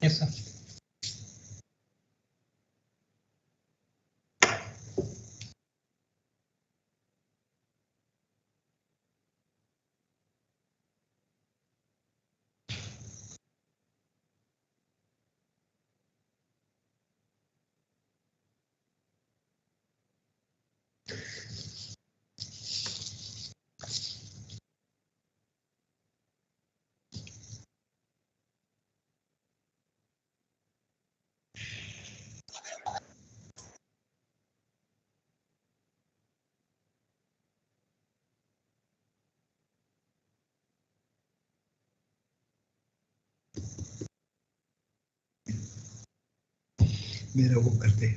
Yes, sir. मेरा वो करते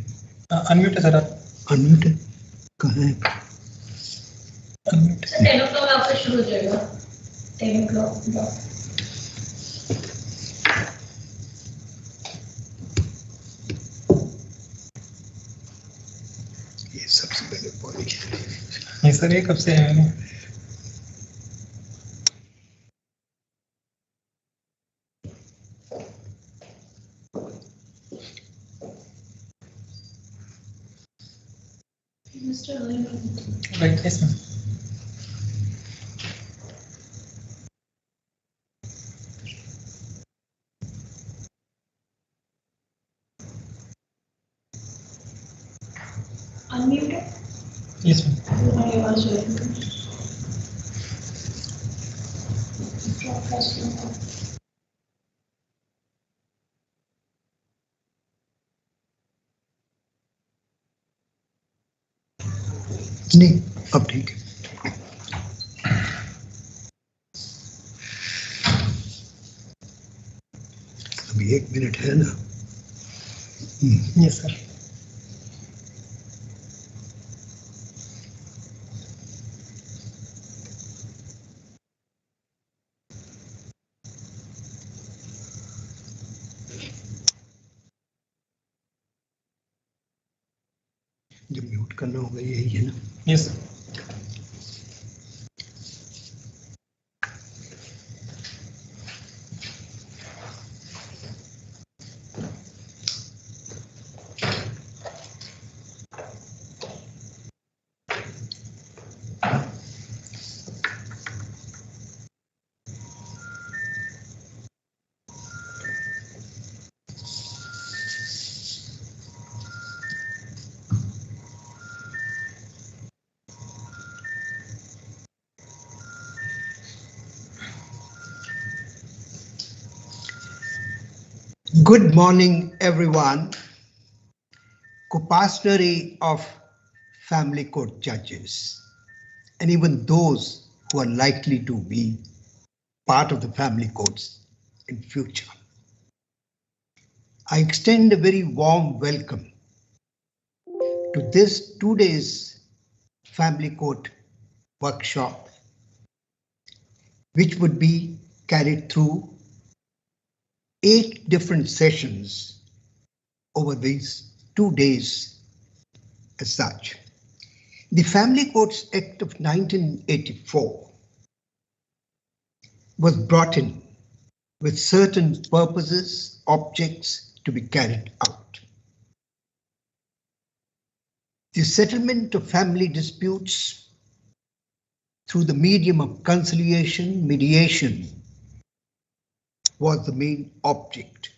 अनम्यूट है सर आप। अनम्यूट है कहाँ है? अनम्यूट 10 o'clock आपका शुरू हो जाएगा 10 o'clock। ये सबसे पहले बोली नहीं सर, ये कब से है मैंने? Mr. Ali, right, yes ma'am. unmute है? Yes ma'am. तुम्हारी आवाज जो है broadcast में। नहीं अब ठीक है। अभी 1 मिनट है ना? Yes sir. जो म्यूट करना होगा यही है ना? Yes. Good morning, everyone. Compassionary of family court judges, and even those who are likely to be part of the family courts in future. I extend a very warm welcome to this 2 days family court workshop, which would be carried through 8 different sessions over these 2 days as such. The Family Courts Act of 1984 was brought in with certain purposes, objects to be carried out. The settlement of family disputes through the medium of conciliation, mediation, was the main object.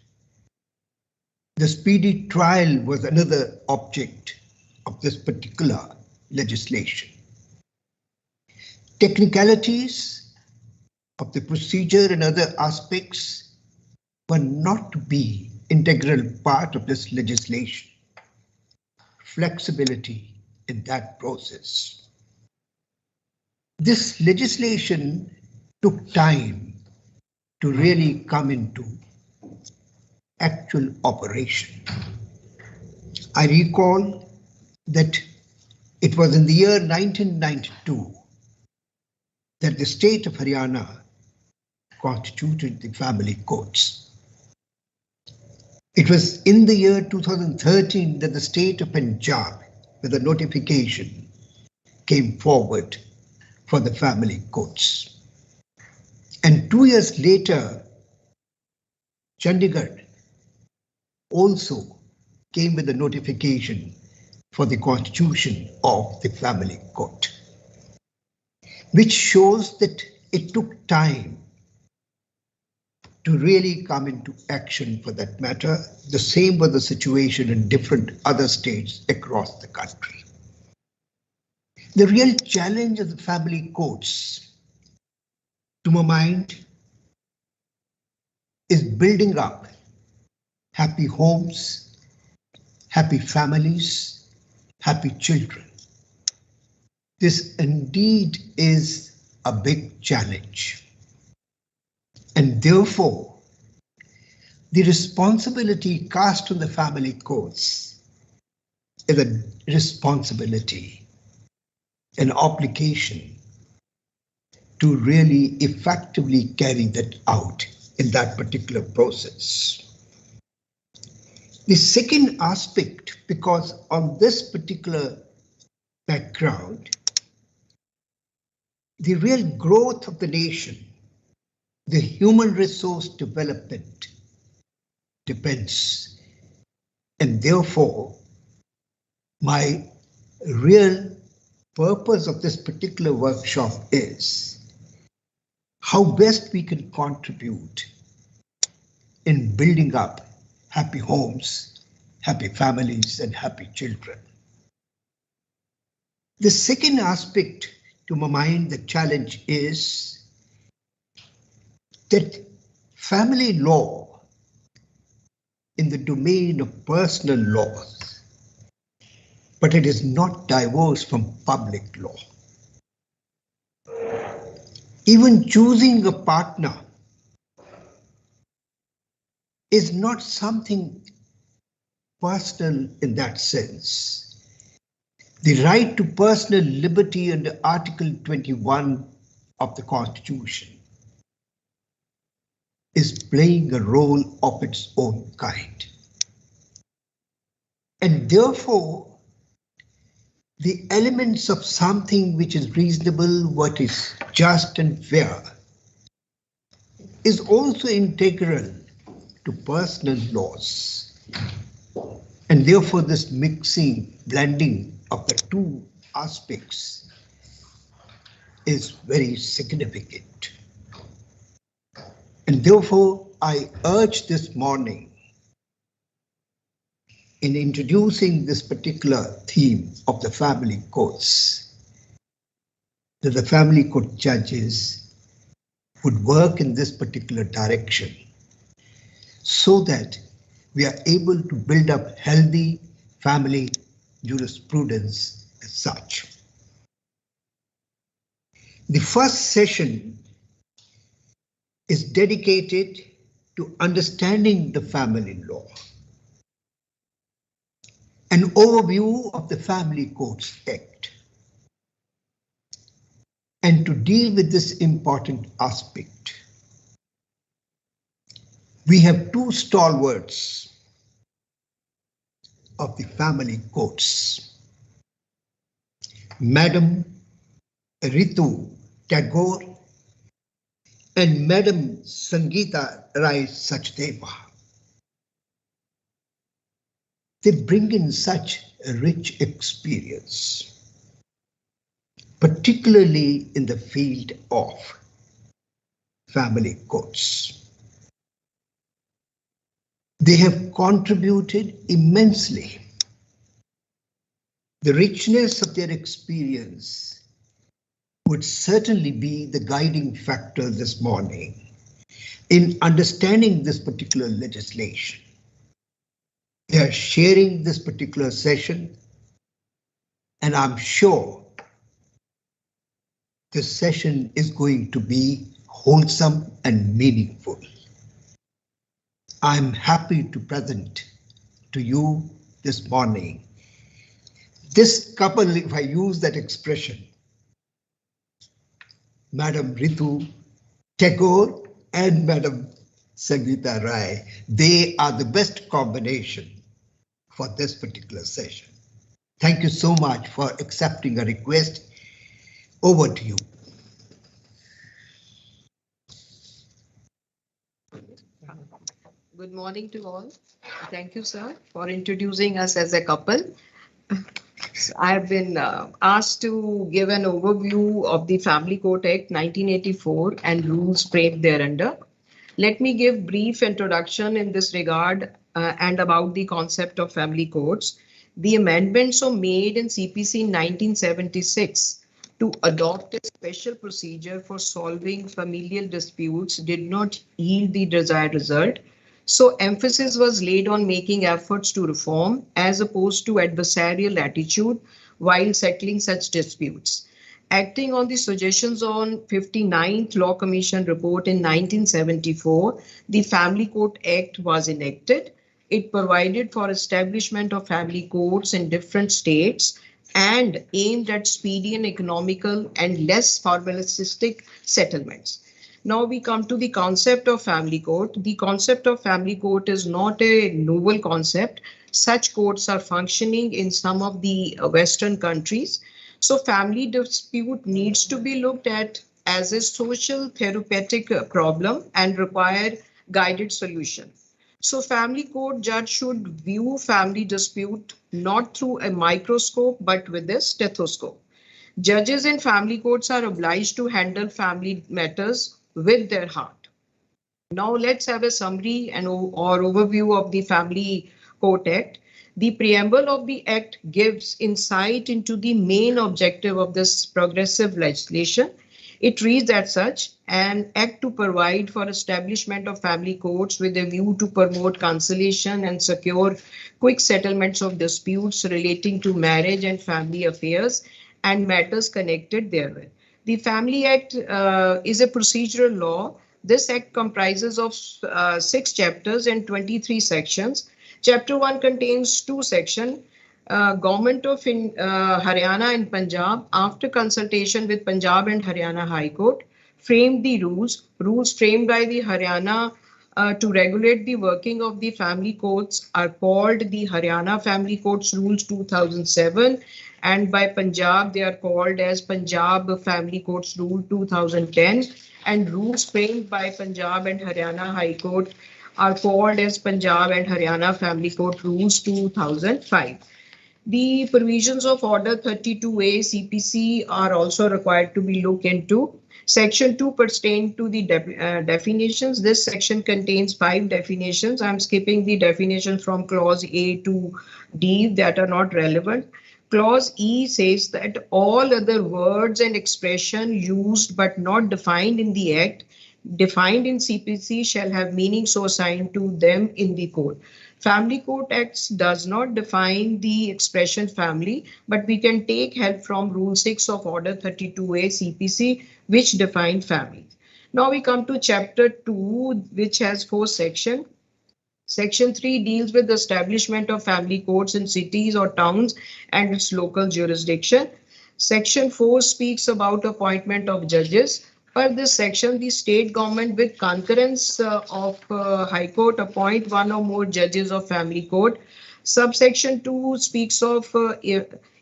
The speedy trial was another object of this particular legislation. Technicalities of the procedure and other aspects were not to be integral part of this legislation. Flexibility in that process. This legislation took time to really come into actual operation. I recall that it was in the year 1992 that the state of Haryana constituted the family courts. It was in the year 2013 that the state of Punjab, with a notification, came forward for the family courts. And 2 years later, Chandigarh also came with a notification for the constitution of the family court, which shows that it took time to really come into action for that matter. The same was the situation in different other states across the country. The real challenge of the family courts, to my mind, is building up happy homes, happy families, happy children. This indeed is a big challenge. And therefore, the responsibility cast on the family courts is a responsibility, an obligation to really effectively carry that out in that particular process. The second aspect, because on this particular background, the real growth of the nation, the human resource development depends. And therefore, my real purpose of this particular workshop is how best we can contribute in building up happy homes, happy families, and happy children. The second aspect, to my mind, the challenge is that family law in the domain of personal laws, but it is not diverse from public law. Even choosing a partner is not something personal in that sense. The right to personal liberty under Article 21 of the Constitution is playing a role of its own kind. And therefore, the elements of something which is reasonable, what is just and fair, is also integral to personal laws. And therefore, this mixing, blending of the two aspects is very significant. And therefore, I urge this morning, in introducing this particular theme of the family courts, that the family court judges would work in this particular direction so that we are able to build up healthy family jurisprudence as such. The first session is dedicated to understanding the family law, an overview of the Family Courts Act. And to deal with this important aspect, we have two stalwarts of the family courts, Madam Ritu Tagore and Madam Sangeeta Rai Sachdeva. They bring in such a rich experience, particularly in the field of family courts. They have contributed immensely. The richness of their experience would certainly be the guiding factor this morning in understanding this particular legislation. They are sharing this particular session, and I'm sure this session is going to be wholesome and meaningful. I'm happy to present to you this morning this couple, if I use that expression, Madam Ritu Tagore and Madam Sangeeta Rai. They are the best combination for this particular session. Thank you so much for accepting a request. Over to you. Good morning to all. Thank you, sir, for introducing us as a couple. So I have been asked to give an overview of the Family Court Act 1984 and rules framed thereunder. Let me give brief introduction in this regard and about the concept of family courts. The amendments were made in CPC in 1976 to adopt a special procedure for solving familial disputes did not yield the desired result. So emphasis was laid on making efforts to reform as opposed to adversarial attitude while settling such disputes. Acting on the suggestions on 59th Law Commission report in 1974, the Family Court Act was enacted. It provided for establishment of family courts in different states and aimed at speedy and economical and less formalistic settlements. Now we come to the concept of family court. The concept of family court is not a novel concept. Such courts are functioning in some of the Western countries. So family dispute needs to be looked at as a social therapeutic problem and require guided solution. So family court judge should view family dispute not through a microscope but with a stethoscope. Judges in family courts are obliged to handle family matters with their heart. Now let's have a summary and or overview of the Family Court Act. The preamble of the Act gives insight into the main objective of this progressive legislation. It reads as such, an act to provide for establishment of family courts with a view to promote conciliation and secure quick settlements of disputes relating to marriage and family affairs and matters connected therewith. The Family Act is a procedural law. This act comprises of 6 chapters and 23 sections. Chapter 1 contains 2 sections. Government of Haryana and Punjab, after consultation with Punjab and Haryana High Court, framed the rules framed by the Haryana to regulate the working of the family courts are called the Haryana Family Courts Rules 2007, and by Punjab they are called as Punjab Family Courts Rule 2010, and rules framed by Punjab and Haryana High Court are called as Punjab and Haryana Family Court Rules 2005. The provisions of Order 32A CPC are also required to be looked into. Section 2 pertains to the definitions. This section contains 5 definitions. I'm skipping the definitions from clause A to D that are not relevant. Clause E says that all other words and expression used but not defined in the Act, defined in CPC, shall have meaning so assigned to them in the code. Family Court Acts does not define the expression family, but we can take help from Rule 6 of Order 32A CPC, which define family. Now we come to Chapter 2, which has 4 sections. Section 3 deals with the establishment of family courts in cities or towns and its local jurisdiction. Section 4 speaks about appointment of judges. Per this section, the state government, with concurrence of High Court, appoint one or more judges of family court. Subsection 2 speaks of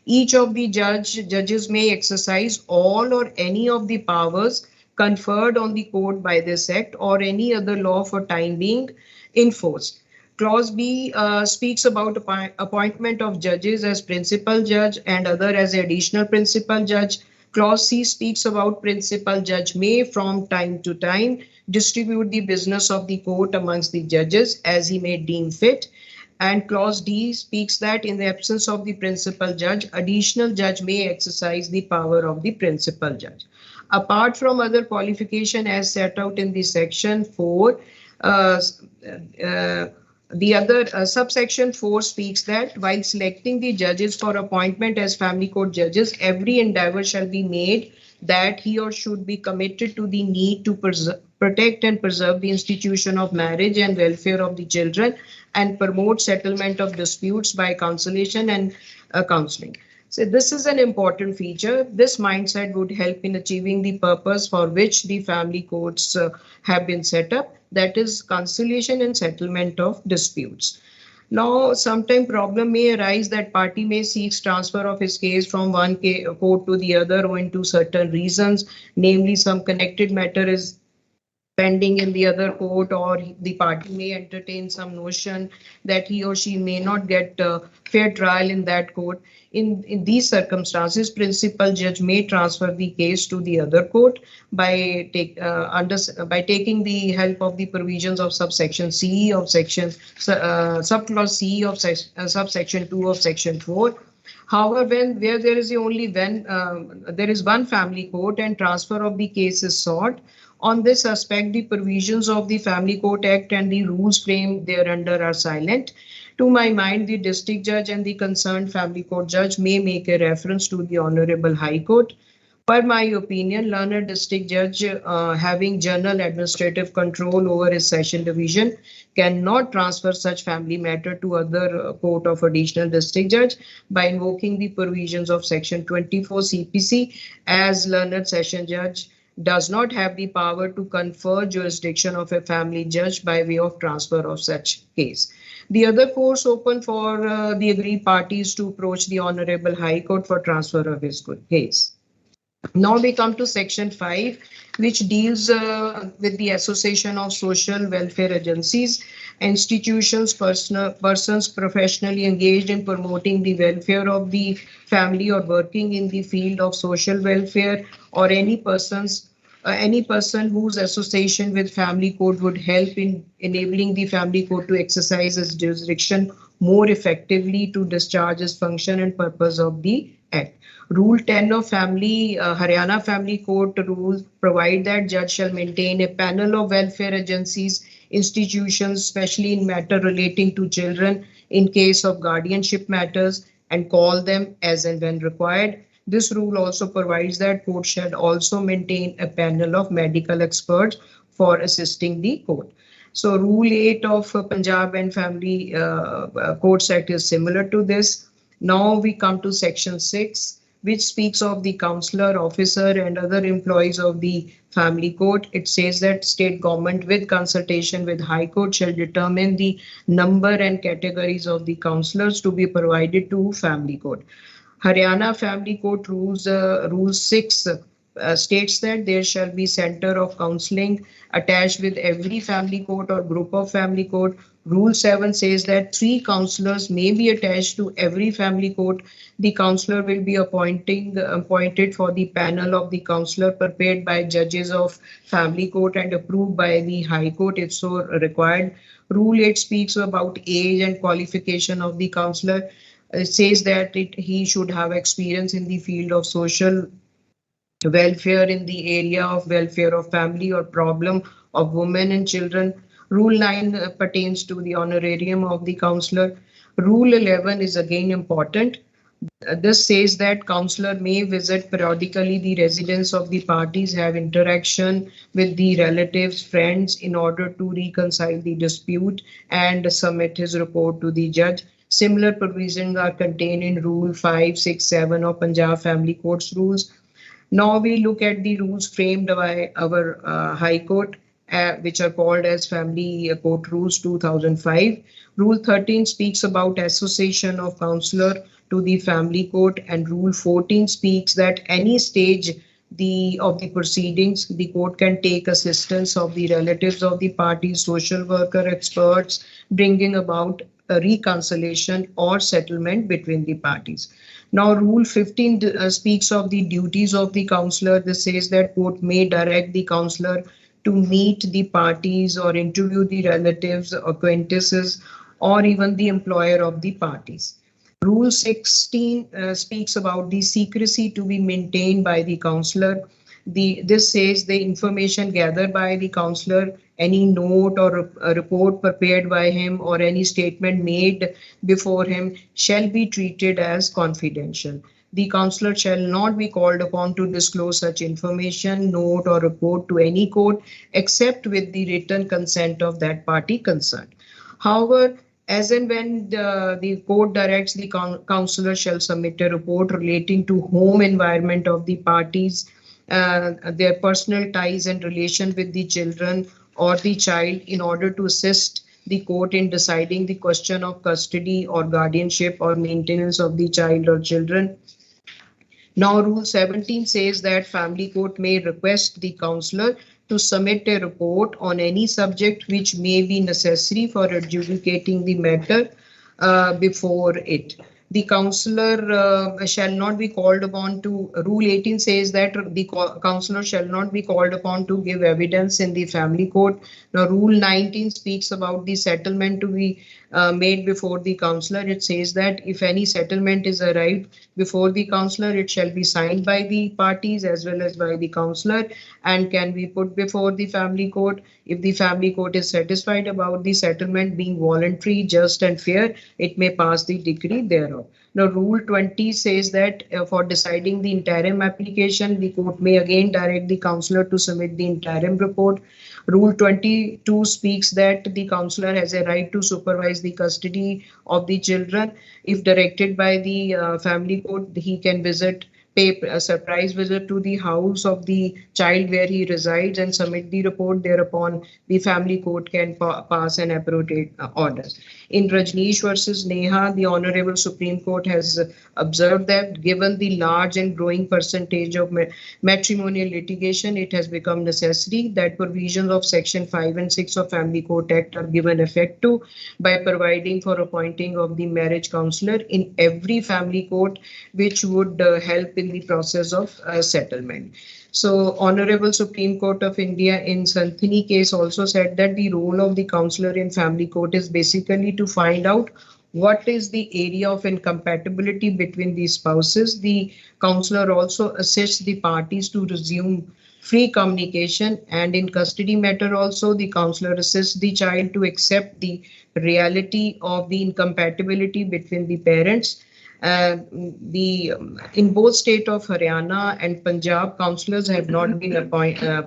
each of the judges may exercise all or any of the powers conferred on the court by this act or any other law for time being enforced. Clause B speaks about appointment of judges as principal judge and other as additional principal judge. Clause C speaks about principal judge may from time to time distribute the business of the court amongst the judges as he may deem fit. And clause D speaks that in the absence of the principal judge, additional judge may exercise the power of the principal judge. Apart from other qualification as set out in the section 4, the other subsection 4 speaks that while selecting the judges for appointment as family court judges, every endeavor shall be made that he or should be committed to the need to protect and preserve the institution of marriage and welfare of the children and promote settlement of disputes by conciliation and counseling. So this is an important feature. This mindset would help in achieving the purpose for which the family courts have been set up, that is conciliation and settlement of disputes. Now, sometime problem may arise that party may seek transfer of his case from one court to the other owing to certain reasons, namely some connected matter is pending in the other court, or the party may entertain some notion that he or she may not get fair trial in that court. In these circumstances, principal judge may transfer the case to the other court by taking the help of the provisions of subsection C of subclause C of subsection 2 of section 4. However, where there is there is one family court and transfer of the case is sought, on this aspect, the provisions of the Family Court Act and the rules framed thereunder are silent. To my mind, the district judge and the concerned family court judge may make a reference to the Honorable High Court. Per my opinion, learned district judge having general administrative control over his session division cannot transfer such family matter to other court of additional district judge by invoking the provisions of section 24 CPC, as learned session judge does not have the power to confer jurisdiction of a family judge by way of transfer of such case. The other course open for the agreed parties to approach the Honorable High Court for transfer of his case. Now we come to section 5, which deals with the association of social welfare agencies, institutions, persons professionally engaged in promoting the welfare of the family or working in the field of social welfare, or any person whose association with family court would help in enabling the family court to exercise its jurisdiction more effectively to discharge its function and purpose of the Act. Rule 10 of Haryana Family Court rules provide that judge shall maintain a panel of welfare agencies, institutions, especially in matter relating to children in case of guardianship matters, and call them as and when required. This rule also provides that court shall also maintain a panel of medical experts for assisting the court. So Rule 8 of Punjab and Family Courts Act is similar to this. Now we come to section 6, which speaks of the counselor, officer, and other employees of the family court. It says that state government, with consultation with High Court, shall determine the number and categories of the counselors to be provided to family court. Haryana Family Court Rule 6 states that there shall be center of counseling attached with every family court or group of family court. Rule 7 says that 3 counselors may be attached to every family court. The counselor will be appointed for the panel of the counselor prepared by judges of family court and approved by the High Court if so required. Rule 8 speaks about age and qualification of the counselor. It says that he should have experience in the field of social welfare, in the area of welfare of family or problem of women and children. Rule 9 pertains to the honorarium of the counselor. Rule 11 is again important. This says that counselor may visit periodically the residence of the parties, have interaction with the relatives, friends in order to reconcile the dispute and submit his report to the judge. Similar provisions are contained in Rule 5, 6, 7 of Punjab Family Courts rules. Now we look at the rules framed by our High Court, which are called as Family Court Rules 2005. Rule 13 speaks about association of counselor to the family court, and Rule 14 speaks that any stage of the proceedings, the court can take assistance of the relatives of the parties, social worker experts, bringing about a reconciliation or settlement between the parties. Now, Rule 15 speaks of the duties of the counselor. This says that court may direct the counselor to meet the parties or interview the relatives, acquaintances, or even the employer of the parties. Rule 16 speaks about the secrecy to be maintained by the counselor. This says the information gathered by the counselor, any note or a report prepared by him, or any statement made before him shall be treated as confidential. The counselor shall not be called upon to disclose such information, note, or report to any court except with the written consent of that party concerned. However, as and when the court directs, the counselor shall submit a report relating to home environment of the parties, their personal ties and relation with the children or the child, in order to assist the court in deciding the question of custody or guardianship or maintenance of the child or children. Now, Rule 17 says that family court may request the counselor to submit a report on any subject which may be necessary for adjudicating the matter before it. The councillor shall not be called upon to, Rule 18 says that the councillor shall not be called upon to give evidence in the family court. Now, Rule 19 speaks about the settlement to be made before the councillor. It says that if any settlement is arrived before the councillor, it shall be signed by the parties as well as by the councillor and can be put before the family court. If the family court is satisfied about the settlement being voluntary, just and fair, it may pass the decree thereof. Now, Rule 20 says that for deciding the interim application, the court may again direct the councillor to submit the interim report. Rule 22 speaks that the councillor has a right to supervise the custody of the children. If directed by the family court, he can pay a surprise visit to the house of the child where he resides and submit the report. Thereupon, the family court can pass an appropriate order. In Rajneesh versus Neha, the Honorable Supreme Court has observed that given the large and growing percentage of matrimonial litigation, it has become necessary that provisions of Section 5 and 6 of Family Court Act are given effect to by providing for appointing of the marriage counselor in every family court, which would help in the process of settlement. So, Honorable Supreme Court of India in Santhini case also said that the role of the counselor in family court is basically to find out what is the area of incompatibility between the spouses. The counselor also assists the parties to resume free communication, and in custody matter also the counselor assists the child to accept the reality of the incompatibility between the parents. In both state of Haryana and Punjab, councillors have not been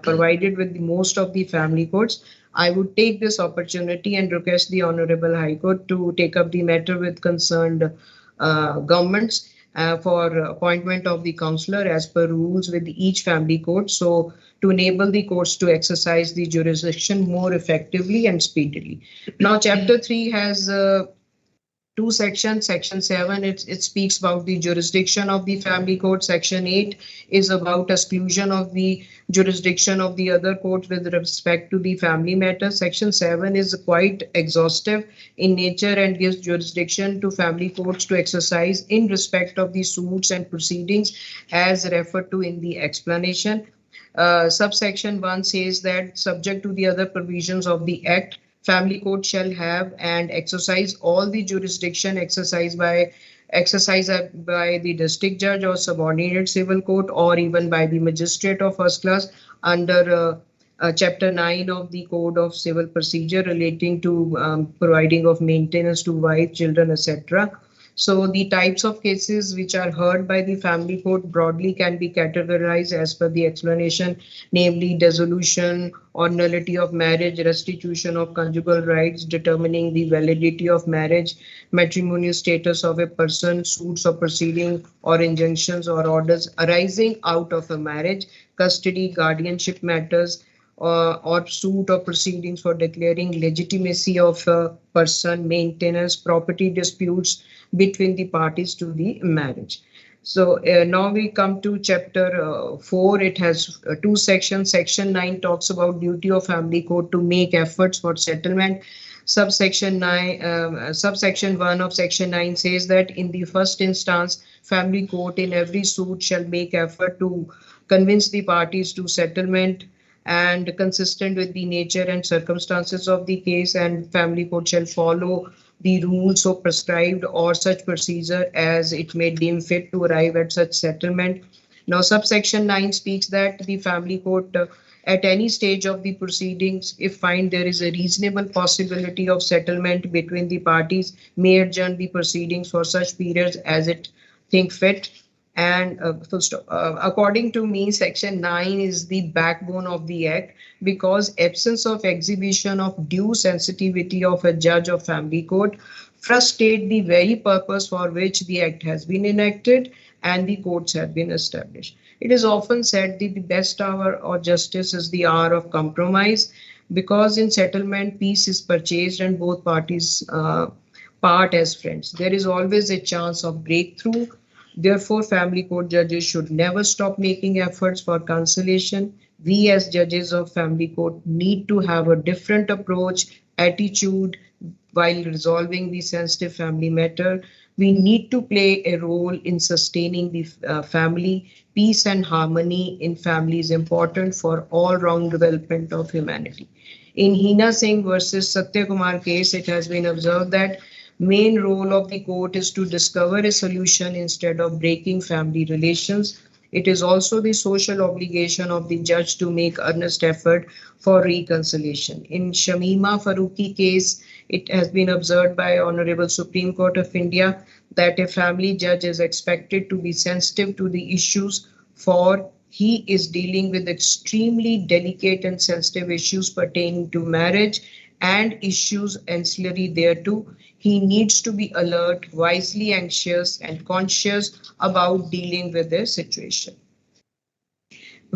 provided with the most of the family courts. I would take this opportunity and request the Honorable High Court to take up the matter with concerned governments for appointment of the councillor as per rules with each family court, so to enable the courts to exercise the jurisdiction more effectively and speedily. Now, Chapter 3 has two sections. Section 7, it speaks about the jurisdiction of the family court. Section 8 is about exclusion of the jurisdiction of the other courts with respect to the family matters. Section 7 is quite exhaustive in nature and gives jurisdiction to family courts to exercise in respect of the suits and proceedings as referred to in the explanation. Subsection 1 says that subject to the other provisions of the Act, family court shall have and exercise all the jurisdiction exercised by the district judge or subordinate civil court or even by the magistrate of first class under Chapter 9 of the Code of Civil Procedure relating to providing of maintenance to wife, children, etc. So the types of cases which are heard by the family court broadly can be categorized as per the explanation, namely dissolution or nullity of marriage, restitution of conjugal rights, determining the validity of marriage, matrimonial status of a person, suits or proceeding or injunctions or orders arising out of a marriage, custody, guardianship matters, or suit or proceedings for declaring legitimacy of a person, maintenance, property disputes between the parties to the marriage. So now we come to Chapter 4. It has two sections. Section 9 talks about duty of family court to make efforts for settlement. Subsection 1 of Section 9 says that in the first instance, family court in every suit shall make effort to convince the parties to settlement and consistent with the nature and circumstances of the case, and family court shall follow the rules so prescribed or such procedure as it may deem fit to arrive at such settlement. Now, subsection 9 speaks that the family court at any stage of the proceedings, if find there is a reasonable possibility of settlement between the parties, may adjourn the proceedings for such periods as it think fit. And according to me, Section 9 is the backbone of the Act because absence of exhibition of due sensitivity of a judge of family court frustrate the very purpose for which the Act has been enacted and the courts have been established. It is often said that the best hour of justice is the hour of compromise, because in settlement, peace is purchased and both parties part as friends. There is always a chance of breakthrough. Therefore, family court judges should never stop making efforts for conciliation. We as judges of family court need to have a different approach, attitude while resolving the sensitive family matter. We need to play a role in sustaining the family. Peace and harmony in family is important for all-round development of humanity. In Hina Singh versus Satya Kumar case, it has been observed that main role of the court is to discover a solution instead of breaking family relations. It is also the social obligation of the judge to make earnest effort for reconciliation. In Shamima Farooqi case, it has been observed by Honorable Supreme Court of India that a family judge is expected to be sensitive to the issues, for he is dealing with extremely delicate and sensitive issues pertaining to marriage and issues ancillary thereto. He needs to be alert, wisely anxious, and conscious about dealing with the situation.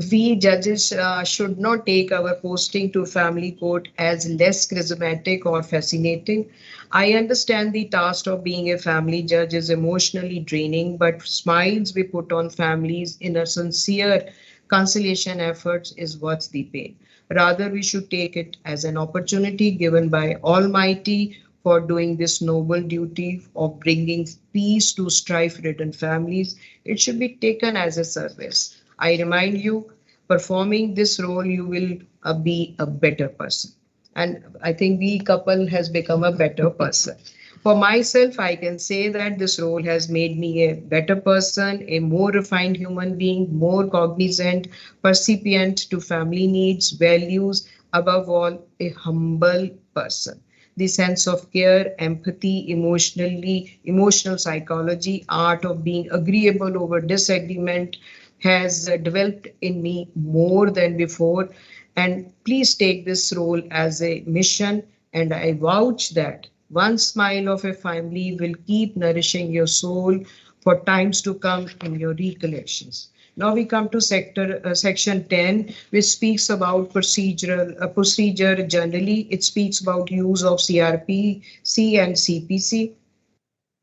We judges should not take our posting to family court as less charismatic or fascinating. I understand the task of being a family judge is emotionally draining, but smiles we put on families in a sincere conciliation efforts is worth the pain. Rather, we should take it as an opportunity given by Almighty for doing this noble duty of bringing peace to strife-ridden families. It should be taken as a service. I remind you, performing this role, you will be a better person. And I think the couple has become a better person. For myself, I can say that this role has made me a better person, a more refined human being, more cognizant, percipient to family needs, values, above all, a humble person. The sense of care, empathy, emotional psychology, art of being agreeable over disagreement has developed in me more than before. And please take this role as a mission. And I vouch that one smile of a family will keep nourishing your soul for times to come in your recollections. Now we come to section 10, which speaks about procedure generally. It speaks about use of CRPC and CPC.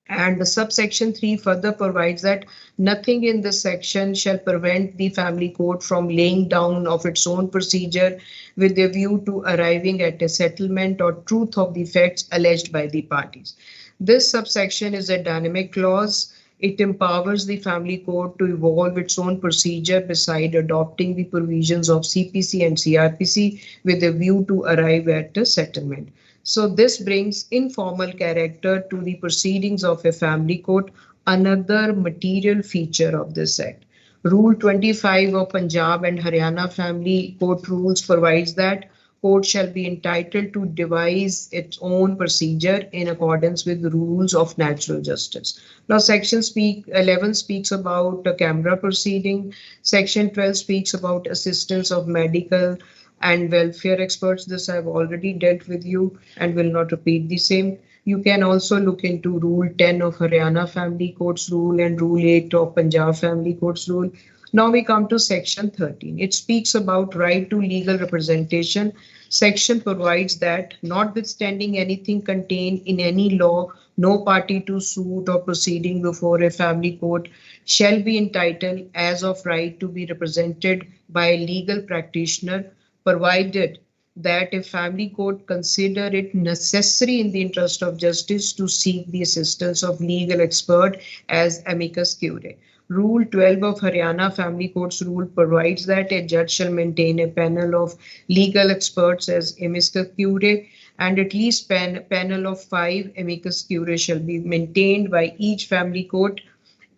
And the subsection 3 further provides that nothing in this section shall prevent the family court from laying down of its own procedure with a view to arriving at a settlement or truth of the facts alleged by the parties. This subsection is a dynamic clause. It empowers the family court to evolve its own procedure beside adopting the provisions of CPC and CRPC with a view to arrive at a settlement. So this brings informal character to the proceedings of a family court, another material feature of this act. Rule 25 of Punjab and Haryana Family Court Rules provides that court shall be entitled to devise its own procedure in accordance with the rules of natural justice. Now, section 11 speaks about a camera proceeding. Section 12 speaks about assistance of medical and welfare experts. This I've already dealt with you and will not repeat the same. You can also look into Rule 10 of Haryana Family Courts Rule and Rule 8 of Punjab Family Courts Rule. Now we come to section 13. It speaks about right to legal representation. Section provides that notwithstanding anything contained in any law, no party to suit or proceeding before a family court shall be entitled as of right to be represented by a legal practitioner, provided that a family court consider it necessary in the interest of justice to seek the assistance of legal expert as amicus curiae. Rule 12 of Haryana Family Courts Rule provides that a judge shall maintain a panel of legal experts as amicus curiae, and at least panel of 5 amicus curiae shall be maintained by each family court.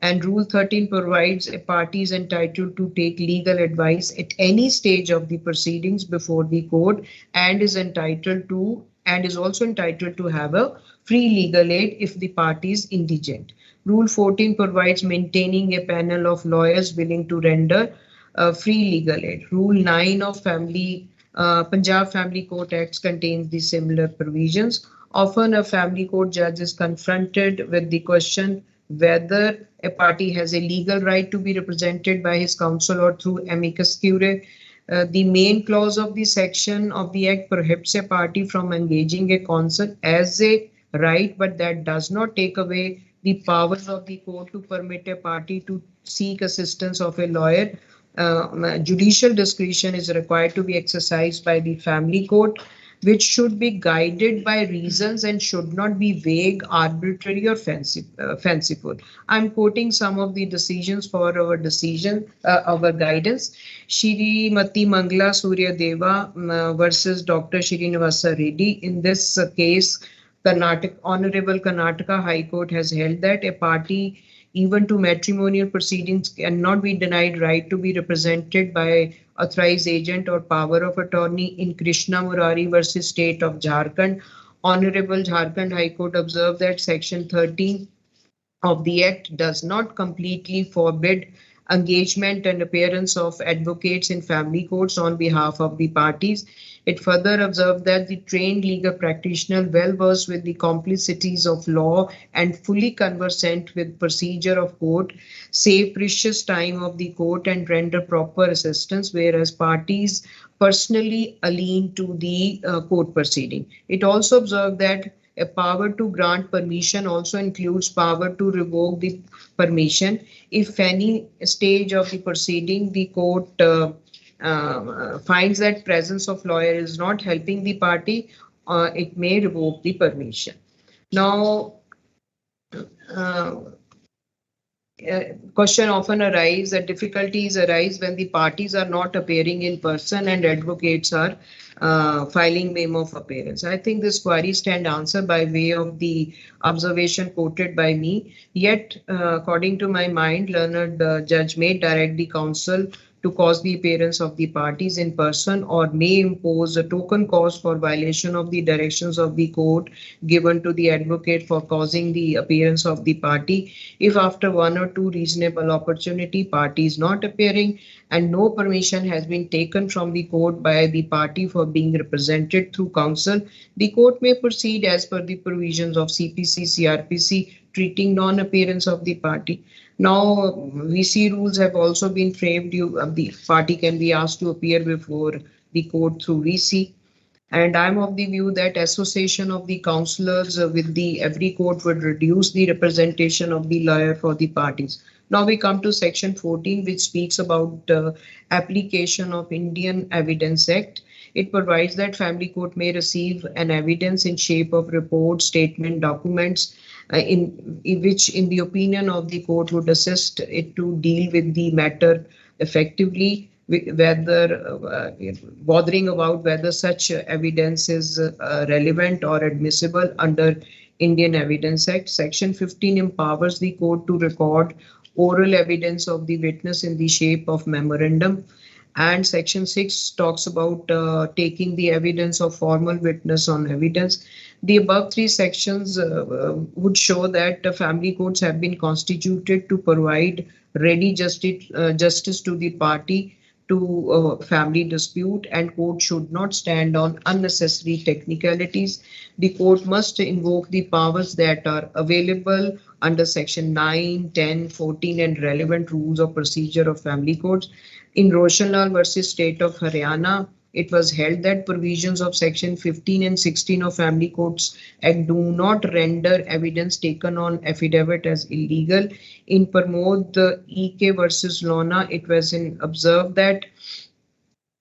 And Rule 13 provides a party is entitled to take legal advice at any stage of the proceedings before the court and is also entitled to have a free legal aid if the party is indigent. Rule 14 provides maintaining a panel of lawyers willing to render free legal aid. Rule 9 of Punjab Family Court Acts contains the similar provisions. Often a family court judge is confronted with the question whether a party has a legal right to be represented by his counsel or through amicus curiae. The main clause of the section of the Act prohibits a party from engaging a counsel as a right, but that does not take away the powers of the court to permit a party to seek assistance of a lawyer Judicial discretion is required to be exercised by the family court, which should be guided by reasons and should not be vague, arbitrary, or fanciful. I'm quoting some of the decisions for our guidance. Shrimati Mangla Surya Deva versus Dr. Srinivasa Reddy. In this case, Honorable Karnataka High Court has held that a party even to matrimonial proceedings cannot be denied right to be represented by authorized agent or power of attorney. In Krishna Murari versus State of Jharkhand, Honorable Jharkhand High Court observed that Section 13 of the Act does not completely forbid engagement and appearance of advocates in family courts on behalf of the parties. It further observed that the trained legal practitioner, well versed with the complexities of law and fully conversant with procedure of court, save precious time of the court and render proper assistance, whereas parties personally alien to the court proceeding. It also observed that a power to grant permission also includes power to revoke the permission if any stage of the proceeding the court finds that presence of lawyer is not helping the party, it may revoke the permission. Now, question often arises that difficulties arise when the parties are not appearing in person and advocates are filing memo of appearance. I think this query stand answer by way of the observation quoted by me. Yet, according to my mind, learned judge may direct the counsel to cause the appearance of the parties in person or may impose a token cost for violation of the directions of the court given to the advocate for causing the appearance of the party if after one or two reasonable opportunity party is not appearing and no permission has been taken from the court by the party for being represented through counsel, the court may proceed as per the provisions of CPC, CRPC treating non-appearance of the party. Now, VC rules have also been framed. The party can be asked to appear before the court through VC. And I'm of the view that association of the councillors with the every court would reduce the representation of the lawyer for the parties. Now we come to section 14, which speaks about application of Indian Evidence Act. It provides that family court may receive an evidence in shape of report, statement, documents, in which in the opinion of the court would assist it to deal with the matter effectively, whether bothering about whether such evidence is relevant or admissible under Indian Evidence Act. Section 15 empowers the court to record oral evidence of the witness in the shape of memorandum. And section 6 talks about taking the evidence of formal witness on evidence. The above three sections would show that the family courts have been constituted to provide ready justice to the party to family dispute, and court should not stand on unnecessary technicalities. The court must invoke the powers that are available under section 9, 10, 14 and relevant rules of procedure of family courts. In Roshanlal versus State of Haryana, it was held that provisions of section 15 and 16 of Family Courts Act do not render evidence taken on affidavit as illegal. In Pramod E.K. versus Lona, it was observed that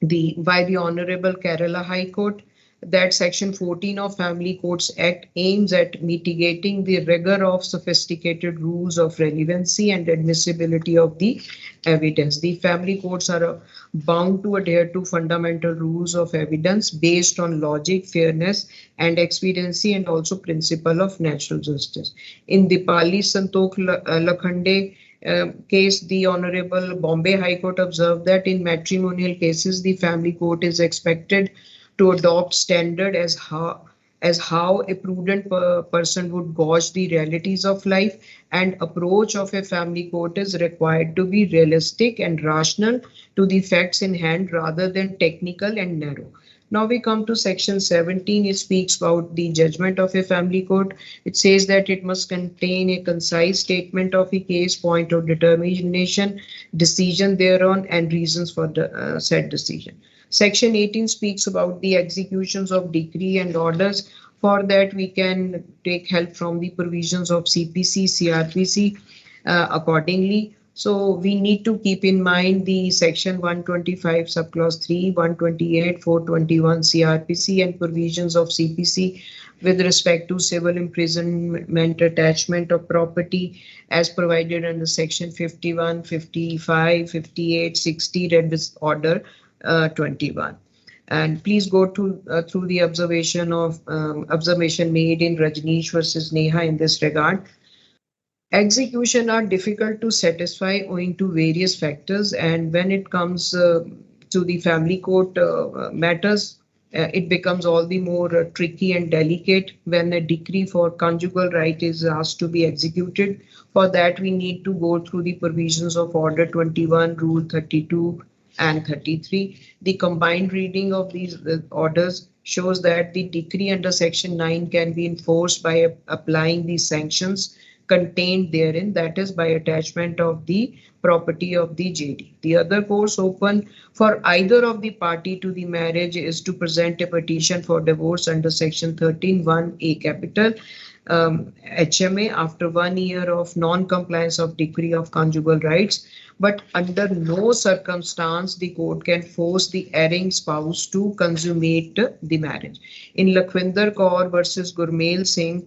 by the Honorable Kerala High Court that section 14 of Family Courts Act aims at mitigating the rigor of sophisticated rules of relevancy and admissibility of the evidence. The family courts are bound to adhere to fundamental rules of evidence based on logic, fairness and expediency, and also principle of natural justice. In Dipali Santokh Lakhande case, the Honorable Bombay High Court observed that in matrimonial cases, the family court is expected to adopt standard as how a prudent person would gauge the realities of life, and approach of a family court is required to be realistic and rational to the facts in hand rather than technical and narrow. Now we come to section 17. It speaks about the judgment of a family court. It says that it must contain a concise statement of a case, point of determination, decision thereon, and reasons for the said decision. Section 18 speaks about the executions of decree and orders. For that, we can take help from the provisions of CPC, CRPC accordingly. So we need to keep in mind the section 125 subclause 3, 128, 421 CRPC and provisions of CPC with respect to civil imprisonment, attachment of property as provided under section 51, 55, 58, 60 Red Order 21. And please go to through the observation made in Rajneesh versus Neha in this regard. Execution are difficult to satisfy owing to various factors, and when it comes to the family court matters, it becomes all the more tricky and delicate when a decree for conjugal right is asked to be executed. For that, we need to go through the provisions of Order 21, Rule 32 and 33. The combined reading of these orders shows that the decree under Section 9 can be enforced by applying the sanctions contained therein, that is by attachment of the property of the JD. The other course open for either of the party to the marriage is to present a petition for divorce under Section 13(1)(a) capital HMA after 1 year of non-compliance of decree of conjugal rights, but under no circumstance the court can force the erring spouse to consummate the marriage. In Lakhvinder Kaur versus Gurmail Singh,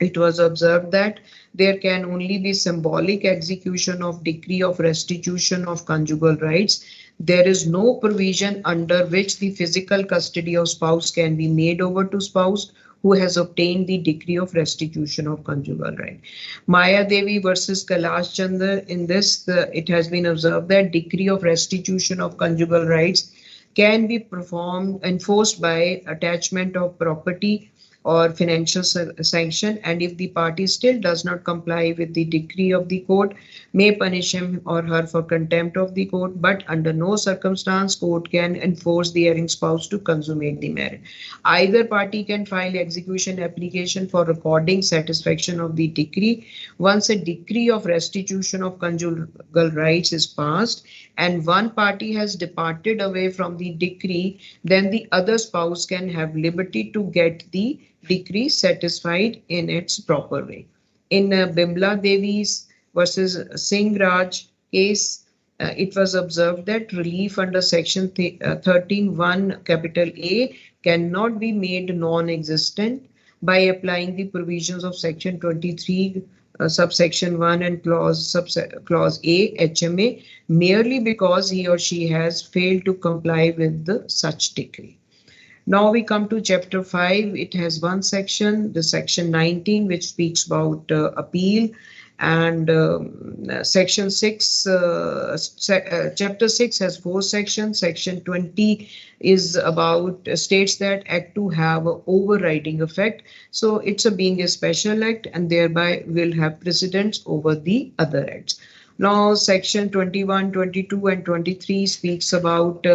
it was observed that there can only be symbolic execution of decree of restitution of conjugal rights. There is no provision under which the physical custody of spouse can be made over to spouse who has obtained the decree of restitution of conjugal right. Maya Devi versus Kailash Chandra, in this, it has been observed that decree of restitution of conjugal rights can be enforced by attachment of property or financial sanction, and if the party still does not comply with the decree of the court, may punish him or her for contempt of the court, but under no circumstance court can enforce the erring spouse to consummate the marriage. Either party can file execution application for recording satisfaction of the decree. Once a decree of restitution of conjugal rights is passed and one party has departed away from the decree, then the other spouse can have liberty to get the decree satisfied in its proper way. In Bimla Devi's versus Singh Raj case, it was observed that relief under section 13(1) capital A cannot be made non-existent by applying the provisions of section 23 subsection 1 and clause A HMA merely because he or she has failed to comply with such decree. Now we come to chapter 5. It has one section, the section 19, which speaks about appeal, and section 6, chapter 6 has 4 sections. Section 20 is about states that act to have an overriding effect. So it's being a special act and thereby will have precedence over the other acts. Now section 21, 22 and 23 speaks about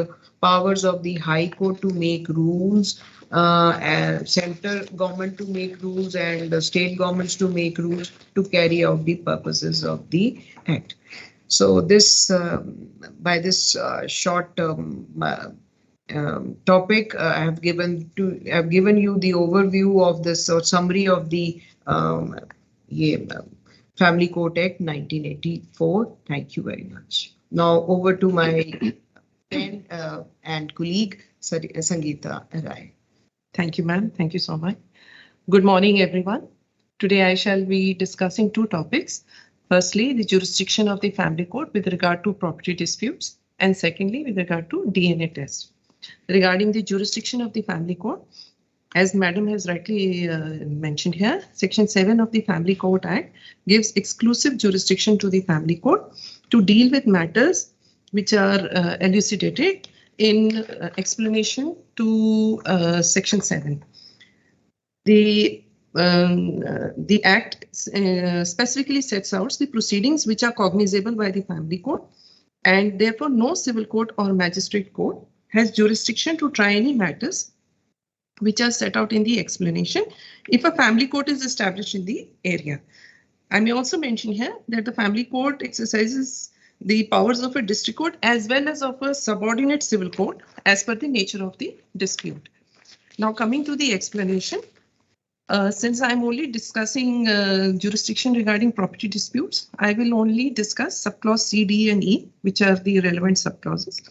powers of the High Court to make rules, and central government to make rules, and state governments to make rules to carry out the purposes of the act. So this, by this short topic, I have given you the overview of this or summary of the Family Court Act 1984. Thank you very much. Now over to my friend and colleague, Sangeeta Rai. Thank you, ma'am. Thank you so much. Good morning, everyone. Today I shall be discussing 2 topics. Firstly, the jurisdiction of the family court with regard to property disputes, and secondly, with regard to DNA test. Regarding the jurisdiction of the family court, as Madam has rightly mentioned here, Section 7 of the Family Court Act gives exclusive jurisdiction to the family court to deal with matters which are elucidated in explanation to Section 7. The Act specifically sets out the proceedings which are cognizable by the family court, and therefore no civil court or magistrate court has jurisdiction to try any matters which are set out in the explanation if a family court is established in the area. I may also mention here that the family court exercises the powers of a district court as well as of a subordinate civil court as per the nature of the dispute. Now coming to the explanation, Since I'm only discussing jurisdiction regarding property disputes, I will only discuss subclause C, D, and E, which are the relevant subclauses.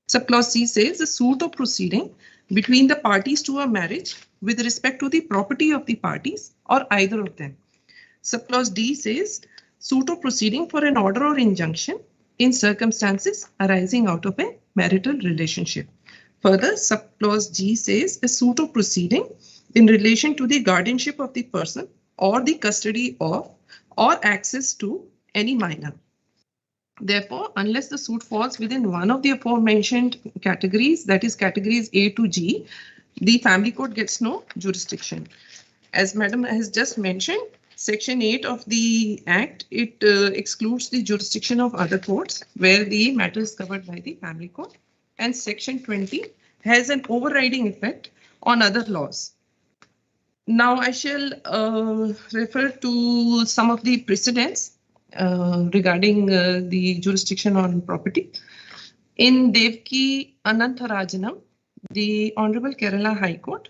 Subclause C says a suit or proceeding between the parties to a marriage with respect to the property of the parties or either of them. Subclause D says suit or proceeding for an order or injunction in circumstances arising out of a marital relationship. Further, subclause G says a suit or proceeding in relation to the guardianship of the person or the custody of or access to any minor. Therefore, unless the suit falls within one of the aforementioned categories, that is categories A to G, the family court gets no jurisdiction. As Madam has just mentioned, Section 8 of the Act, it excludes the jurisdiction of other courts where the matter is covered by the family court, and Section 20 has an overriding effect on other laws. Now I shall refer to some of the precedents regarding the jurisdiction on property. In Devki Anantharajanam, the Honorable Kerala High Court,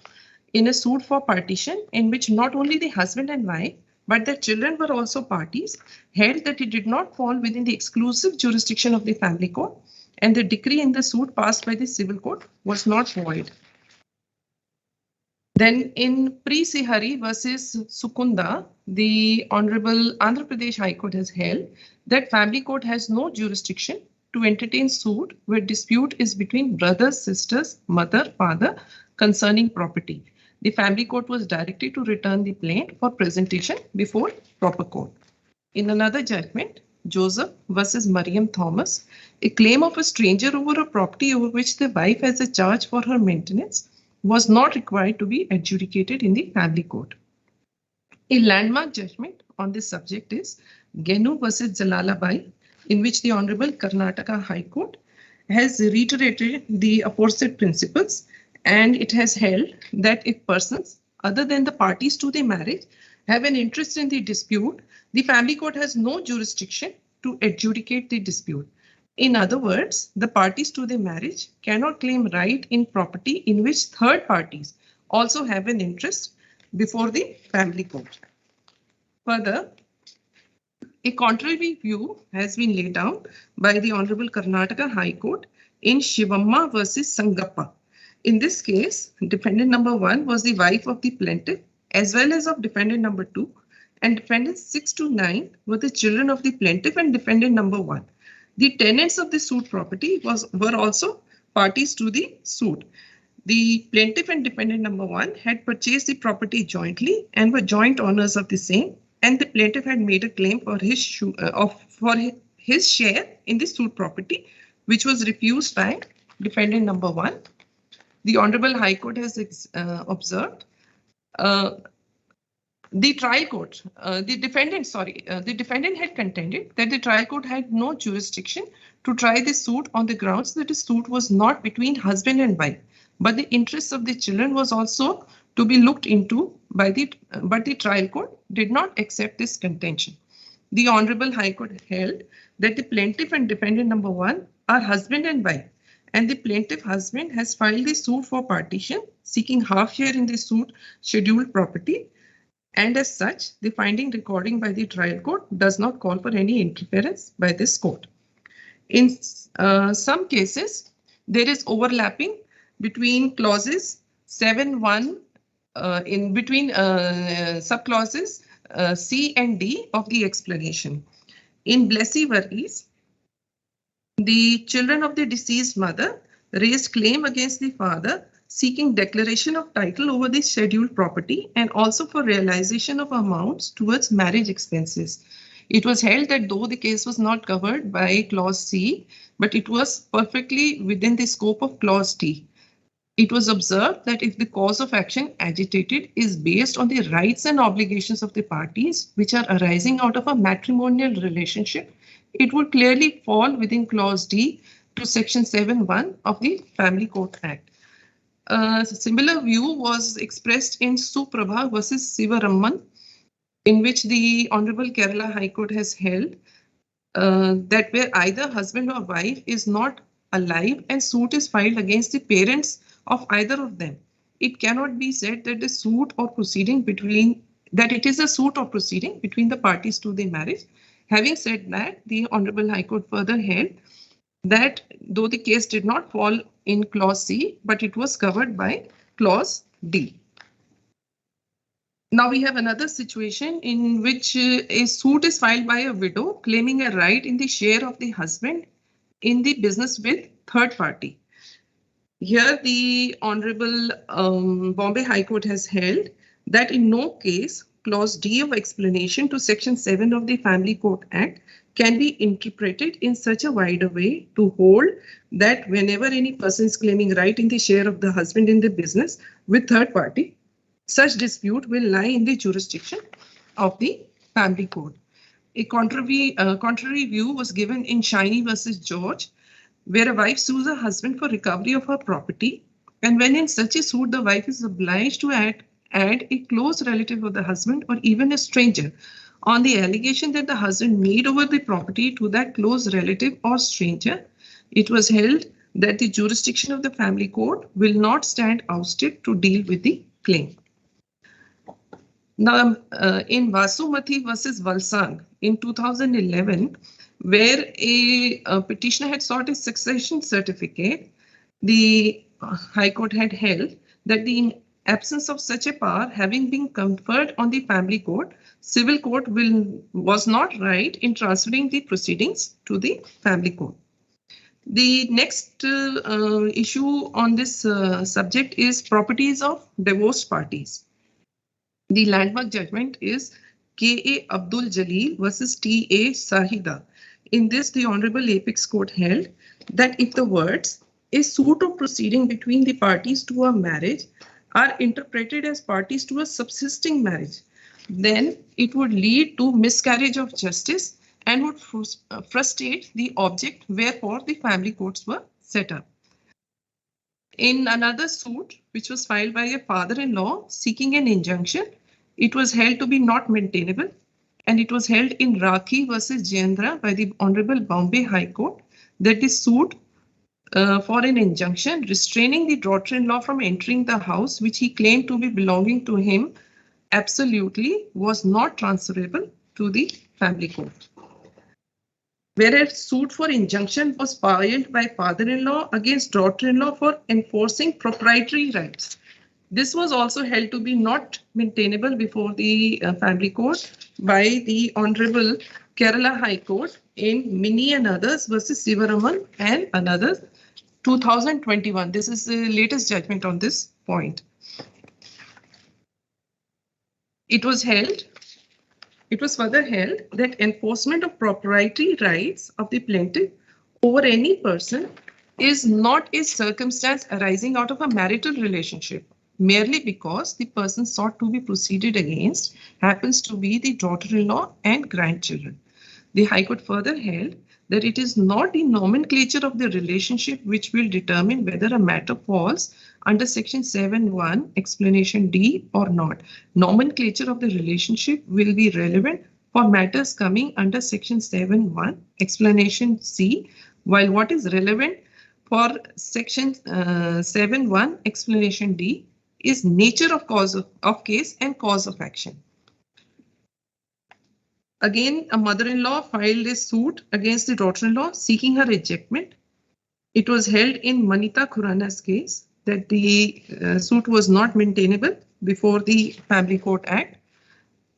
in a suit for partition in which not only the husband and wife, but their children were also parties, held that it did not fall within the exclusive jurisdiction of the family court, and the decree in the suit passed by the civil court was not void. Then in Pre-Sihari versus Sukunda, the Honorable Andhra Pradesh High Court has held that family court has no jurisdiction to entertain suit where dispute is between brothers, sisters, mother, father concerning property. The family court was directed to return the plaint for presentation before proper court. In another judgment, Joseph versus Mariam Thomas, a claim of a stranger over a property over which the wife has a charge for her maintenance was not required to be adjudicated in the family court. A landmark judgment on this subject is Genu versus Jalalabai, in which the Honorable Karnataka High Court has reiterated the aforesaid principles, and it has held that if persons other than the parties to the marriage have an interest in the dispute, the family court has no jurisdiction to adjudicate the dispute. In other words, the parties to the marriage cannot claim right in property in which third parties also have an interest before the family court. Further, a contrary view has been laid down by the Honorable Karnataka High Court in Shivamma versus Sangappa. In this case, defendant number 1 was the wife of the plaintiff as well as of defendant number 2, and defendants 6 to 9 were the children of the plaintiff and defendant number 1. The tenants of the suit property were also parties to the suit. The plaintiff and defendant number 1 had purchased the property jointly and were joint owners of the same, and the plaintiff had made a claim for his share in the suit property, which was refused by defendant number 1. The Honorable High Court has observed the trial court, the defendant had contended that the trial court had no jurisdiction to try the suit on the grounds that the suit was not between husband and wife, but the interests of the children was also to be looked into by but the trial court did not accept this contention. The Honorable High Court held that the plaintiff and defendant number 1 are husband and wife, and the plaintiff husband has filed the suit for partition, seeking half share in the suit scheduled property. And as such, the finding recording by the trial court does not call for any interference by this court. In some cases, there is overlapping between clauses 7(1) in between subclauses C and D of the explanation. In Blessy Varghese, the children of the deceased mother raised claim against the father seeking declaration of title over the scheduled property and also for realization of amounts towards marriage expenses. It was held that though the case was not covered by clause C, but it was perfectly within the scope of clause D. It was observed that if the cause of action agitated is based on the rights and obligations of the parties which are arising out of a matrimonial relationship, it would clearly fall within clause D to section 7(1) of the Family Court Act. A similar view was expressed in Suprabha versus Sivaramman, in which the Honorable Kerala High Court has held that where either husband or wife is not alive and suit is filed against the parents of either of them, it cannot be said that the suit or proceeding between that it is a suit or proceeding between the parties to the marriage. Having said that, the Honorable High Court further held that though the case did not fall in clause C, but it was covered by clause D. Now we have another situation in which a suit is filed by a widow claiming a right in the share of the husband in the business with third party. Here the Honorable Bombay High Court has held that in no case clause D of explanation to section 7 of the Family Court Act can be interpreted in such a wider way to hold that whenever any person is claiming right in the share of the husband in the business with third party, such dispute will lie in the jurisdiction of the Family Court. A contrary view was given in Shiny versus George, where a wife sues her husband for recovery of her property, and when in such a suit the wife is obliged to add a close relative of the husband or even a stranger on the allegation that the husband made over the property to that close relative or stranger, it was held that the jurisdiction of the Family Court will not stand ousted to deal with the claim. Now, in Vasumati versus Valsang in 2011, where a petitioner had sought a succession certificate, the High Court had held that the absence of such a power having been conferred on the Family Court, Civil Court was not right in transferring the proceedings to the Family Court. The next issue on this subject is properties of divorced parties. The landmark judgment is K.A. Abdul Jalil versus T.A. Sahida. In this, the Honorable Apex Court held that if the words a suit of proceeding between the parties to a marriage are interpreted as parties to a subsisting marriage, then it would lead to miscarriage of justice and would frustrate the object wherefore the family courts were set up. In another suit, which was filed by a father-in-law seeking an injunction, it was held to be not maintainable, and it was held in Rakhi versus Jayendra by the Honorable Bombay High Court that the suit for an injunction restraining the daughter-in-law from entering the house which he claimed to be belonging to him absolutely was not transferable to the Family Court. Whereas suit for injunction was filed by father-in-law against daughter-in-law for enforcing proprietary rights. This was also held to be not maintainable before the Family Court by the Honorable Kerala High Court in Mini and others versus Sivaraman and another 2021. This is the latest judgment on this point. It was further held that enforcement of proprietary rights of the plaintiff over any person is not a circumstance arising out of a marital relationship, merely because the person sought to be proceeded against happens to be the daughter-in-law and grandchildren. The High Court further held that it is not the nomenclature of the relationship which will determine whether a matter falls under section 7(1) explanation D or not. Nomenclature of the relationship will be relevant for matters coming under section 7(1) explanation C, while what is relevant for section 7(1) explanation D is nature of cause of case and cause of action. Again, a mother-in-law filed a suit against the daughter-in-law seeking her ejectment. It was held in Manita Khurana's case that the suit was not maintainable before the Family Court Act.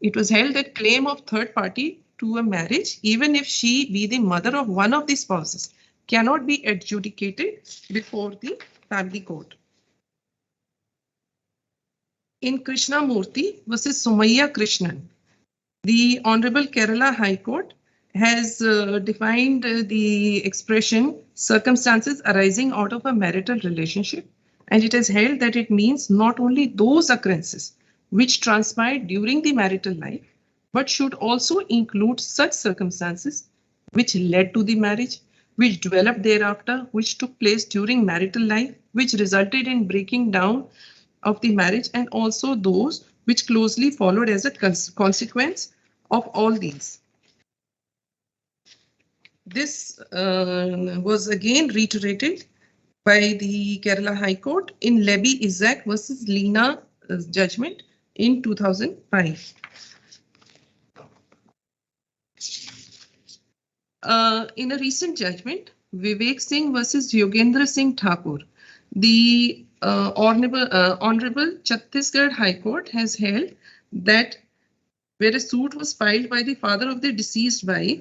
It was held that claim of third party to a marriage, even if she be the mother of one of the spouses, cannot be adjudicated before the Family Court. In Krishnamurthy versus Somaiya Krishnan, the Honorable Kerala High Court has defined the expression circumstances arising out of a marital relationship, and it has held that it means not only those occurrences which transpired during the marital life, but should also include such circumstances which led to the marriage, which developed thereafter, which took place during marital life, which resulted in breaking down of the marriage, and also those which closely followed as a consequence of all these. This was again reiterated by the Kerala High Court in Lebi Isaac versus Lena judgment in 2005. In a recent judgment, Vivek Singh versus Yogendra Singh Thakur, the Honorable Chhattisgarh High Court has held that where a suit was filed by the father of the deceased wife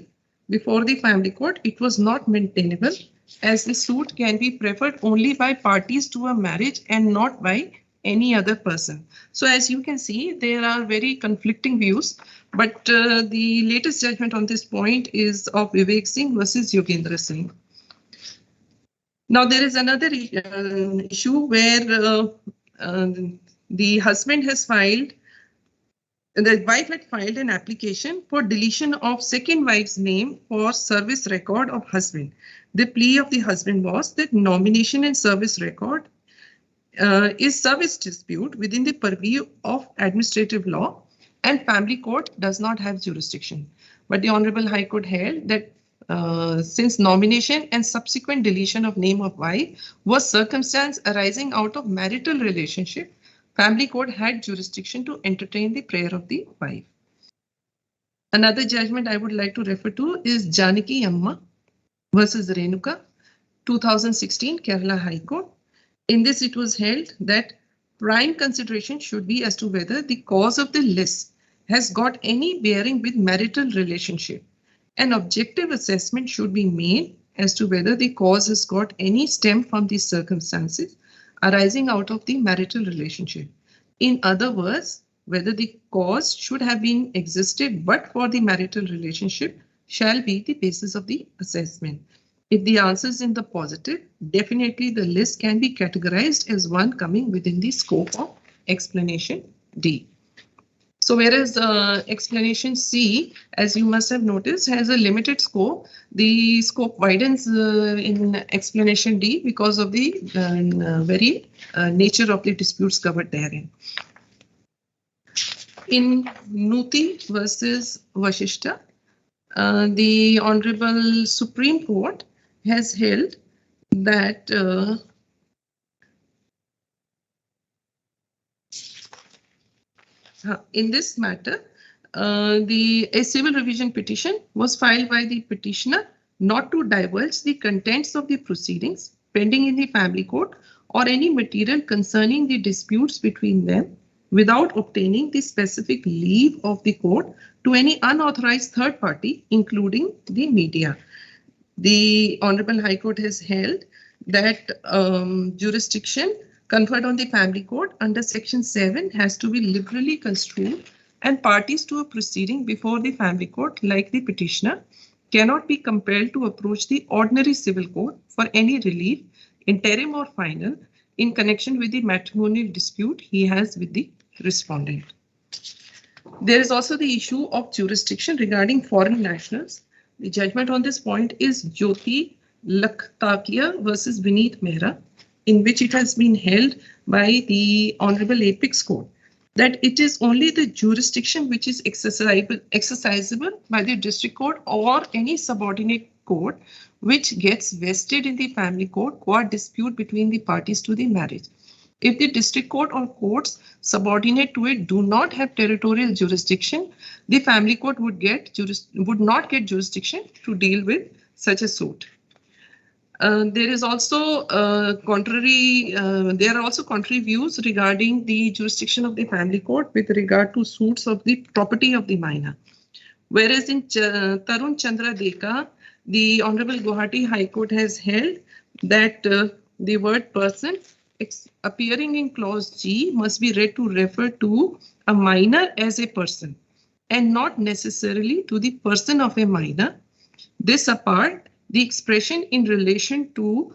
before the family court, it was not maintainable, as the suit can be preferred only by parties to a marriage and not by any other person. So as you can see, there are very conflicting views, but the latest judgment on this point is of Vivek Singh versus Yogendra Singh. Now there is another issue where the husband has filed, the wife had filed an application for deletion of second wife's name for service record of husband. The plea of the husband was that nomination and service record is service dispute within the purview of administrative law and family court does not have jurisdiction. But the Honorable High Court held that since nomination and subsequent deletion of name of wife was circumstance arising out of marital relationship, family court had jurisdiction to entertain the prayer of the wife. Another judgment I would like to refer to is Janaki Amma versus Renuka, 2016 Kerala High Court. In this, it was held that prime consideration should be as to whether the cause of the list has got any bearing with marital relationship. An objective assessment should be made as to whether the cause has got any stem from these circumstances arising out of the marital relationship. In other words, whether the cause should have been existed but for the marital relationship shall be the basis of the assessment. If the answer is in the positive, definitely the list can be categorized as one coming within the scope of explanation D. So whereas explanation C, as you must have noticed, has a limited scope, the scope widens in explanation D because of the very nature of the disputes covered therein. In Nuti versus Vashishta, the Honorable Supreme Court has held that in this matter, a civil revision petition was filed by the petitioner not to divulge the contents of the proceedings pending in the family court or any material concerning the disputes between them without obtaining the specific leave of the court to any unauthorized third party, including the media. The Honorable High Court has held that jurisdiction conferred on the family court under Section 7 has to be liberally construed, and parties to a proceeding before the family court, like the petitioner, cannot be compelled to approach the ordinary civil court for any relief, interim or final, in connection with the matrimonial dispute he has with the respondent. There is also the issue of jurisdiction regarding foreign nationals. The judgment on this point is Jyoti Lakhtakia versus Vineet Mehra, in which it has been held by the Honorable Apex Court that it is only the jurisdiction which is exercisable by the district court or any subordinate court which gets vested in the family court qua dispute between the parties to the marriage. If the district court or courts subordinate to it do not have territorial jurisdiction, the family court would not get jurisdiction to deal with such a suit. There is also contrary views regarding the jurisdiction of the family court with regard to suits of the property of the minor. Whereas in Tarun Chandra Deka, the Honorable Guwahati High Court has held that the word person appearing in clause G must be read to refer to a minor as a person and not necessarily to the person of a minor. This apart, the expression in relation to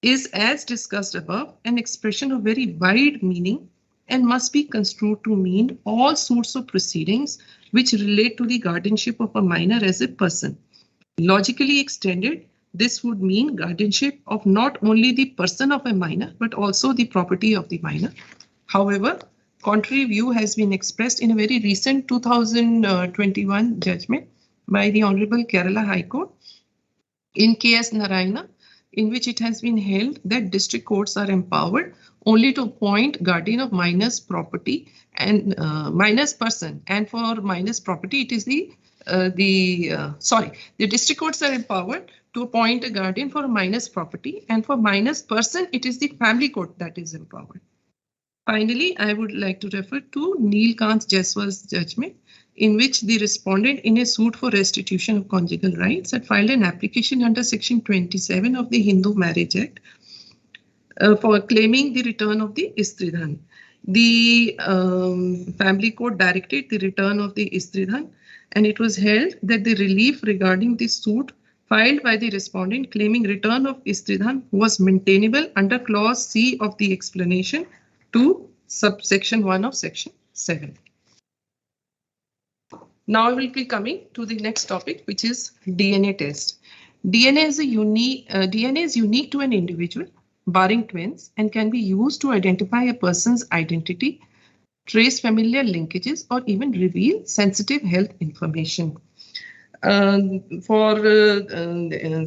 is, as discussed above, an expression of very wide meaning and must be construed to mean all sorts of proceedings which relate to the guardianship of a minor as a person. Logically extended, this would mean guardianship of not only the person of a minor, but also the property of the minor. However, contrary view has been expressed in a very recent 2021 judgment by the Honorable Kerala High Court in K.S. Narayana, in which it has been held that district courts are empowered only to appoint guardian of minors property and minors person, and for minors property it is the district courts are empowered to appoint a guardian for a minors property, and for minors person it is the family court that is empowered. Finally, I would like to refer to Neelkant Jaiswal's judgment, in which the respondent in a suit for restitution of conjugal rights had filed an application under Section 27 of the Hindu Marriage Act for claiming the return of the Istridhan. The family court directed the return of the Istridhan, and it was held that the relief regarding the suit filed by the respondent claiming return of Istridhan was maintainable under clause C of the explanation to subsection 1 of section 7. Now I will be coming to the next topic, which is DNA test. DNA is unique to an individual, barring twins, and can be used to identify a person's identity, trace familiar linkages, or even reveal sensitive health information.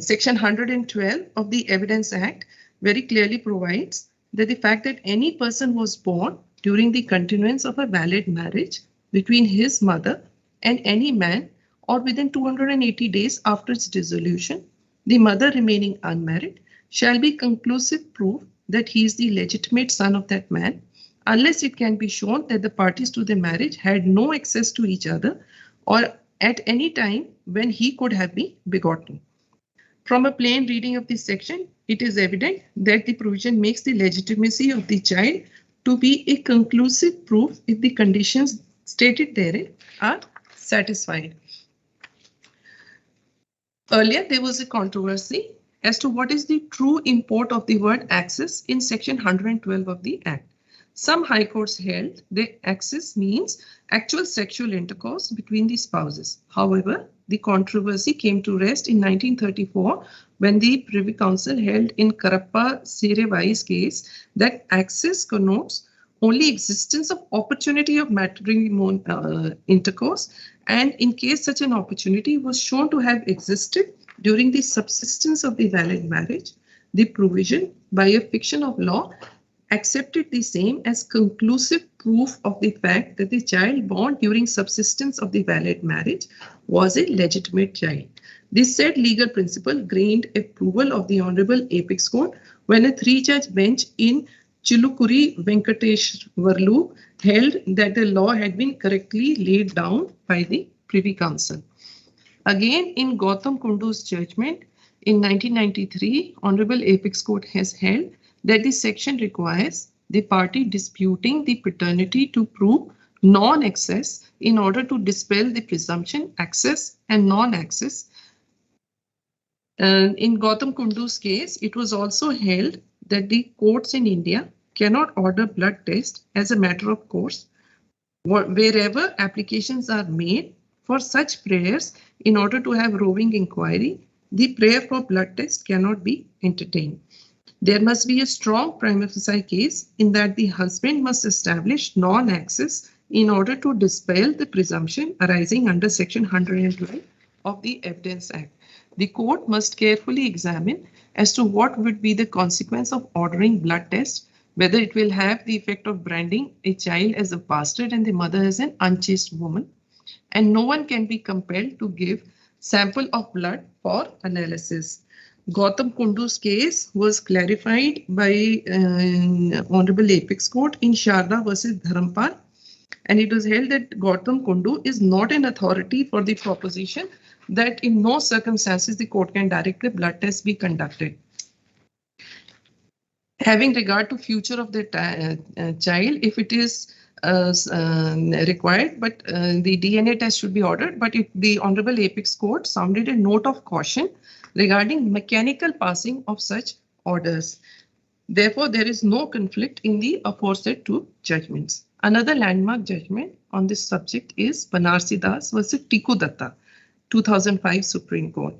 Section 112 of the Evidence Act very clearly provides that the fact that any person was born during the continuance of a valid marriage between his mother and any man, or within 280 days after its dissolution, the mother remaining unmarried, shall be conclusive proof that he is the legitimate son of that man, unless it can be shown that the parties to the marriage had no access to each other or at any time when he could have been begotten. From a plain reading of this section, it is evident that the provision makes the legitimacy of the child to be a conclusive proof if the conditions stated therein are satisfied. Earlier, there was a controversy as to what is the true import of the word access in section 112 of the Act. Some high courts held that access means actual sexual intercourse between the spouses. However, the controversy came to rest in 1934 when the Privy Council held in Karappa Serebai's case that access connotes only existence of opportunity of matrimonial intercourse, and in case such an opportunity was shown to have existed during the subsistence of the valid marriage, the provision by a fiction of law accepted the same as conclusive proof of the fact that the child born during subsistence of the valid marriage was a legitimate child. This said legal principle gained approval of the Honorable Apex Court when a 3-judge bench in Chilukuri Venkateshwarlu held that the law had been correctly laid down by the Privy Council. Again, in Gautam Kundu's judgment in 1993, Honorable Apex Court has held that the section requires the party disputing the paternity to prove non-access in order to dispel the presumption access and non-access. In Gautam Kundu's case, it was also held that the courts in India cannot order blood test as a matter of course wherever applications are made for such prayers in order to have roving inquiry. The prayer for blood test cannot be entertained. There must be a strong prima facie case in that the husband must establish non-access in order to dispel the presumption arising under Section 112 of the Evidence Act. The court must carefully examine as to what would be the consequence of ordering blood test, whether it will have the effect of branding a child as a bastard and the mother as an unchaste woman, and no one can be compelled to give sample of blood for analysis. Gautam Kundu's case was clarified by Honorable Apex Court in Sharda versus Dharampal, and it was held that Gautam Kundu is not an authority for the proposition that in no circumstances the court can direct the blood test be conducted. Having regard to future of the child, if it is required, but the DNA test should be ordered, but the Honorable Apex Court sounded a note of caution regarding mechanical passing of such orders. Therefore, there is no conflict in the aforesaid two judgments. Another landmark judgment on this subject is Banarsi Das versus Tiku Datta, 2005 Supreme Court.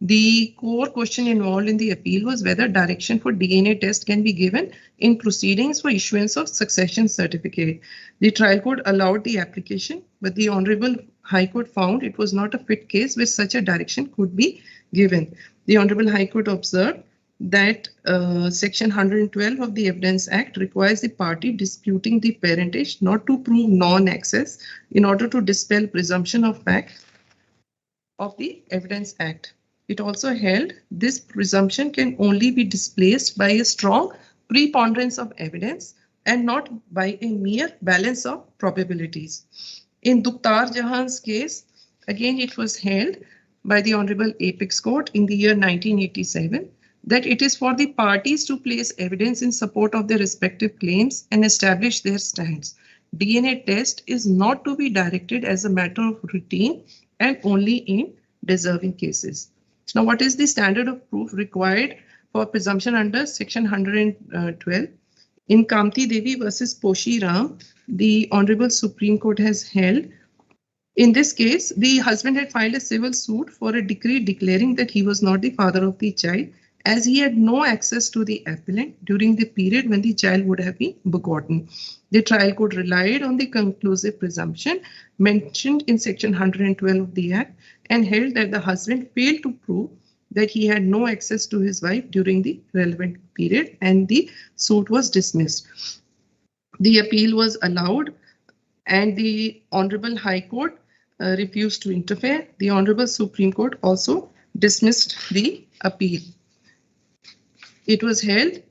The core question involved in the appeal was whether direction for DNA test can be given in proceedings for issuance of succession certificate. The trial court allowed the application, but the Honorable High Court found it was not a fit case where such a direction could be given. The Honorable High Court observed that Section 112 of the Evidence Act requires the party disputing the parentage not to prove non-access in order to dispel presumption of fact of the Evidence Act. It also held this presumption can only be displaced by a strong preponderance of evidence and not by a mere balance of probabilities. In Dukhtar Jahan's case, again it was held by the Honorable Apex Court in the year 1987 that it is for the parties to place evidence in support of their respective claims and establish their stands. DNA test is not to be directed as a matter of routine and only in deserving cases. Now, what is the standard of proof required for presumption under Section 112? In Kamti Devi versus Poshi Ram, the Honorable Supreme Court has held. In this case, the husband had filed a civil suit for a decree declaring that he was not the father of the child, as he had no access to the appellant during the period when the child would have been begotten. The trial court relied on the conclusive presumption mentioned in Section 112 of the Act and held that the husband failed to prove that he had no access to his wife during the relevant period, and the suit was dismissed. The appeal was allowed and the Honorable High Court refused to interfere. The Honorable Supreme Court also dismissed the appeal. It was held.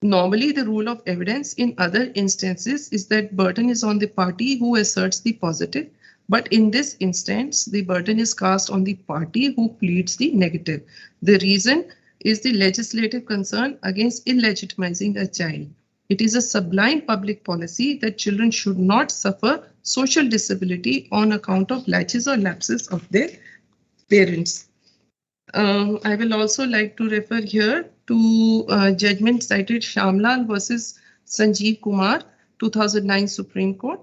Normally, the rule of evidence in other instances is that burden is on the party who asserts the positive, but in this instance, the burden is cast on the party who pleads the negative. The reason is the legislative concern against illegitimizing a child. It is a sublime public policy that children should not suffer social disability on account of laches or lapses of their parents. I will also like to refer here to judgment cited Shamlal versus Sanjeev Kumar, 2009 Supreme Court,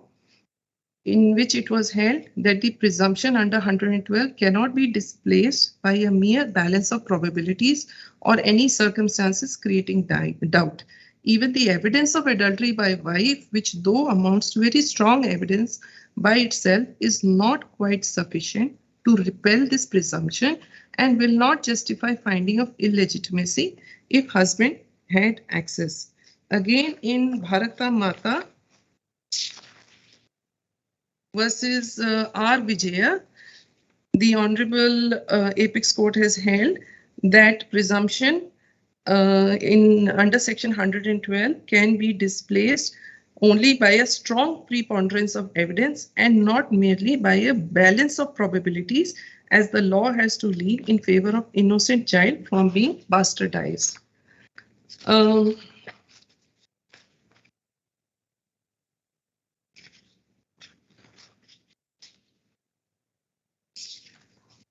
in which it was held that the presumption under 112 cannot be displaced by a mere balance of probabilities or any circumstances creating doubt. Even the evidence of adultery by wife, which though amounts to very strong evidence by itself, is not quite sufficient to repel this presumption and will not justify finding of illegitimacy if husband had access. Again, in Bharata Mata versus R. Vijaya, the Honorable Apex Court has held that presumption under Section 112 can be displaced only by a strong preponderance of evidence and not merely by a balance of probabilities, as the law has to lean in favor of innocent child from being bastardized.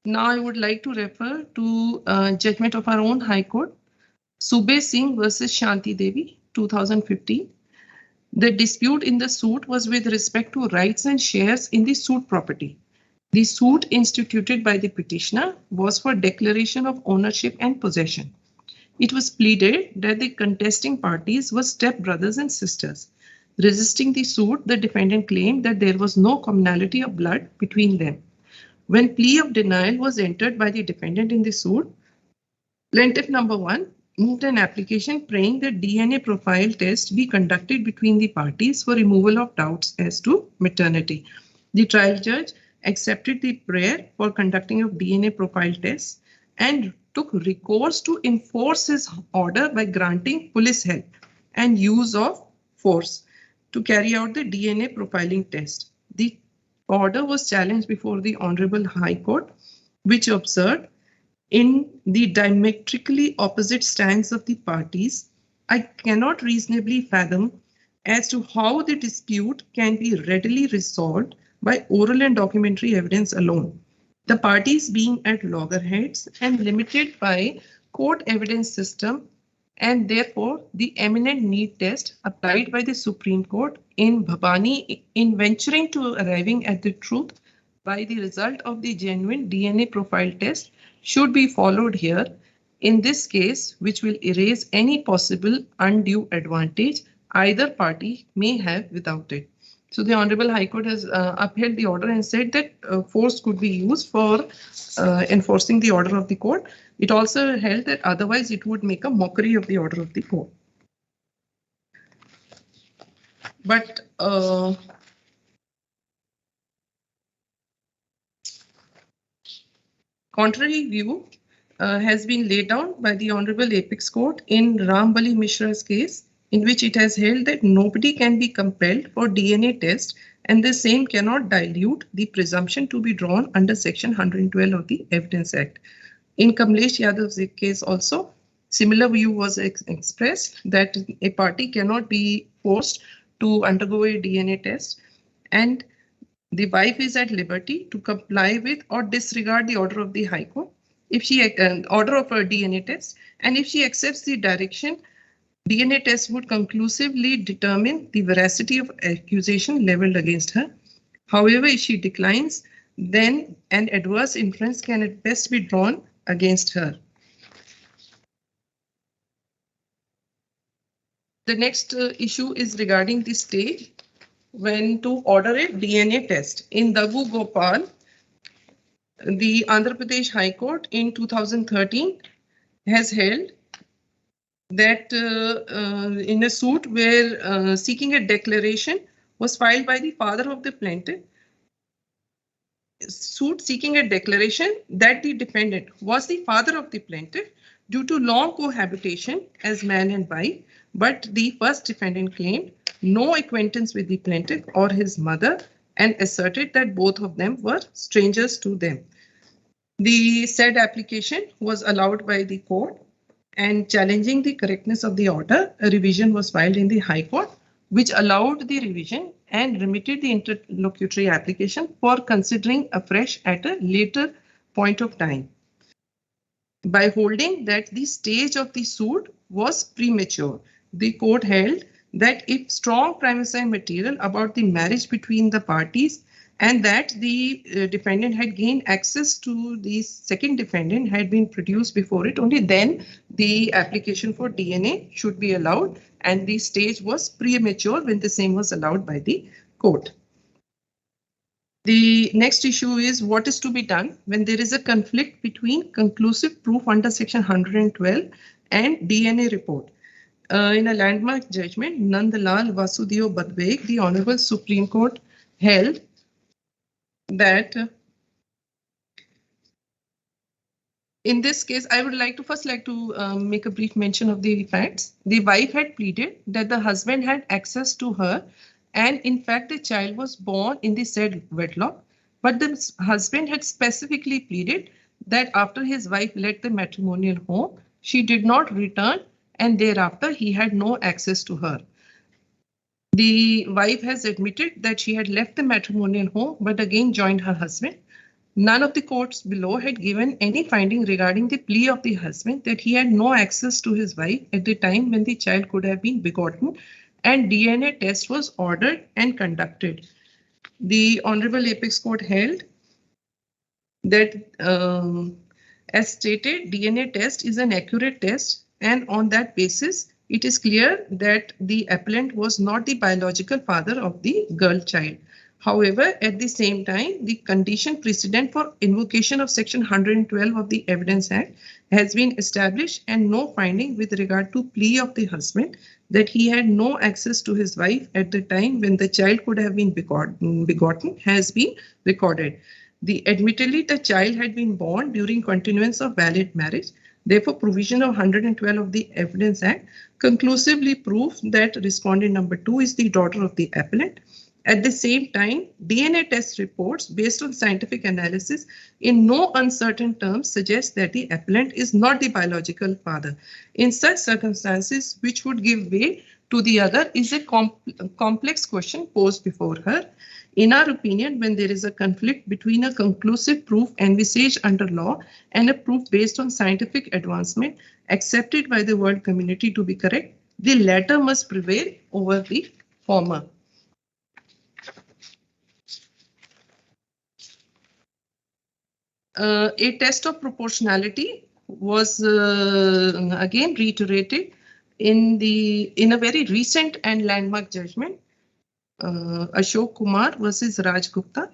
Now I would like to refer to judgment of our own High Court, Sube Singh versus Shanti Devi, 2015. The dispute in the suit was with respect to rights and shares in the suit property. The suit instituted by the petitioner was for declaration of ownership and possession. It was pleaded that the contesting parties were stepbrothers and sisters. Resisting the suit, the defendant claimed that there was no commonality of blood between them. When plea of denial was entered by the defendant in the suit, plaintiff number 1 moved an application praying that DNA profile test be conducted between the parties for removal of doubts as to maternity. The trial judge accepted the prayer for conducting of DNA profile tests and took recourse to enforce his order by granting police help and use of force to carry out the DNA profiling test. The order was challenged before the Honorable High Court, which observed, in the diametrically opposite stands of the parties, I cannot reasonably fathom as to how the dispute can be readily resolved by oral and documentary evidence alone. The parties being at loggerheads and limited by court evidence system, and therefore the eminent need test applied by the Supreme Court in Bhabani in venturing to arriving at the truth by the result of the genuine DNA profile test should be followed here. In this case, which will erase any possible undue advantage either party may have without it. So the Honorable High Court has upheld the order and said that force could be used for enforcing the order of the court. It also held that otherwise it would make a mockery of the order of the court. But contrary view has been laid down by the Honorable Apex Court in Rambali Mishra's case, in which it has held that nobody can be compelled for DNA test and the same cannot dilute the presumption to be drawn under Section 112 of the Evidence Act. In Kamlesh Yadav's case also, similar view was expressed that a party cannot be forced to undergo a DNA test, and the wife is at liberty to comply with or disregard the order of the High Court if she order of a DNA test, and if she accepts the direction, DNA test would conclusively determine the veracity of accusation leveled against her. However, if she declines, then an adverse inference can at best be drawn against her. The next issue is regarding the stay when to order a DNA test. In Dagu Gopal, the Andhra Pradesh High Court in 2013 has held that in a suit where seeking a declaration was filed by the father of the plaintiff, suit seeking a declaration that the defendant was the father of the plaintiff due to long cohabitation as man and wife, but the first defendant claimed no acquaintance with the plaintiff or his mother and asserted that both of them were strangers to them. The said application was allowed by the court, and challenging the correctness of the order, a revision was filed in the High Court, which allowed the revision and remitted the interlocutory application for considering afresh at a later point of time, by holding that the stage of the suit was premature. The court held that if strong prima facie material about the marriage between the parties and that the defendant had gained access to the second defendant had been produced before it, only then the application for DNA should be allowed, and the stage was premature when the same was allowed by the court. The next issue is what is to be done when there is a conflict between conclusive proof under Section 112 and DNA report. In a landmark judgment, Nandlal Vasudeo Badbeg, the Honorable Supreme Court held that in this case, I would like to make a brief mention of the facts. The wife had pleaded that the husband had access to her, and in fact, the child was born in the said wedlock. But the husband had specifically pleaded that after his wife left the matrimonial home, she did not return, and thereafter he had no access to her. The wife has admitted that she had left the matrimonial home, but again joined her husband. None of the courts below had given any finding regarding the plea of the husband that he had no access to his wife at the time when the child could have been begotten, and DNA test was ordered and conducted. The Honorable Apex Court held that, as stated, DNA test is an accurate test, and on that basis, it is clear that the appellant was not the biological father of the girl child. However, at the same time, the condition precedent for invocation of Section 112 of the Evidence Act has been established, and no finding with regard to plea of the husband that he had no access to his wife at the time when the child could have been begotten has been recorded. Admittedly, the child had been born during continuance of valid marriage. Therefore, provision of 112 of the Evidence Act conclusively proves that respondent number 2 is the daughter of the appellant. At the same time, DNA test reports based on scientific analysis in no uncertain terms suggest that the appellant is not the biological father. In such circumstances, which would give way to the other is a complex question posed before her. In our opinion, when there is a conflict between a conclusive proof envisaged under law and a proof based on scientific advancement accepted by the world community to be correct, the latter must prevail over the former. A test of proportionality was again reiterated in a very recent and landmark judgment, Ashok Kumar versus Raj Gupta.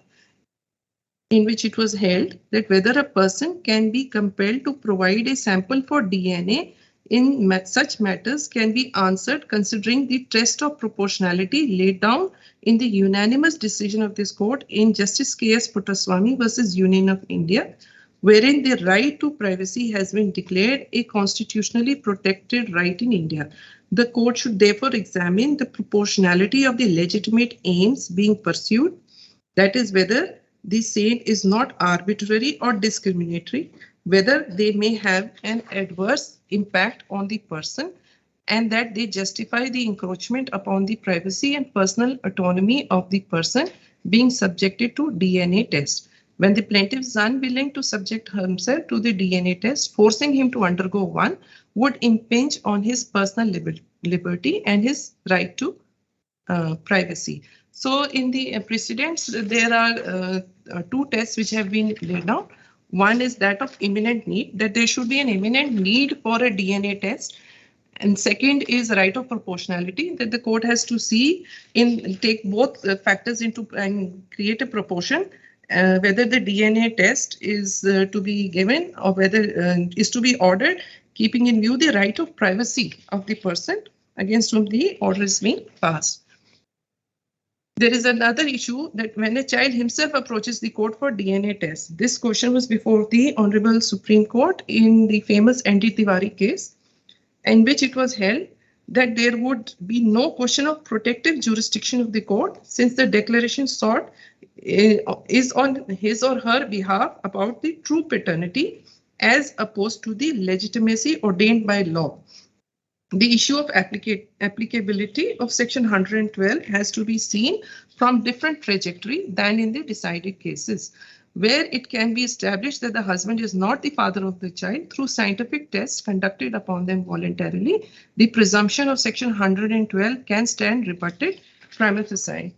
in which it was held that whether a person can be compelled to provide a sample for DNA in such matters can be answered considering the test of proportionality laid down in the unanimous decision of this court in Justice K.S. Puttaswamy versus Union of India, wherein the right to privacy has been declared a constitutionally protected right in India. The court should therefore examine the proportionality of the legitimate aims being pursued, that is, whether the same is not arbitrary or discriminatory, whether they may have an adverse impact on the person, and that they justify the encroachment upon the privacy and personal autonomy of the person being subjected to DNA test. When the plaintiff is unwilling to subject himself to the DNA test, forcing him to undergo one would impinge on his personal liberty and his right to privacy. So in the precedents, there are two tests which have been laid out. One is that of imminent need, that there should be an imminent need for a DNA test. And second is right of proportionality, that the court has to see take both factors into and create a proportion, whether the DNA test is to be given or whether is to be ordered, keeping in view the right of privacy of the person against whom the order is being passed. There is another issue that when a child himself approaches the court for DNA test, this question was before the Honorable Supreme Court in the famous N.D. Tiwari case, in which it was held that there would be no question of protective jurisdiction of the court since the declaration sought is on his or her behalf about the true paternity as opposed to the legitimacy ordained by law. The issue of applicability of Section 112 has to be seen from different trajectory than in the decided cases, where it can be established that the husband is not the father of the child through scientific tests conducted upon them voluntarily. The presumption of Section 112 can stand rebutted prima facie.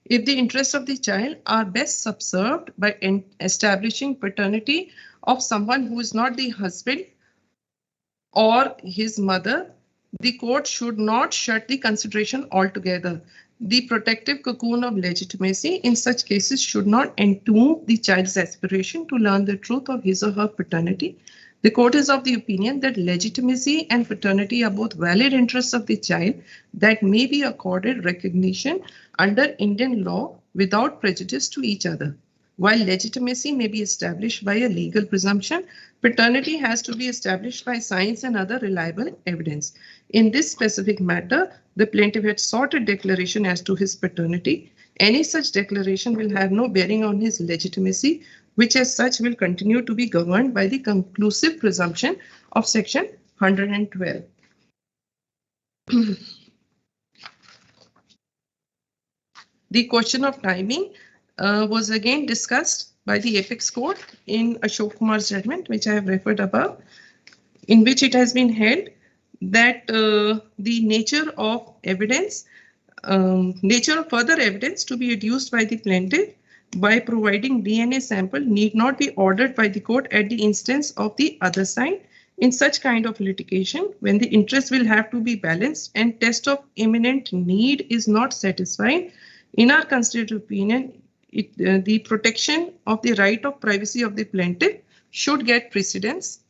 If the interests of the child are best subserved by establishing paternity of someone who is not the husband or his mother, the court should not shut the consideration altogether. The protective cocoon of legitimacy in such cases should not entomb the child's aspiration to learn the truth of his or her paternity. The court is of the opinion that legitimacy and paternity are both valid interests of the child that may be accorded recognition under Indian law without prejudice to each other. While legitimacy may be established by a legal presumption, paternity has to be established by science and other reliable evidence. In this specific matter, the plaintiff had sought a declaration as to his paternity. Any such declaration will have no bearing on his legitimacy, which as such will continue to be governed by the conclusive presumption of Section 112. The question of timing was again discussed by the Apex Court in Ashok Kumar's judgment, which I have referred above, in which it has been held that the nature of evidence, nature of further evidence to be adduced by the plaintiff by providing DNA sample need not be ordered by the court at the instance of the other side. In such kind of litigation, when the interest will have to be balanced and test of imminent need is not satisfied, in our considered opinion, the protection of the right of privacy of the plaintiff should get precedence.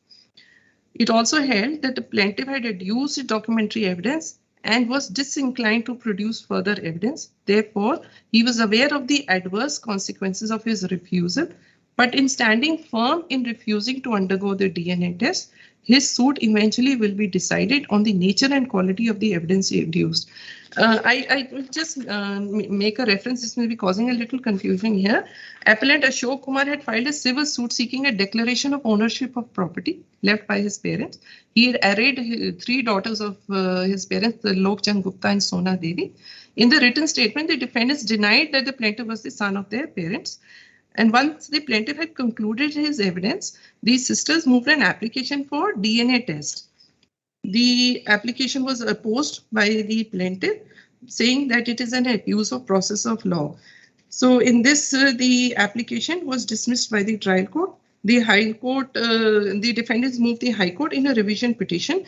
It also held that the plaintiff had adduced documentary evidence and was disinclined to produce further evidence. Therefore, he was aware of the adverse consequences of his refusal, but in standing firm in refusing to undergo the DNA test, his suit eventually will be decided on the nature and quality of the evidence adduced. I will just make a reference. This may be causing a little confusion here. Appellant Ashok Kumar had filed a civil suit seeking a declaration of ownership of property left by his parents. He had arrayed three daughters of his parents, Lokchand Gupta and Sona Devi. In the written statement, the defendants denied that the plaintiff was the son of their parents. And once the plaintiff had concluded his evidence, the sisters moved an application for DNA test. The application was opposed by the plaintiff, saying that it is an abuse of process of law. So in this, the application was dismissed by the trial court. The High Court, the defendants moved the High Court in a revision petition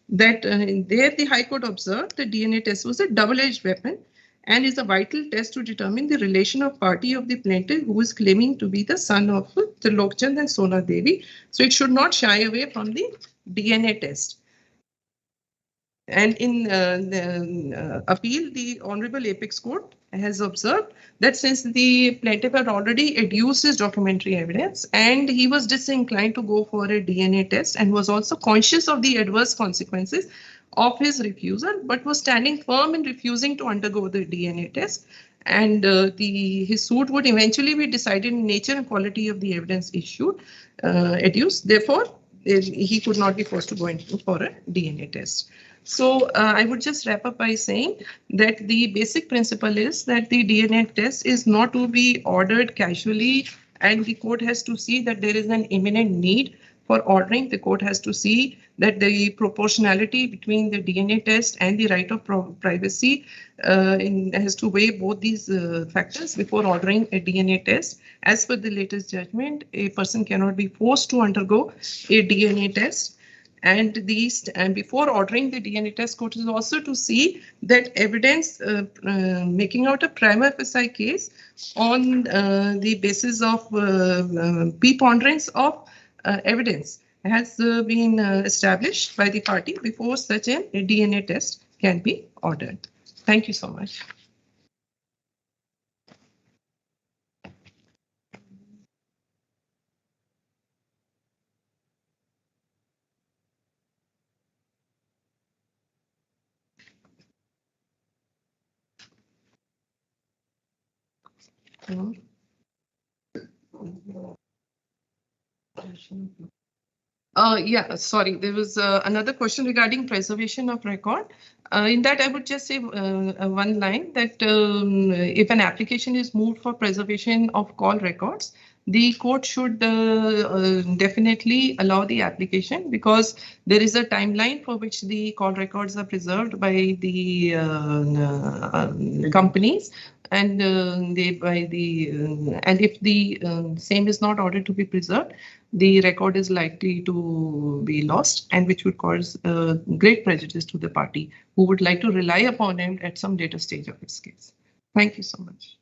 that there the High Court observed the DNA test was a double-edged weapon, and is a vital test to determine the relation of party of the plaintiff who is claiming to be the son of Trilokchand and Sona Devi. So it should not shy away from the DNA test. And in the appeal, the Honorable Apex Court has observed that since the plaintiff had already adduced his documentary evidence and he was disinclined to go for a DNA test and was also conscious of the adverse consequences of his refusal, but was standing firm in refusing to undergo the DNA test, and his suit would eventually be decided in nature and quality of the evidence adduced. Therefore, he could not be forced to go in for a DNA test. So I would just wrap up by saying that the basic principle is that the DNA test is not to be ordered casually, and the court has to see that there is an imminent need for ordering. The court has to see that the proportionality between the DNA test and the right of privacy has to weigh both these factors before ordering a DNA test. As per the latest judgment, a person cannot be forced to undergo a DNA test. And before ordering the DNA test, court is also to see that evidence making out a prima facie case on the basis of preponderance of evidence has been established by the party before such a DNA test can be ordered. Thank you so much. Yeah, sorry, there was another question regarding preservation of record. In that, I would just say one line that if an application is moved for preservation of call records, the court should definitely allow the application, because there is a timeline for which the call records are preserved by the companies, and and if the same is not ordered to be preserved, the record is likely to be lost, and which would cause great prejudice to the party who would like to rely upon it at some later stage of its case. Thank you so much.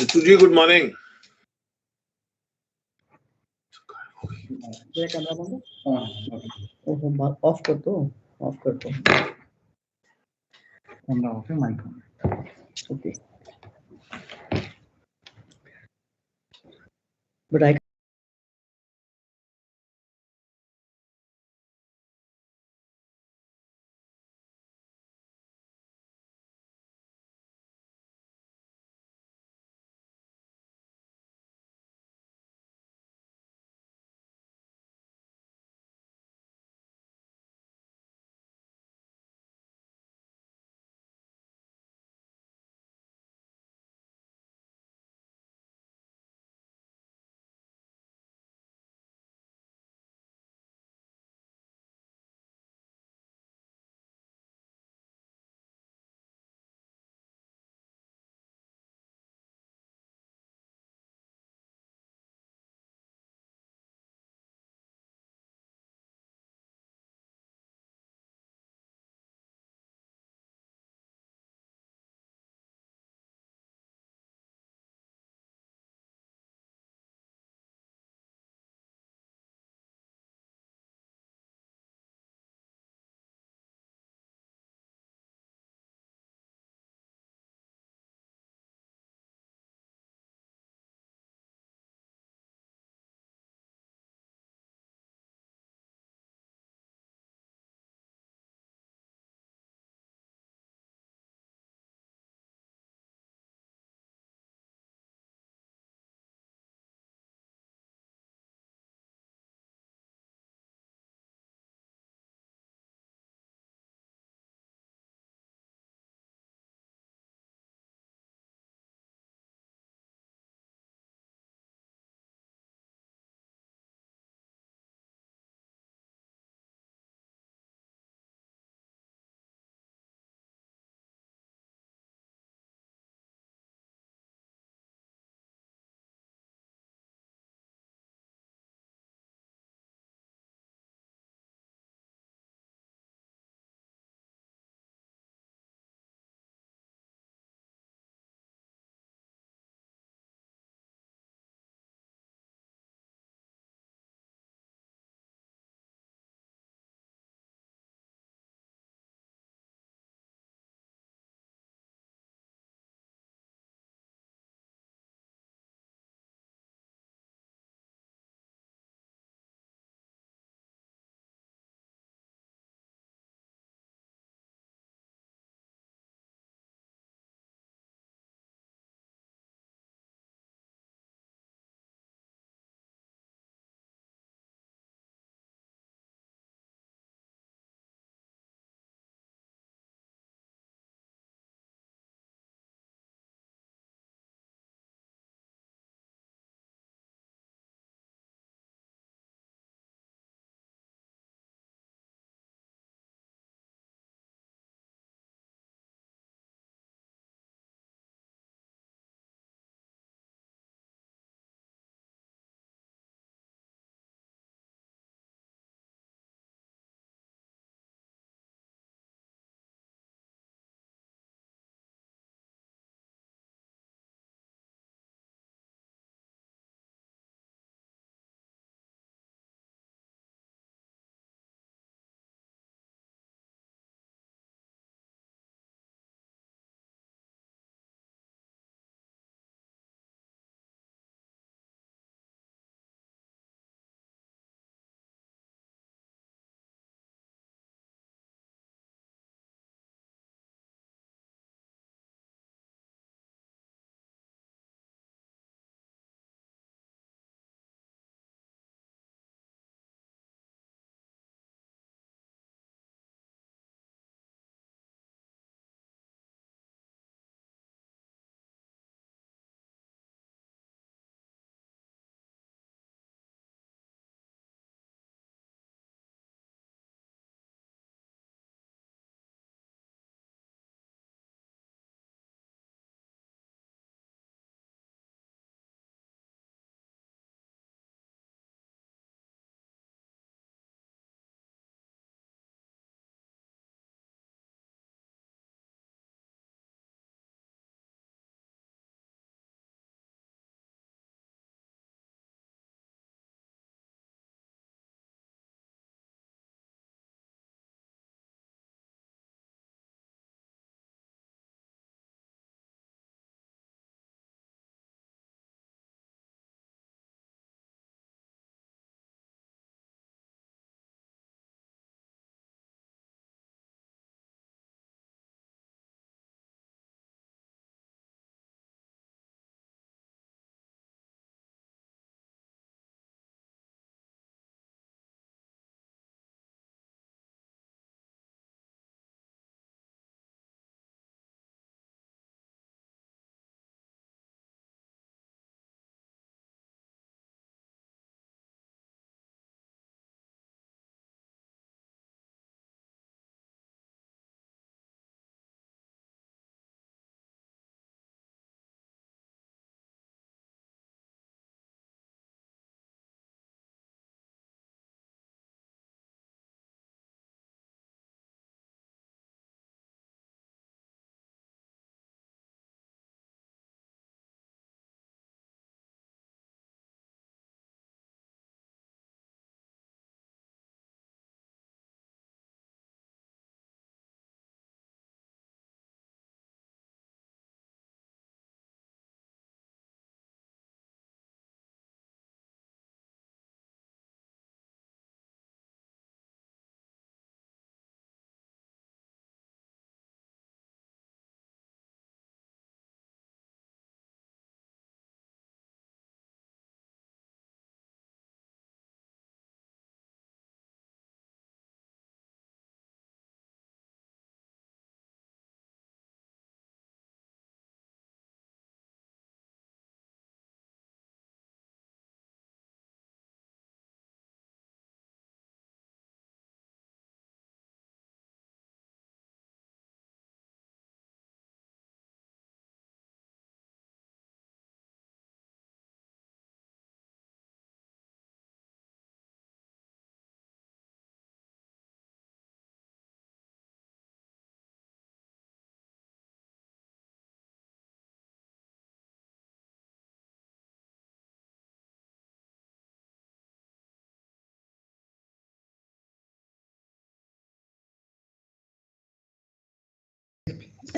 Rituji, good morning. मेरा camera बंद है? ओहो off कर दो camera off है mic on okay but I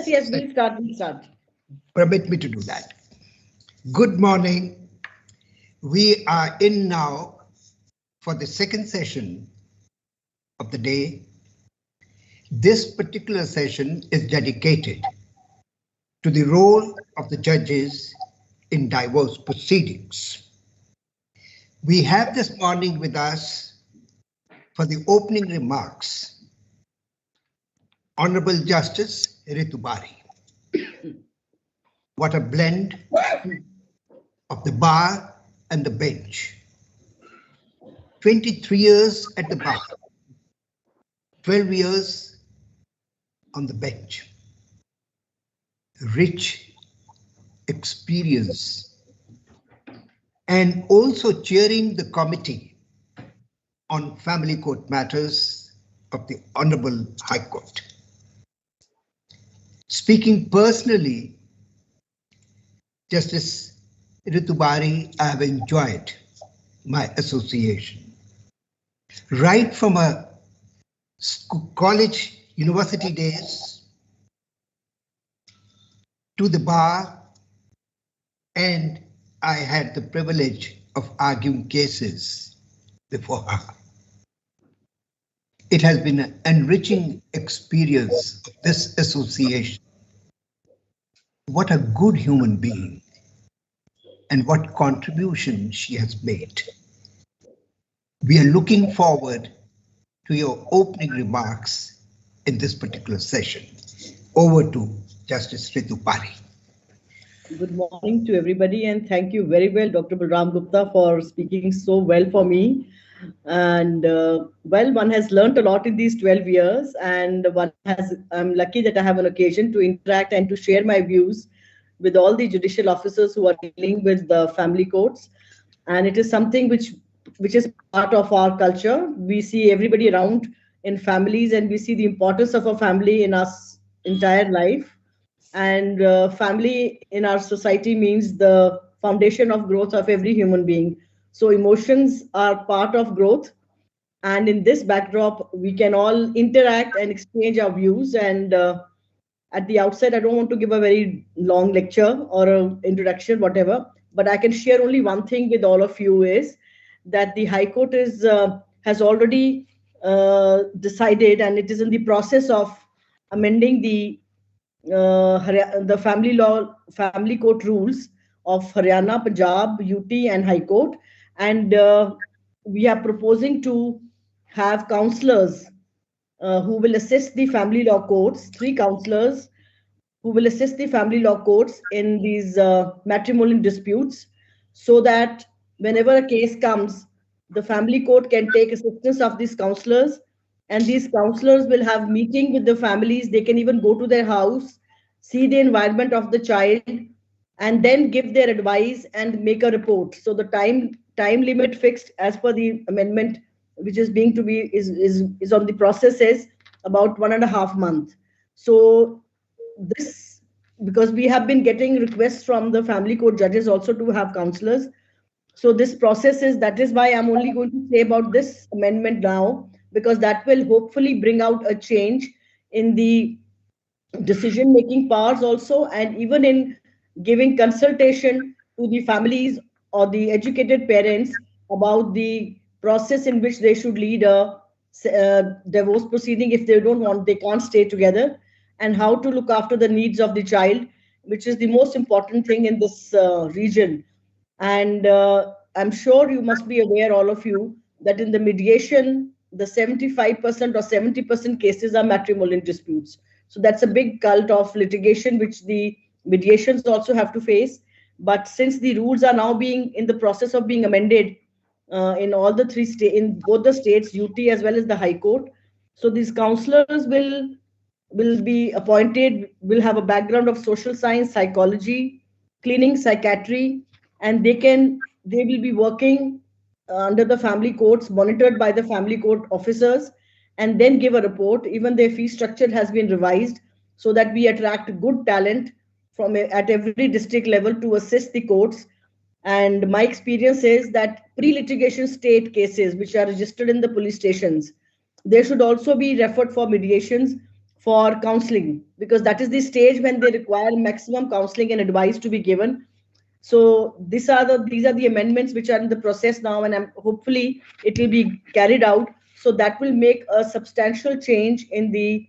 Yes, we'll start. Permit me to do that. Good morning. We are in now for the second session of the day. This particular session is dedicated to the role of the judges in divorce proceedings. We have this morning with us for the opening remarks, Honorable Justice Ritu Bari. What a blend of the bar and the bench. 23 years at the bar, 12 years on the bench. Rich experience, and also chairing the committee on family court matters of the Honorable High Court. Speaking personally, Justice Ritu Bari, I have enjoyed my association. Right from a college, university days to the bar, and I had the privilege of arguing cases before her. It has been an enriching experience of this association. What a good human being and what contribution she has made. We are looking forward to your opening remarks in this particular session. Over to Justice Ritu Bari. Good morning to everybody, and thank you very well, Dr. Balram Gupta, for speaking so well for me. And well, one has learned a lot in these 12 years, and I'm lucky that I have an occasion to interact and to share my views with all the judicial officers who are dealing with the family courts. And it is something which is part of our culture. We see everybody around in families, and we see the importance of a family in our entire life. And family in our society means the foundation of growth of every human being. So emotions are part of growth. And in this backdrop, we can all interact and exchange our views. And at the outset, I don't want to give a very long lecture or an introduction, whatever, but I can share only one thing with all of you is that the High Court has already decided, and it is in the process of amending the family court rules of Haryana, Punjab, UT, and High Court, and we are proposing to have counselors who will assist the family law courts, 3 counselors who will assist the family law courts in these matrimonial disputes, so that whenever a case comes, the family court can take assistance of these counselors, and these counselors will have meeting with the families. They can even go to their house, see the environment of the child, and then give their advice and make a report. So the time limit fixed as per the amendment, which is is on the process, is about 1.5 months. So this, because we have been getting requests from the family court judges also to have counselors. So this process that is why I'm only going to say about this amendment now, because that will hopefully bring out a change in the decision-making powers also, and even in giving consultation to the families or the educated parents about the process in which they should lead a divorce proceeding if they can't stay together, and how to look after the needs of the child, which is the most important thing in this region. And I'm sure you must be aware, all of you, that in the mediation, the 75% or 70% cases are matrimonial disputes. So that's a big cult of litigation, which the mediations also have to face. But since the rules are now in the process of being amended in all the 3 states, in both the states, UT as well as the High Court, so these counselors will be appointed, will have a background of social science, psychology, clinical psychiatry, and they will be working under the family courts, monitored by the family court officers, and then give a report. Even their fee structure has been revised so that we attract good talent at every district level to assist the courts. And my experience is that pre-litigation state cases which are registered in the police stations, they should also be referred for mediations for counseling, because that is the stage when they require maximum counseling and advice to be given. So these are the amendments which are in the process now, and hopefully it will be carried out. So that will make a substantial change in the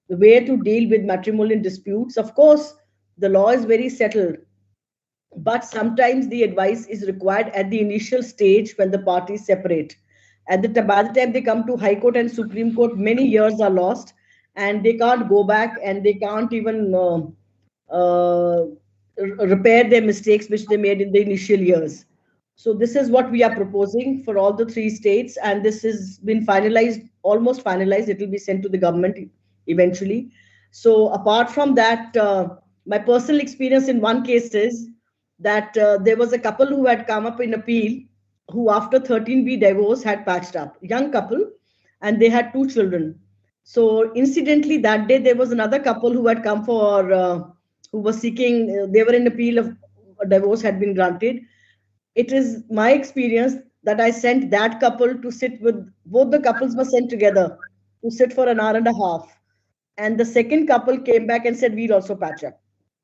way to deal with matrimonial disputes. Of course, the law is very settled, but sometimes the advice is required at the initial stage when the parties separate. By the time they come to High Court and Supreme Court, many years are lost, and they can't go back, and they can't even repair their mistakes which they made in the initial years. So this is what we are proposing for all the 3 states, and this has been finalized, almost finalized. It will be sent to the government eventually. So apart from that, my personal experience in one case is that there was a couple who had come up in appeal, who after 13B divorce had patched up, young couple, and they had 2 children. So incidentally, that day there was another couple who had come for who was seeking, they were in appeal of a divorce had been granted. It is my experience that I sent that couple to sit with, both the couples were sent together to sit for an hour and a half. And the second couple came back and said, we'll also patch up.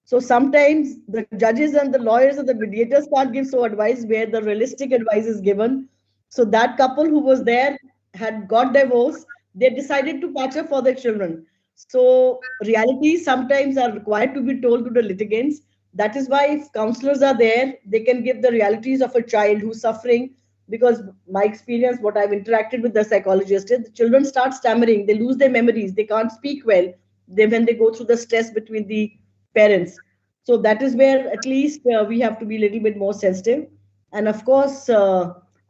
So sometimes the judges and the lawyers and the mediators can't give so advice where the realistic advice is given. So that couple who was there had got divorced. They decided to patch up for their children. So realities sometimes are required to be told to the litigants. That is why if counselors are there, they can give the realities of a child who's suffering. Because my experience, what I've interacted with the psychologist is the children start stammering, they lose their memories, they can't speak well. When they go through the stress between the parents. So that is where at least we have to be a little bit more sensitive. And of course,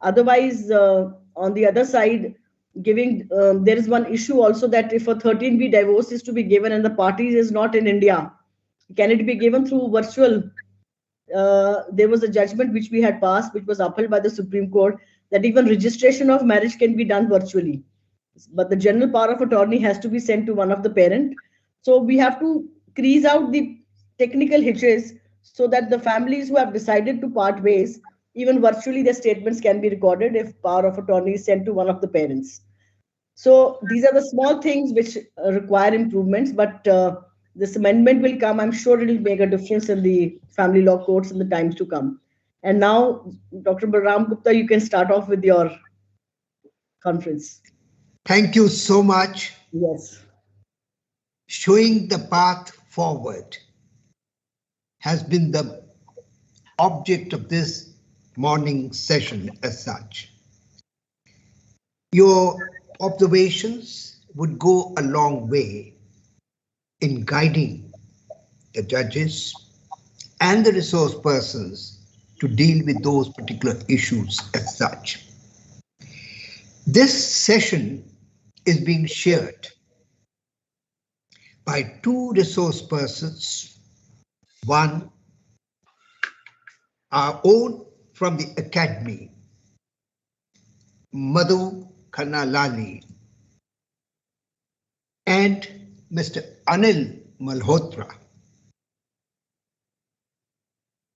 otherwise, on the other side, giving there is one issue also that if a 13B divorce is to be given and the party is not in India, can it be given through virtual? There was a judgment which we had passed, which was upheld by the Supreme Court, that even registration of marriage can be done virtually. But the general power of attorney has to be sent to one of the parent. So we have to crease out the technical hitches so that the families who have decided to part ways, even virtually their statements can be recorded if power of attorney is sent to one of the parents. So these are the small things which require improvements, but this amendment will come. I'm sure it will make a difference in the family law courts in the times to come. And now, Dr. Balram Gupta, you can start off with your conference. Thank you so much. Yes. Showing the path forward has been the object of this morning session as such. Your observations would go a long way in guiding the judges and the resource persons to deal with those particular issues as such. This session is being shared by 2 resource persons, one our own from the Academy, Madhu Khanna-Lali, and Mr. Anil Malhotra.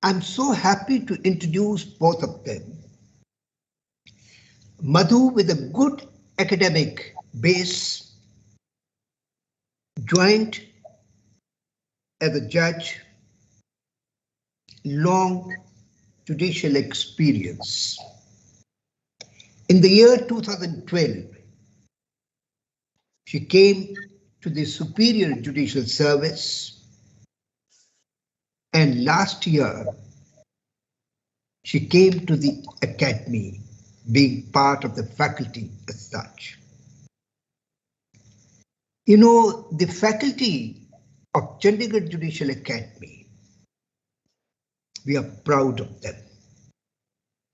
I'm so happy to introduce both of them. Madhu, with a good academic base, joined as a judge, long judicial experience. In the year 2012, she came to the Superior Judicial Service, and last year she came to the Academy, being part of the faculty as such. You know, the faculty of Chandigarh Judicial Academy, we are proud of them.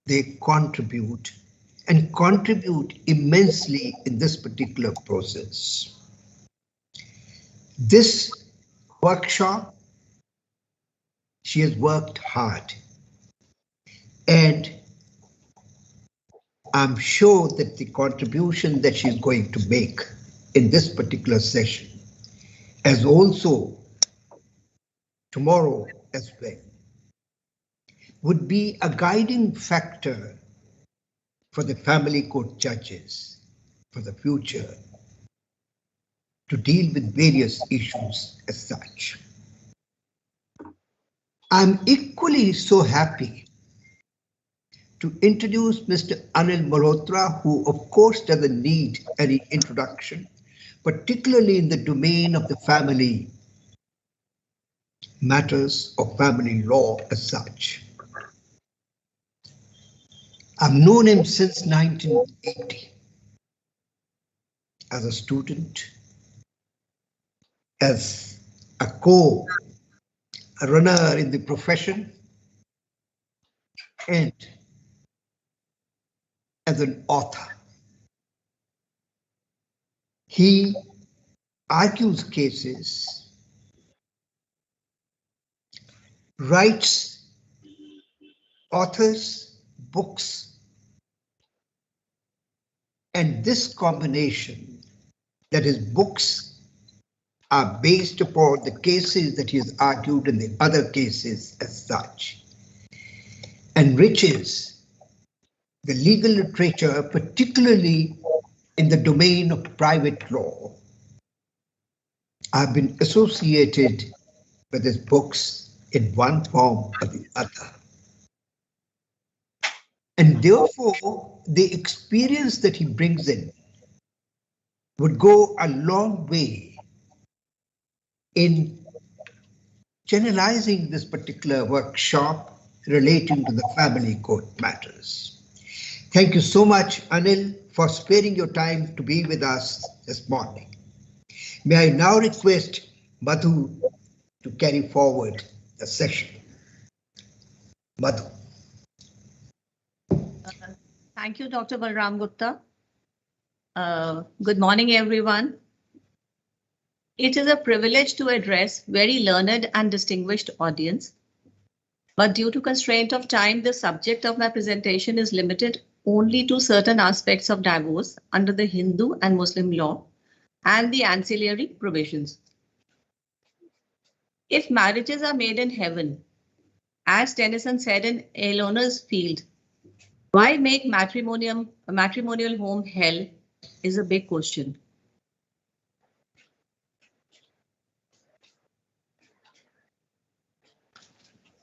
They contribute and contribute immensely in this particular process. This workshop, she has worked hard, and I'm sure that the contribution that she's going to make in this particular session, as also tomorrow as well, would be a guiding factor for the family court judges for the future. to deal with various issues as such. I'm equally so happy to introduce Mr. Anil Malhotra, who of course doesn't need any introduction, particularly in the domain of the family matters of family law as such. I've known him since 1980 as a student, as a co-runner in the profession, and as an author. He argues cases, writes authors, books, and this combination, that his books are based upon the cases that he has argued in the other cases as such, enriches the legal literature, particularly in the domain of private law. I've been associated with his books in one form or the other. And therefore, the experience that he brings in would go a long way in generalizing this particular workshop relating to the family court matters. Thank you so much, Anil, for sparing your time to be with us this morning. May I now request Madhu to carry forward the session. Madhu. Thank you, Dr. Balram Gupta. Good morning, everyone. It is a privilege to address very learned and distinguished audience. But due to constraint of time, the subject of my presentation is limited only to certain aspects of divorce under the Hindu and Muslim law and the ancillary provisions. If marriages are made in heaven, as Tennyson said in Eleanor's Field, why make a matrimonial home hell is a big question.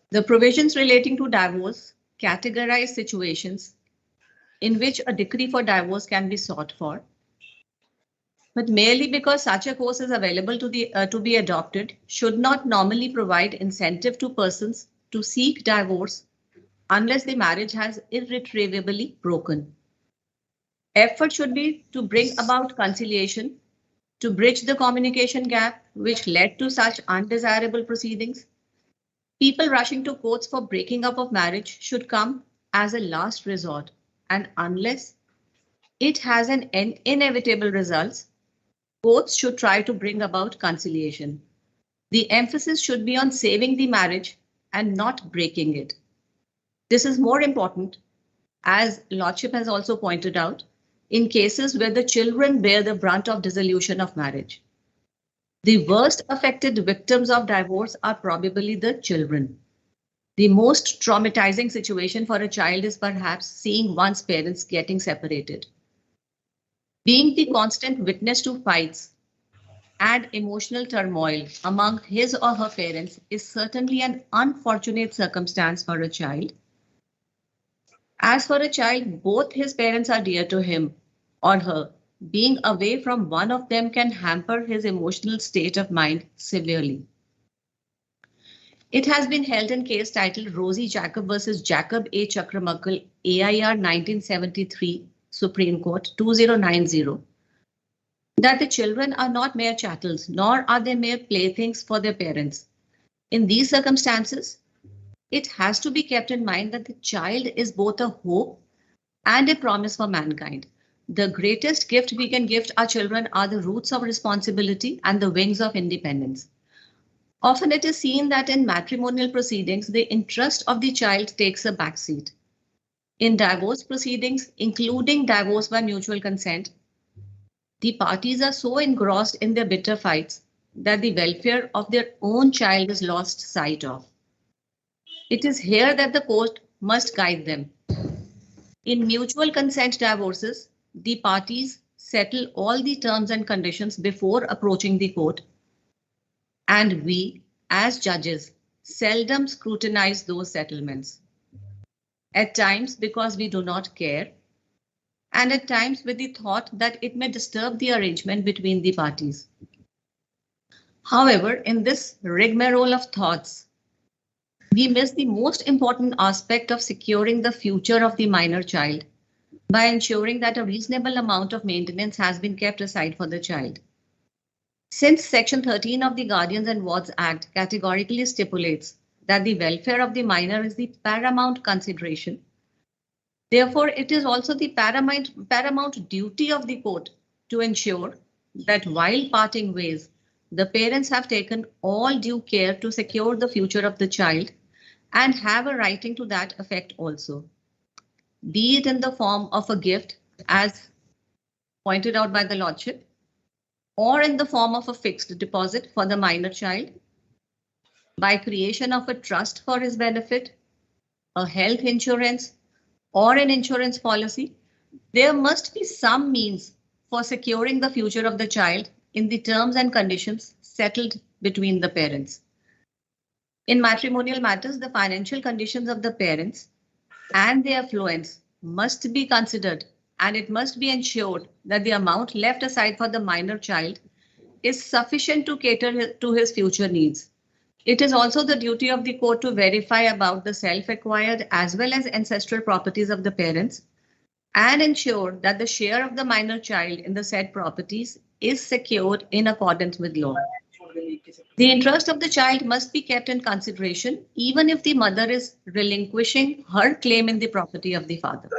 The provisions relating to divorce categorize situations in which a decree for divorce can be sought for, but merely because such a course is available to be adopted should not normally provide incentive to persons to seek divorce unless the marriage has irretrievably broken. Effort should be to bring about conciliation, to bridge the communication gap which led to such undesirable proceedings. People rushing to courts for breaking up of marriage should come as a last resort, and unless it has an inevitable results, courts should try to bring about conciliation. The emphasis should be on saving the marriage and not breaking it. This is more important, as Lordship has also pointed out, in cases where the children bear the brunt of dissolution of marriage. The worst affected victims of divorce are probably the children. The most traumatizing situation for a child is perhaps seeing one's parents getting separated. Being the constant witness to fights and emotional turmoil among his or her parents is certainly an unfortunate circumstance for a child. As for a child, both his parents are dear to him or her. Being away from one of them can hamper his emotional state of mind severely. It has been held in case titled Rosie Jacob versus Jacob A. Chakramakal, AIR 1973, Supreme Court 2090, that the children are not mere chattels, nor are they mere playthings for their parents. In these circumstances, it has to be kept in mind that the child is both a hope and a promise for mankind. The greatest gift we can gift our children are the roots of responsibility and the wings of independence. Often it is seen that in matrimonial proceedings, the interest of the child takes a backseat. In divorce proceedings, including divorce by mutual consent, the parties are so engrossed in their bitter fights that the welfare of their own child is lost sight of. It is here that the court must guide them. In mutual consent divorces, the parties settle all the terms and conditions before approaching the court. And we, as judges, seldom scrutinize those settlements. At times because we do not care, and at times with the thought that it may disturb the arrangement between the parties. However, in this rigmarole of thoughts, we miss the most important aspect of securing the future of the minor child by ensuring that a reasonable amount of maintenance has been kept aside for the child. Since Section 13 of the Guardians and Wards Act categorically stipulates that the welfare of the minor is the paramount consideration, therefore, it is also the paramount duty of the court to ensure that while parting ways, the parents have taken all due care to secure the future of the child and have a writing to that effect also, be it in the form of a gift, as pointed out by the Lordship, or in the form of a fixed deposit for the minor child, by creation of a trust for his benefit, a health insurance, or an insurance policy. There must be some means for securing the future of the child in the terms and conditions settled between the parents. In matrimonial matters, the financial conditions of the parents and their affluence must be considered, and it must be ensured that the amount left aside for the minor child is sufficient to cater to his future needs. It is also the duty of the court to verify about the self-acquired as well as ancestral properties of the parents and ensure that the share of the minor child in the said properties is secured in accordance with law. The interest of the child must be kept in consideration even if the mother is relinquishing her claim in the property of the father.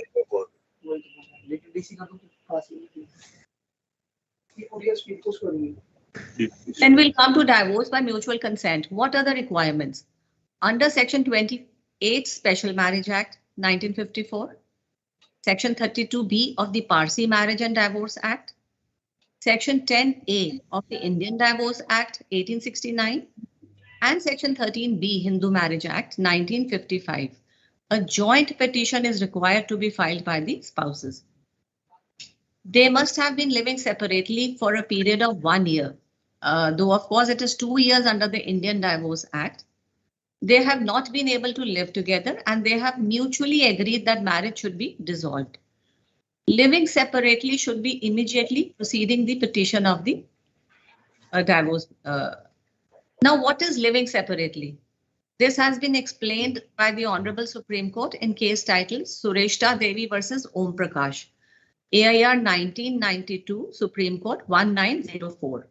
Then we'll come to divorce by mutual consent. What are the requirements? Under Section 28 Special Marriage Act 1954, Section 32B of the Parsi Marriage and Divorce Act, Section 10A of the Indian Divorce Act 1869, and Section 13B Hindu Marriage Act 1955. A joint petition is required to be filed by the spouses. They must have been living separately for a period of 1 year. Though of course it is 2 years under the Indian Divorce Act. They have not been able to live together and they have mutually agreed that marriage should be dissolved. Living separately should be immediately preceding the petition of the divorce. Now, what is living separately? This has been explained by the Honorable Supreme Court in case titled Sureshta Devi versus Om Prakash, AIR 1992, Supreme Court 1904.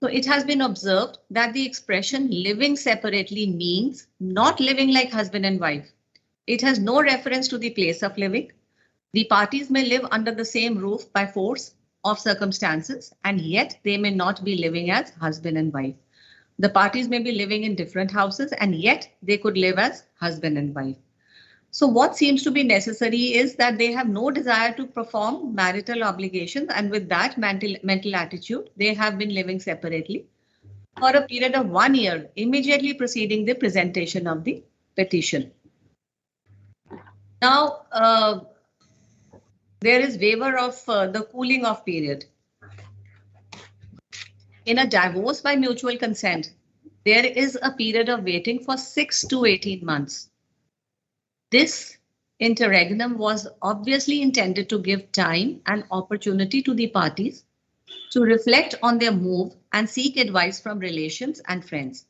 So it has been observed that the expression living separately means not living like husband and wife. It has no reference to the place of living. The parties may live under the same roof by force of circumstances, and yet they may not be living as husband and wife. The parties may be living in different houses, and yet they could live as husband and wife. So what seems to be necessary is that they have no desire to perform marital obligations, and with that mental attitude, they have been living separately for a period of 1 year, immediately preceding the presentation of the petition. Now, there is waiver of the cooling off period. In a divorce by mutual consent, there is a period of waiting for 6 to 18 months. This interregnum was obviously intended to give time and opportunity to the parties to reflect on their move and seek advice from relations and friends.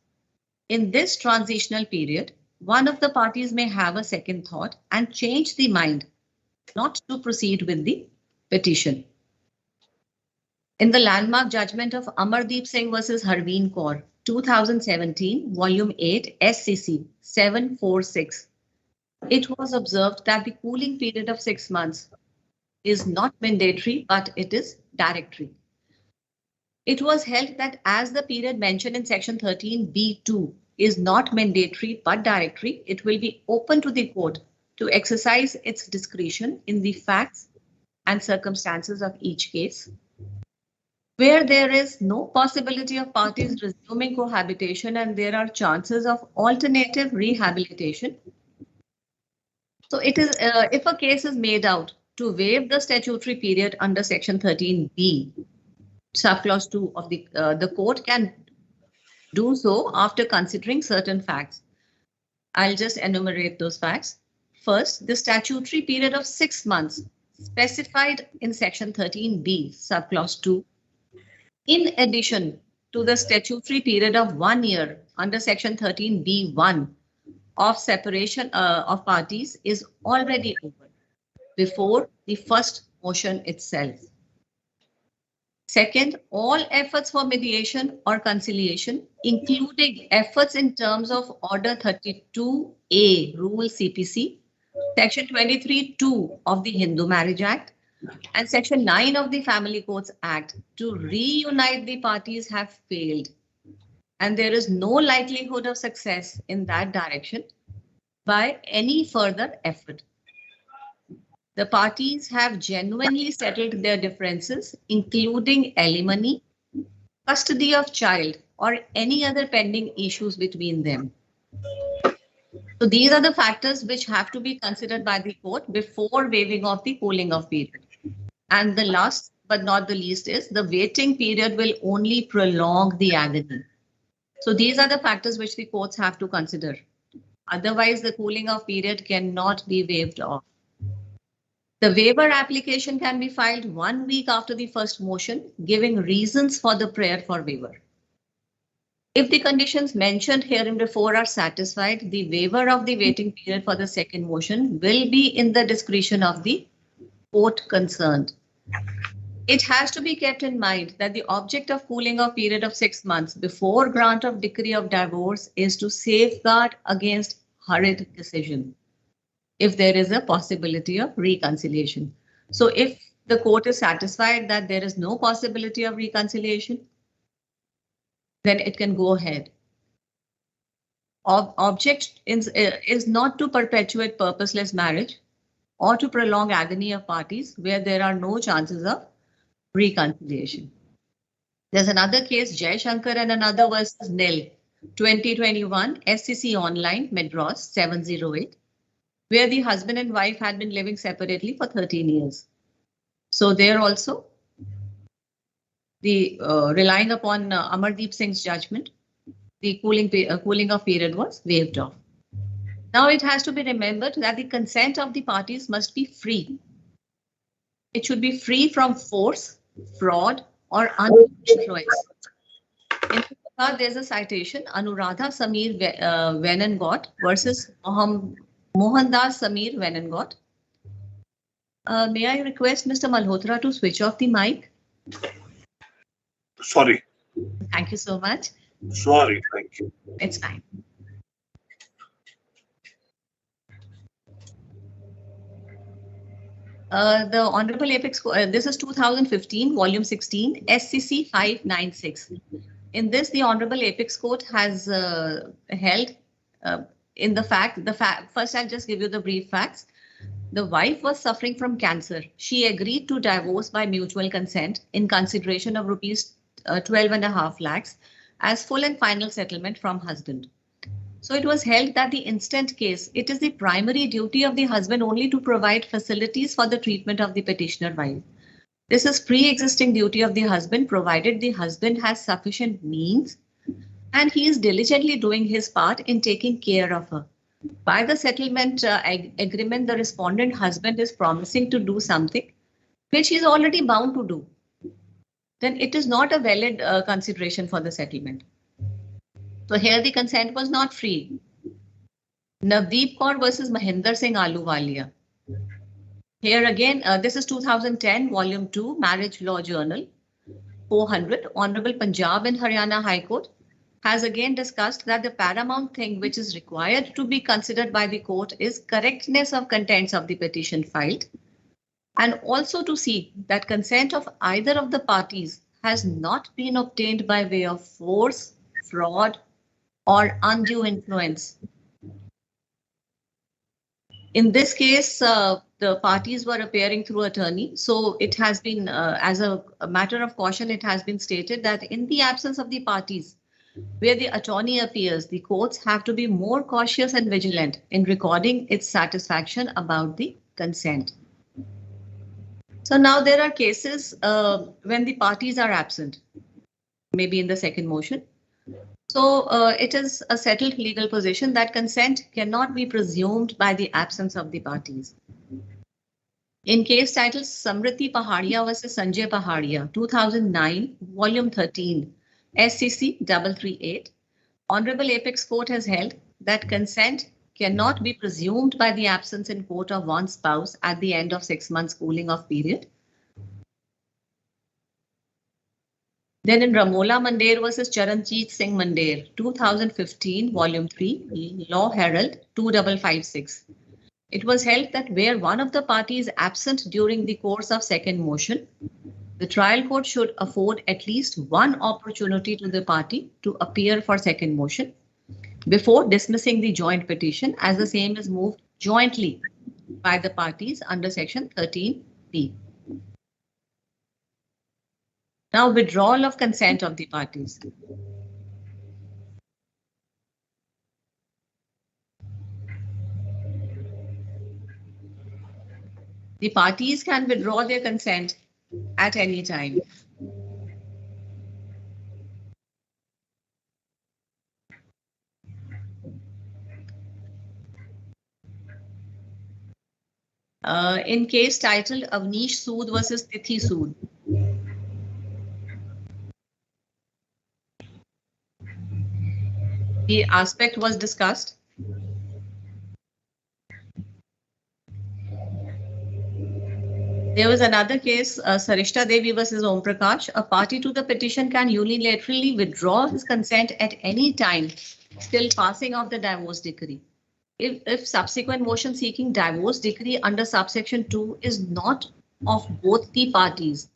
In this transitional period, one of the parties may have a second thought and change the mind not to proceed with the petition. In the landmark judgment of Amardeep Singh versus Harveen Kaur, 2017, Volume 8, SCC 746, it was observed that the cooling period of 6 months is not mandatory, but it is directory. It was held that as the period mentioned in Section 13B2 is not mandatory but directory, it will be open to the court to exercise its discretion in the facts and circumstances of each case. Where there is no possibility of parties resuming cohabitation and there are chances of alternative rehabilitation. So it is if a case is made out to waive the statutory period under Section 13B, subclause 2 of the court can do so after considering certain facts. I'll just enumerate those facts. First, the statutory period of 6 months specified in Section 13B, subclause 2, in addition to the statutory period of 1 year under Section 13B(1) of separation of parties, is already over before the first motion itself. Second, all efforts for mediation or conciliation, including efforts in terms of Order 32A Rule CPC, Section 23(2) of the Hindu Marriage Act, and Section 9 of the Family Courts Act to reunite the parties have failed, and there is no likelihood of success in that direction by any further effort. The parties have genuinely settled their differences, including alimony, custody of child, or any other pending issues between them. So these are the factors which have to be considered by the court before waiving of the cooling off period. And the last but not the least is the waiting period will only prolong the agony. So these are the factors which the courts have to consider. Otherwise, the cooling off period cannot be waived off. The waiver application can be filed 1 week after the first motion, giving reasons for the prayer for waiver. If the conditions mentioned hereinbefore are satisfied, the waiver of the waiting period for the second motion will be in the discretion of the court concerned. It has to be kept in mind that the object of cooling off period of 6 months before grant of decree of divorce is to safeguard against hurried decision if there is a possibility of reconciliation. So if the court is satisfied that there is no possibility of reconciliation, then it can go ahead. Object is not to perpetuate purposeless marriage or to prolong agony of parties where there are no chances of reconciliation. There's another case, Jai Shankar and another versus Nil, 2021 SCC Online, Madras 708, where the husband and wife had been living separately for 13 years. So there also, the relying upon Amardeep Singh's judgment, the cooling off period was waived off. Now it has to be remembered that the consent of the parties must be free. It should be free from force, fraud, or undue influence. In this regard, there's a citation, Anuradha Samir Venengot versus Mohandas Samir Venengot. May I request Mr. Malhotra to switch off the mic? Sorry. Thank you so much. Sorry, thank you. It's fine. The Honorable Apex, this is 2015, Volume 16, SCC 596. In this, the Honorable Apex Court has held in the fact, first I'll just give you the brief facts. The wife was suffering from cancer. She agreed to divorce by mutual consent in consideration of rupees 12.5 lakhs as full and final settlement from husband. So it was held that the instant case, it is the primary duty of the husband only to provide facilities for the treatment of the petitioner wife. This is pre-existing duty of the husband, provided the husband has sufficient means and he is diligently doing his part in taking care of her. By the settlement agreement, the respondent husband is promising to do something which he is already bound to do. Then it is not a valid consideration for the settlement. So here the consent was not free. Navdeep Kaur versus Mahinder Singh Ahluwalia. Here again, this is 2010, Volume 2, Marriage Law Journal, 400. Honorable Punjab and Haryana High Court has again discussed that the paramount thing which is required to be considered by the court is correctness of contents of the petition filed, and also to see that consent of either of the parties has not been obtained by way of force, fraud, or undue influence. In this case, the parties were appearing through attorney. So it has been, as a matter of caution, it has been stated that in the absence of the parties, where the attorney appears, the courts have to be more cautious and vigilant in recording its satisfaction about the consent. So now there are cases when the parties are absent, maybe in the second motion. So it is a settled legal position that consent cannot be presumed by the absence of the parties. In case titled Samriti Pahadia versus Sanjay Pahadia, 2009, Volume 13, SCC 338, Honorable Apex Court has held that consent cannot be presumed by the absence in court of one spouse at the end of 6 months cooling off period. Then in Ramola Mandir versus Charanjit Singh Mandir, 2015, Volume 3, Law Herald 2556. It was held that where one of the parties is absent during the course of second motion, the trial court should afford at least one opportunity to the party to appear for second motion before dismissing the joint petition, as the same is moved jointly by the parties under section 13B. Now, withdrawal of consent of the parties. The parties can withdraw their consent at any time. In case titled Avnish Sood versus Tithi Sood. The aspect was discussed. There was another case, Sarishta Devi versus Om Prakash. A party to the petition can unilaterally withdraw his consent at any time till passing of the divorce decree. If subsequent motion seeking divorce decree under subsection 2 is not of both the parties,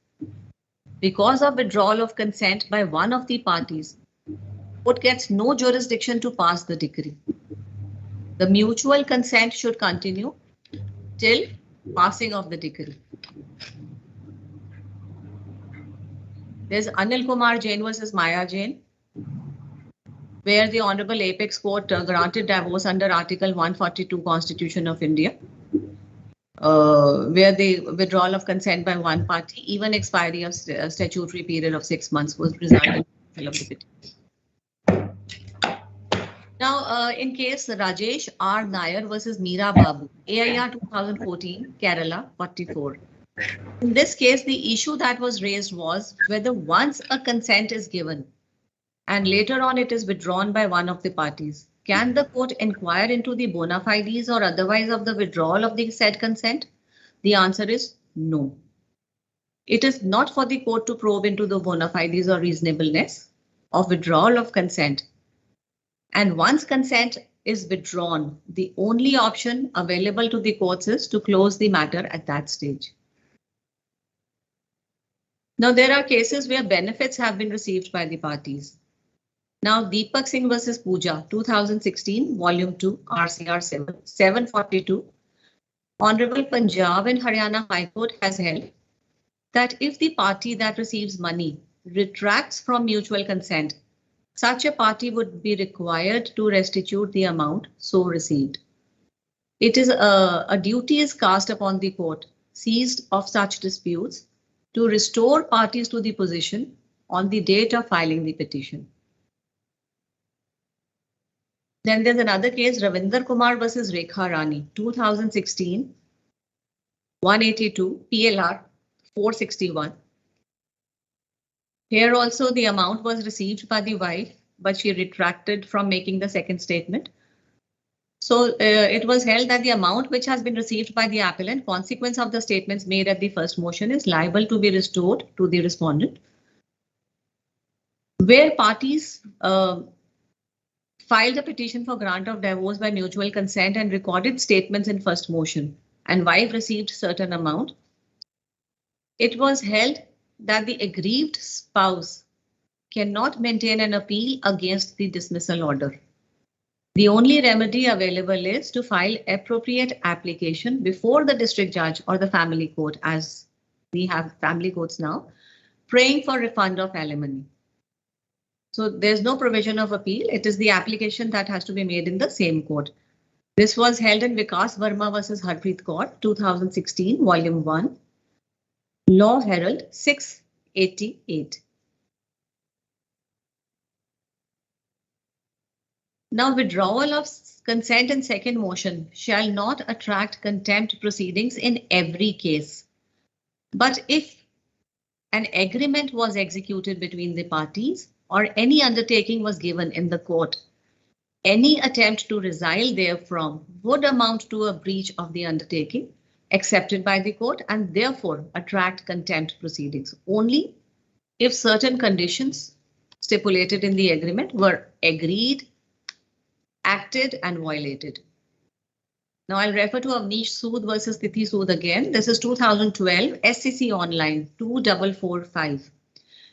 because of withdrawal of consent by one of the parties, court gets no jurisdiction to pass the decree. The mutual consent should continue till passing of the decree. There's Anil Kumar Jain versus Maya Jain, where the Honorable Apex Court granted divorce under Article 142 Constitution of India, where the withdrawal of consent by one party, even expiry of statutory period of 6 months, was resulted in of the petition. Now, in case Rajesh R. Nair versus Meera Babu, AIR 2014, Kerala 44. In this case, the issue that was raised was whether once a consent is given and later on it is withdrawn by one of the parties, can the court inquire into the bona fides or otherwise of the withdrawal of the said consent? The answer is no. It is not for the court to probe into the bona fides or reasonableness of withdrawal of consent. And once consent is withdrawn, the only option available to the courts is to close the matter at that stage. Now, there are cases where benefits have been received by the parties. Now, Deepak Singh versus Pooja, 2016, Volume 2, RCR 742. Honorable Punjab and Haryana High Court has held that if the party that receives money retracts from mutual consent, such a party would be required to restitute the amount so received. It is a duty is cast upon the court seized of such disputes to restore parties to the position on the date of filing the petition. Then there's another case, Ravinder Kumar versus Rekha Rani, 2016, 182, PLR 461. Here also the amount was received by the wife, but she retracted from making the second statement. So it was held that the amount which has been received by the appellant, consequence of the statements made at the first motion, is liable to be restored to the respondent. Where parties filed a petition for grant of divorce by mutual consent and recorded statements in first motion, and wife received certain amount, it was held that the aggrieved spouse cannot maintain an appeal against the dismissal order. The only remedy available is to file appropriate application before the district judge or the family court, as we have family courts now, praying for refund of alimony. So there's no provision of appeal. It is the application that has to be made in the same court. This was held in Vikas Verma versus Harpreet Kaur, 2016, Volume 1. Law Herald 688. Now, withdrawal of consent in second motion shall not attract contempt proceedings in every case. But if an agreement was executed between the parties or any undertaking was given in the court, any attempt to resile therefrom would amount to a breach of the undertaking accepted by the court and therefore attract contempt proceedings only if certain conditions stipulated in the agreement were agreed, acted and violated. Now I'll refer to Avnish Sood versus Tithi Sood again. This is 2012 SCC Online 2445.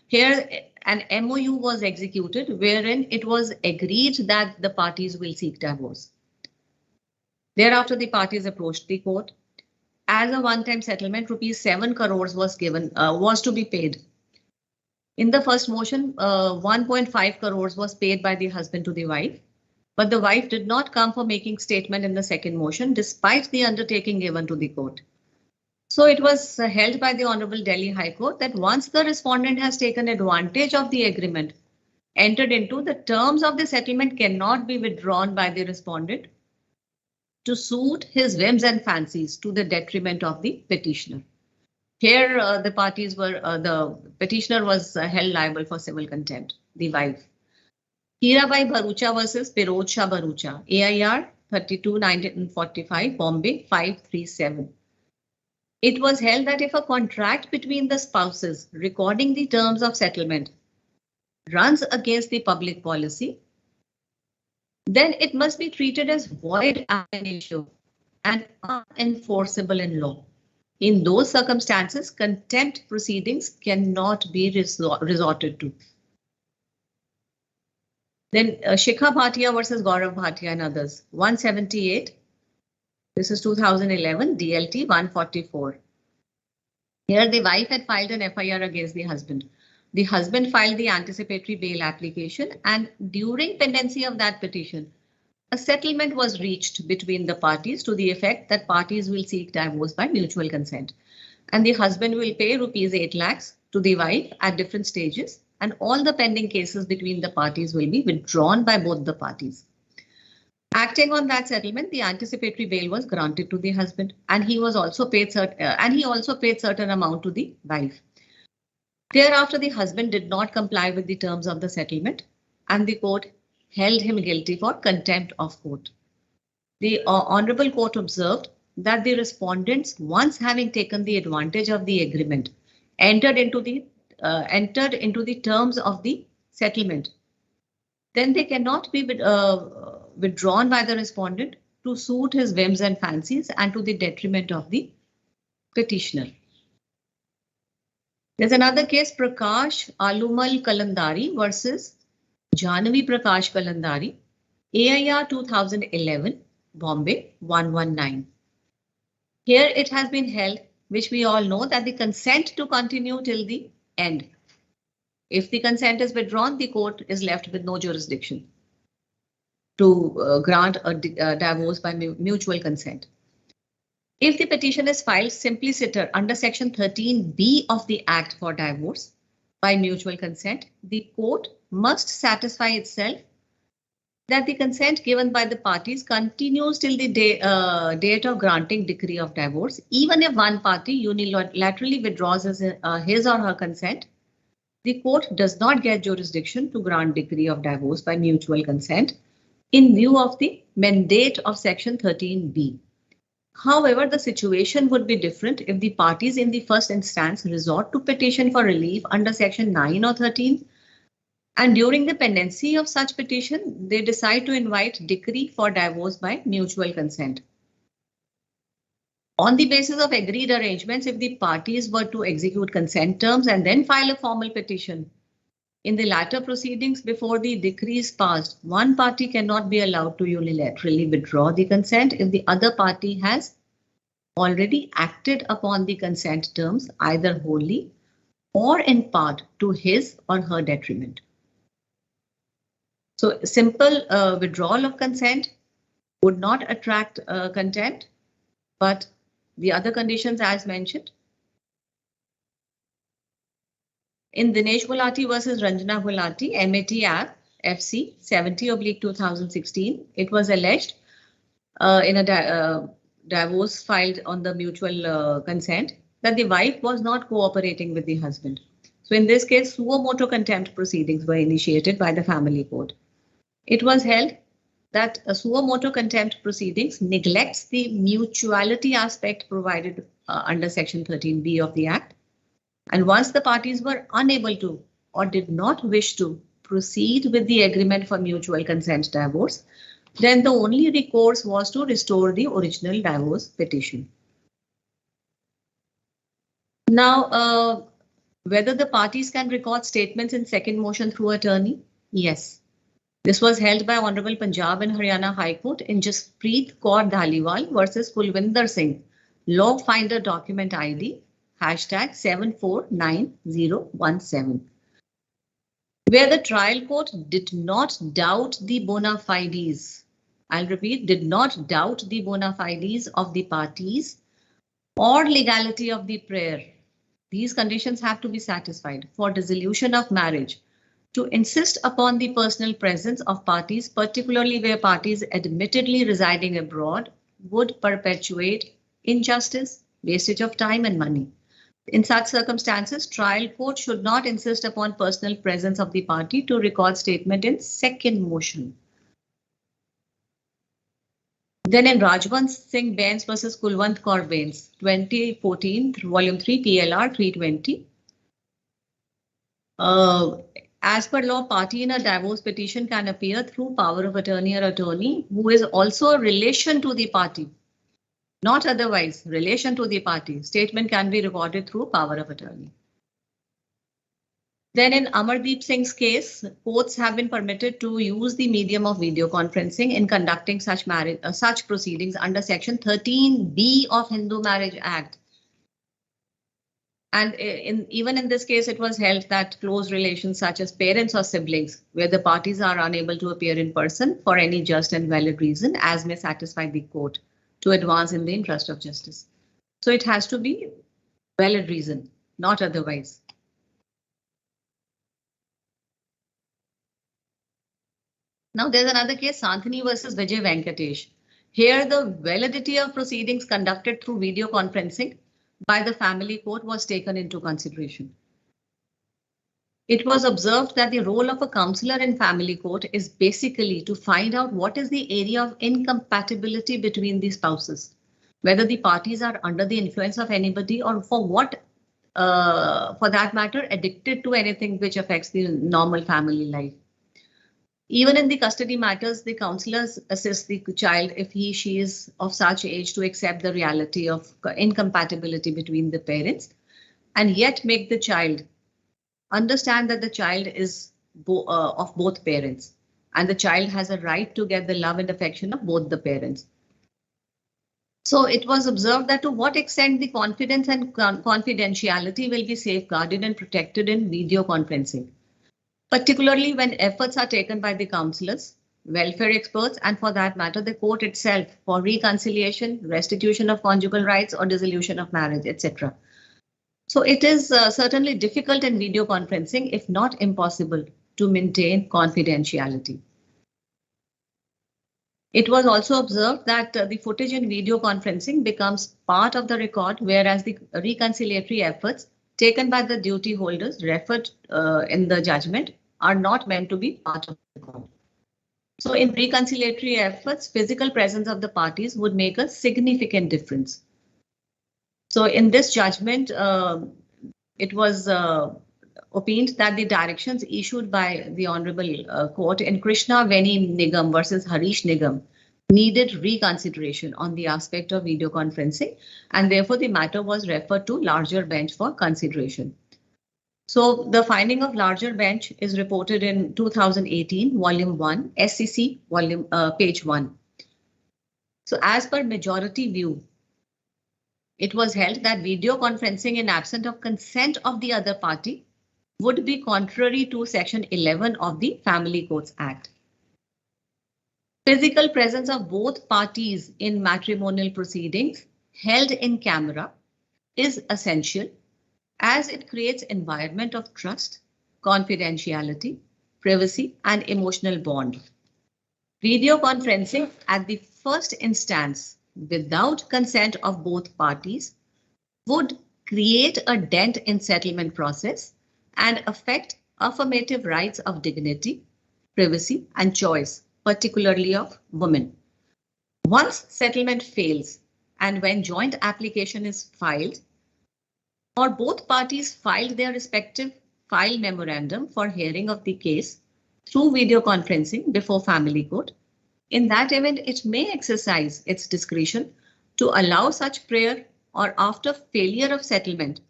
Here an MOU was executed wherein it was agreed that the parties will seek divorce. Thereafter the parties approached the court. As a one-time settlement, rupees 7 crores was to be paid. In the first motion, 1.5 crores was paid by the husband to the wife. But the wife did not come for making statement in the second motion, despite the undertaking given to the court. So it was held by the Honorable Delhi High Court that once the respondent has taken advantage of the agreement entered into, the terms of the settlement cannot be withdrawn by the respondent to suit his whims and fancies to the detriment of the petitioner. Here the parties were, the petitioner was held liable for civil contempt, the wife. Hirabai Bharucha versus Piroj Shah Bharucha, AIR 32/1945, Bombay 537. It was held that if a contract between the spouses recording the terms of settlement runs against the public policy, then it must be treated as void ab initio and unenforceable in law. In those circumstances, contempt proceedings cannot be resorted to. Then Shikha Bhatia versus Gaurav Bhatia and others, 178. This is 2011, DLT 144. Here the wife had filed an FIR against the husband. The husband filed the anticipatory bail application, and during pendency of that petition, a settlement was reached between the parties to the effect that parties will seek divorce by mutual consent. And the husband will pay rupees 8 lakhs to the wife at different stages, and all the pending cases between the parties will be withdrawn by both the parties. Acting on that settlement, the anticipatory bail was granted to the husband, and he also paid certain amount to the wife. Thereafter, the husband did not comply with the terms of the settlement, and the court held him guilty for contempt of court. The Honorable Court observed that the respondents, once having taken the advantage of the agreement, entered into the terms of the settlement, then they cannot be withdrawn by the respondent to suit his whims and fancies and to the detriment of the petitioner. There's another case, Prakash Alumal Kalandari versus Jahnavi Prakash Kalandari, AIR 2011, Bombay 119. Here it has been held, which we all know, that the consent to continue till the end. If the consent is withdrawn, the court is left with no jurisdiction to grant a divorce by mutual consent. If the petition is filed simpliciter under section 13B of the Act for Divorce by mutual consent, the court must satisfy itself that the consent given by the parties continues till the date of granting decree of divorce, even if one party unilaterally withdraws his or her consent. The court does not get jurisdiction to grant decree of divorce by mutual consent in view of the mandate of section 13B. However, the situation would be different if the parties in the first instance resort to petition for relief under section 9 or 13, and during the pendency of such petition, they decide to invite decree for divorce by mutual consent. On the basis of agreed arrangements, if the parties were to execute consent terms and then file a formal petition, in the latter proceedings before the decree is passed, one party cannot be allowed to unilaterally withdraw the consent if the other party has already acted upon the consent terms either wholly or in part to his or her detriment. So simple withdrawal of consent would not attract contempt, but the other conditions as mentioned In Dinesh Gulati versus Ranjana Gulati, MAT Act FC 70/2016, it was alleged in a divorce filed on the mutual consent that the wife was not cooperating with the husband. So in this case, suo motu contempt proceedings were initiated by the family court. It was held that a suo motu contempt proceedings neglects the mutuality aspect provided under Section 13B of the Act. And once the parties were unable to or did not wish to proceed with the agreement for mutual consent divorce, then the only recourse was to restore the original divorce petition. Now, whether the parties can record statements in second motion through attorney? Yes. This was held by Honorable Punjab and Haryana High Court in Jaspreet Kaur Dhaliwal versus Kulwinder Singh, Law Finder Document ID #749017, where the trial court did not doubt the bona fides. I'll repeat, did not doubt the bona fides of the parties or legality of the prayer. These conditions have to be satisfied for dissolution of marriage, to insist upon the personal presence of parties, particularly where parties admittedly residing abroad, would perpetuate injustice, wastage of time and money. In such circumstances, trial court should not insist upon personal presence of the party to record statement in second motion. Then in Rajwant Singh Bains versus Kulwant Kaur Bains, 2014, Volume 3, PLR 320. As per law, party in a divorce petition can appear through power of attorney or attorney who is also a relation to the party. Not otherwise, relation to the party. Statement can be recorded through power of attorney. Then in Amardeep Singh's case, courts have been permitted to use the medium of video conferencing in conducting such proceedings under Section 13B of Hindu Marriage Act. And even in this case, it was held that close relations such as parents or siblings, where the parties are unable to appear in person for any just and valid reason, as may satisfy the court, to advance in the interest of justice. So it has to be valid reason, not otherwise. Now there's another case, Santhini versus Vijay Venkatesh. Here the validity of proceedings conducted through video conferencing by the family court was taken into consideration. It was observed that the role of a counselor in family court is basically to find out what is the area of incompatibility between the spouses, whether the parties are under the influence of anybody or for that matter, addicted to anything which affects the normal family life. Even in the custody matters, the counselors assist the child if she is of such age to accept the reality of incompatibility between the parents, and yet make the child understand that the child is of both parents, and the child has a right to get the love and affection of both the parents. So it was observed that to what extent the confidence and confidentiality will be safeguarded and protected in video conferencing, particularly when efforts are taken by the counselors, welfare experts, and for that matter, the court itself for reconciliation, restitution of conjugal rights or dissolution of marriage, etc. So it is certainly difficult in video conferencing, if not impossible, to maintain confidentiality. It was also observed that the footage in video conferencing becomes part of the record, whereas the reconciliatory efforts taken by the duty holders referred in the judgment are not meant to be part of the record. So in reconciliatory efforts, physical presence of the parties would make a significant difference. So in this judgment, it was opined that the directions issued by the Honorable Court in Krishna Veni Nigam versus Harish Nigam needed reconsideration on the aspect of video conferencing, and therefore the matter was referred to larger bench for consideration. So the finding of larger bench is reported in 2018, Volume 1, SCC, page 1. So as per majority view, it was held that video conferencing in absence of consent of the other party would be contrary to Section 11 of the Family Courts Act. Physical presence of both parties in matrimonial proceedings held in camera is essential as it creates environment of trust, confidentiality, privacy, and emotional bond. Video conferencing at the first instance without consent of both parties would create a dent in settlement process and affect affirmative rights of dignity, privacy, and choice, particularly of women. Once settlement fails and when joint application is filed, or both parties filed their respective file memorandum for hearing of the case through video conferencing before family court, in that event, it may exercise its discretion to allow such prayer or after failure of settlement,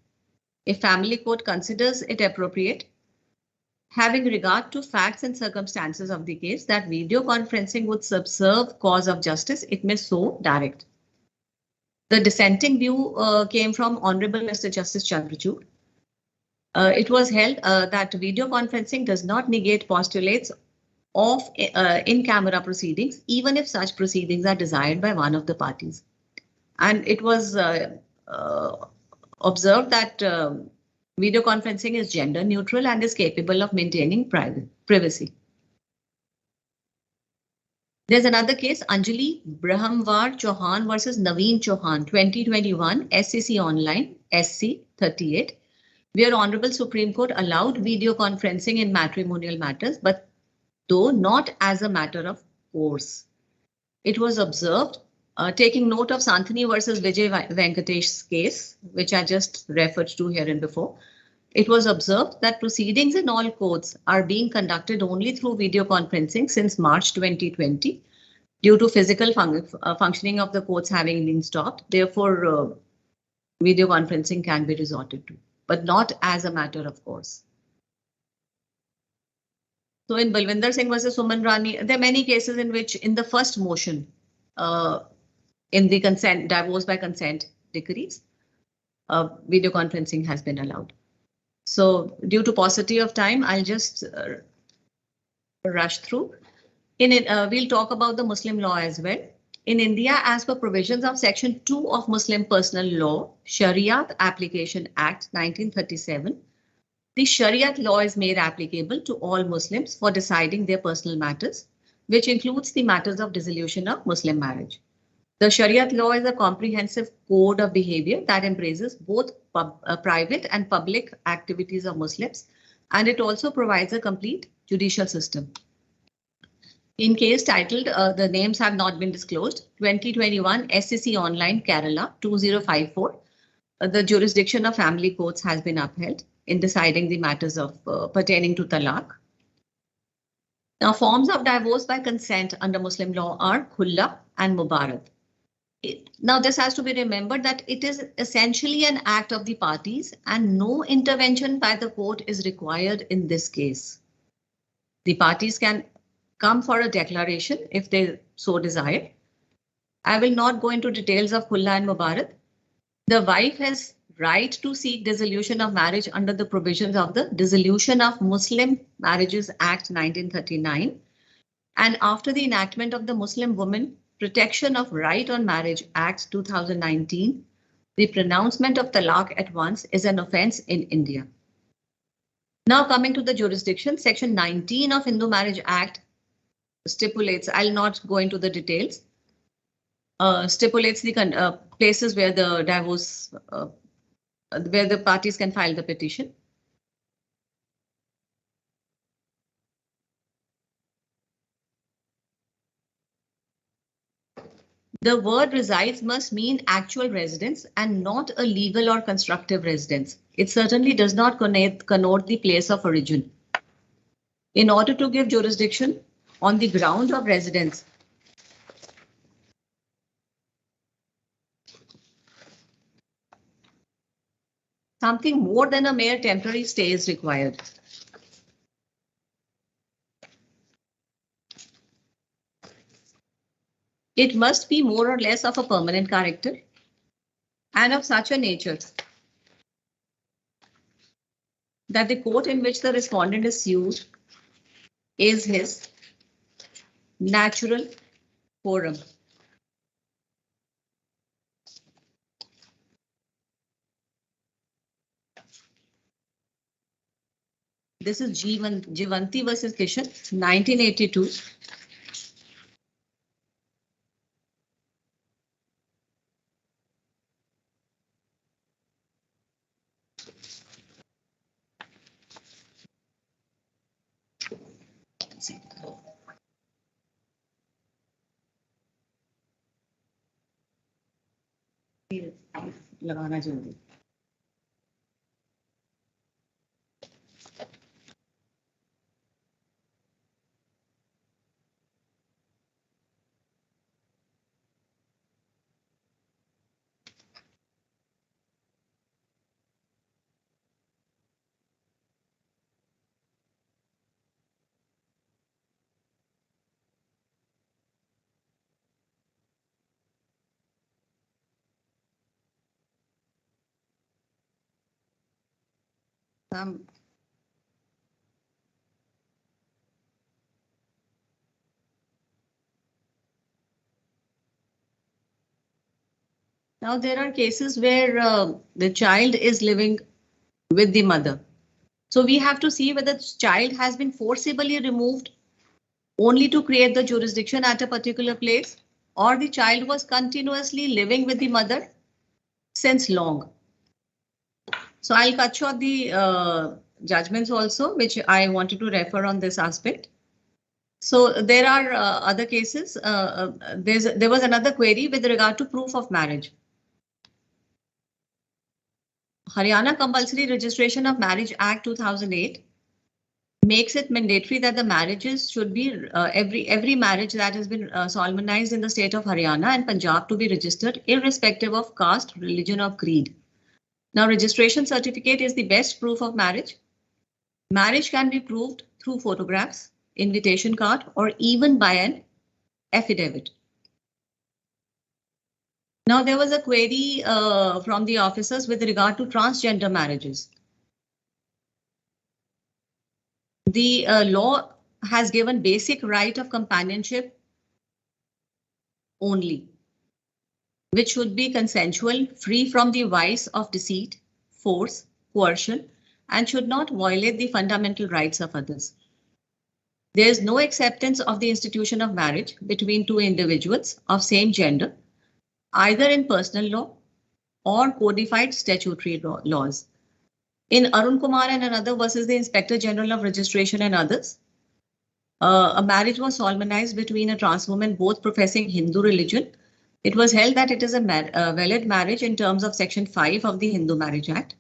if family court considers it appropriate, having regard to facts and circumstances of the case, that video conferencing would subserve cause of justice, it may so direct. The dissenting view came from Honorable Mr. Justice Chandrachud. It was held that video conferencing does not negate postulates of in-camera proceedings, even if such proceedings are desired by one of the parties. And it was observed that video conferencing is gender neutral and is capable of maintaining privacy. There's another case, Anjali Brahmwar Chauhan versus Naveen Chauhan, 2021, SCC Online, SC 38, where Honorable Supreme Court allowed video conferencing in matrimonial matters, but though not as a matter of course. It was observed, taking note of Santhani versus Vijay Venkatesh's case, which I just referred to here and before. It was observed that proceedings in all courts are being conducted only through video conferencing since March 2020, due to physical functioning of the courts having been stopped. Therefore, video conferencing can be resorted to, but not as a matter of course. So in Balwinder Singh versus Suman Rani, there are many cases in which in the first motion, in the consent, divorce by consent decrees, video conferencing has been allowed. So due to paucity of time, I'll just rush through. We'll talk about the Muslim law as well. In India, as per provisions of Section 2 of Muslim Personal Law, Shariat Application Act 1937, the Shariat law is made applicable to all Muslims for deciding their personal matters, which includes the matters of dissolution of Muslim marriage. The Shariat law is a comprehensive code of behavior that embraces both private and public activities of Muslims, and it also provides a complete judicial system. In case titled, the names have not been disclosed, 2021 SCC Online Kerala 2054, the jurisdiction of family courts has been upheld in deciding the matters of pertaining to talaq. Now, forms of divorce by consent under Muslim law are khulla and mubarak. Now, this has to be remembered that it is essentially an act of the parties and no intervention by the court is required in this case. The parties can come for a declaration if they so desire. I will not go into details of khulla and mubarak. The wife has right to seek dissolution of marriage under the provisions of the Dissolution of Muslim Marriages Act 1939. And after the enactment of the Muslim Women Protection of Right on Marriage Act 2019, the pronouncement of talaq at once is an offence in India. Now coming to the jurisdiction, Section 19 of Hindu Marriage Act stipulates, I'll not go into the details, stipulates the places where the divorce, where the parties can file the petition. The word resides must mean actual residence and not a legal or constructive residence. It certainly does not connote the place of origin. In order to give jurisdiction on the ground of residence, something more than a mere temporary stay is required. It must be more or less of a permanent character and of such a nature that the court in which the respondent is sued is his natural forum. This is Jivanti versus Kishan, 1982. लगाना जल्दी. Now there are cases where the child is living with the mother. So we have to see whether the child has been forcibly removed only to create the jurisdiction at a particular place, or the child was continuously living with the mother since long. So I'll cut short the judgments also, which I wanted to refer on this aspect. So there are other cases. There was another query with regard to proof of marriage. Haryana Compulsory Registration of Marriage Act 2008 makes it mandatory that the marriages should be every marriage that has been solemnized in the state of Haryana and Punjab to be registered irrespective of caste, religion or creed. Now registration certificate is the best proof of marriage. Marriage can be proved through photographs, invitation card or even by an affidavit. Now there was a query from the officers with regard to transgender marriages. The law has given basic right of companionship only, which should be consensual, free from the vice of deceit, force, coercion, and should not violate the fundamental rights of others. There is no acceptance of the institution of marriage between two individuals of same gender, either in personal law or codified statutory laws. In Arun Kumar and another versus the Inspector General of Registration and others, a marriage was solemnized between a trans woman both professing Hindu religion. It was held that it is a valid marriage in terms of Section 5 of the Hindu Marriage Act.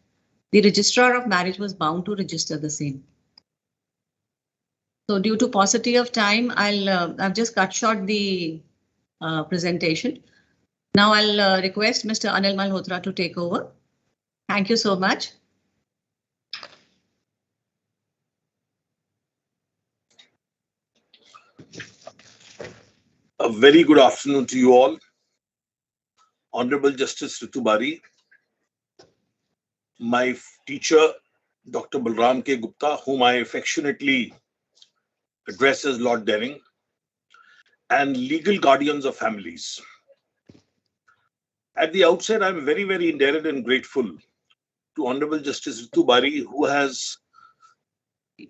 The registrar of marriage was bound to register the same. So due to paucity of time, I've just cut short the presentation. Now I'll request Mr. Anil Malhotra to take over. Thank you so much. A very good afternoon to you all. Honorable Justice Ritu Bari, my teacher, Dr. Balram K. Gupta, whom I affectionately address as Lord Denning, and legal guardians of families. At the outset, I'm very, very indebted and grateful to Honorable Justice Ritu Bari, who has,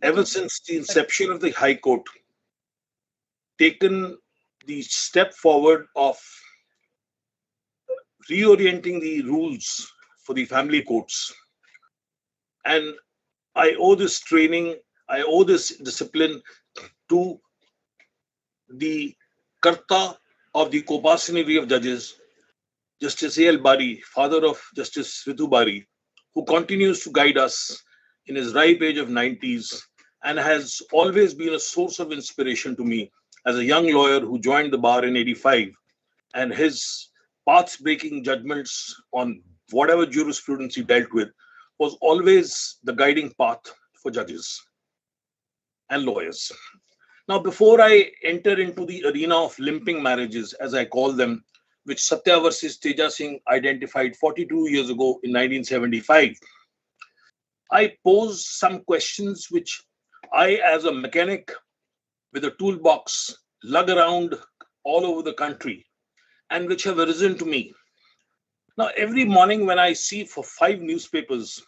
ever since the inception of the High Court, taken the step forward of reorienting the rules for the family courts. And I owe this training, I owe this discipline to the Karta of the Kopassanary of Judges, Justice A.L. Bari, father of Justice Ritu Bari, who continues to guide us in his ripe age of 90s and has always been a source of inspiration to me as a young lawyer who joined the bar in '85, and his path-breaking judgments on whatever jurisprudence he dealt with was always the guiding path for judges and lawyers. Now, before I enter into the arena of limping marriages, as I call them, which Satya versus Teja Singh identified 42 years ago in 1975, I pose some questions which I, as a mechanic with a toolbox, lug around all over the country and which have arisen to me. Now, every morning when I see for 5 newspapers,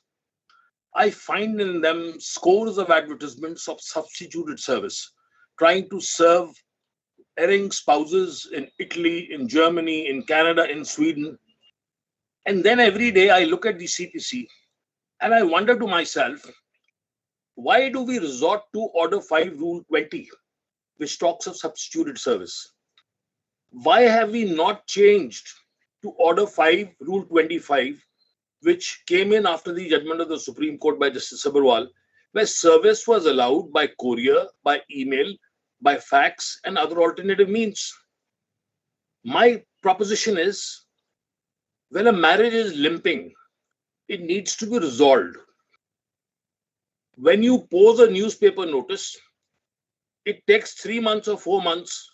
I find in them scores of advertisements of substituted service, trying to serve erring spouses in Italy, in Germany, in Canada, in Sweden. And then every day I look at the CPC and I wonder to myself, why do we resort to Order 5 Rule 20, which talks of substituted service? Why have we not changed to Order 5 Rule 25, which came in after the judgment of the Supreme Court by Justice Sabharwal, where service was allowed by courier, by email, by fax, and other alternative means? My proposition is, when a marriage is limping, it needs to be resolved. When you pose a newspaper notice, it takes 3 months or 4 months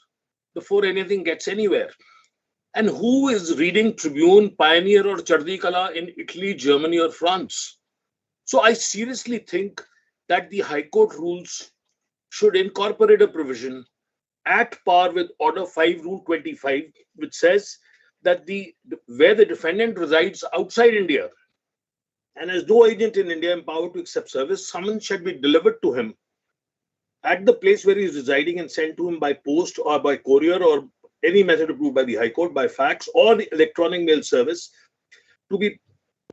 before anything gets anywhere. And who is reading Tribune, Pioneer, or Chardi Kala in Italy, Germany, or France? So I seriously think that the High Court rules should incorporate a provision at par with Order 5 Rule 25, which says that where the defendant resides outside India and has no agent in India empowered to accept service, summons should be delivered to him at the place where he is residing and sent to him by post or by courier or any method approved by the High Court, by fax or the electronic mail service, to be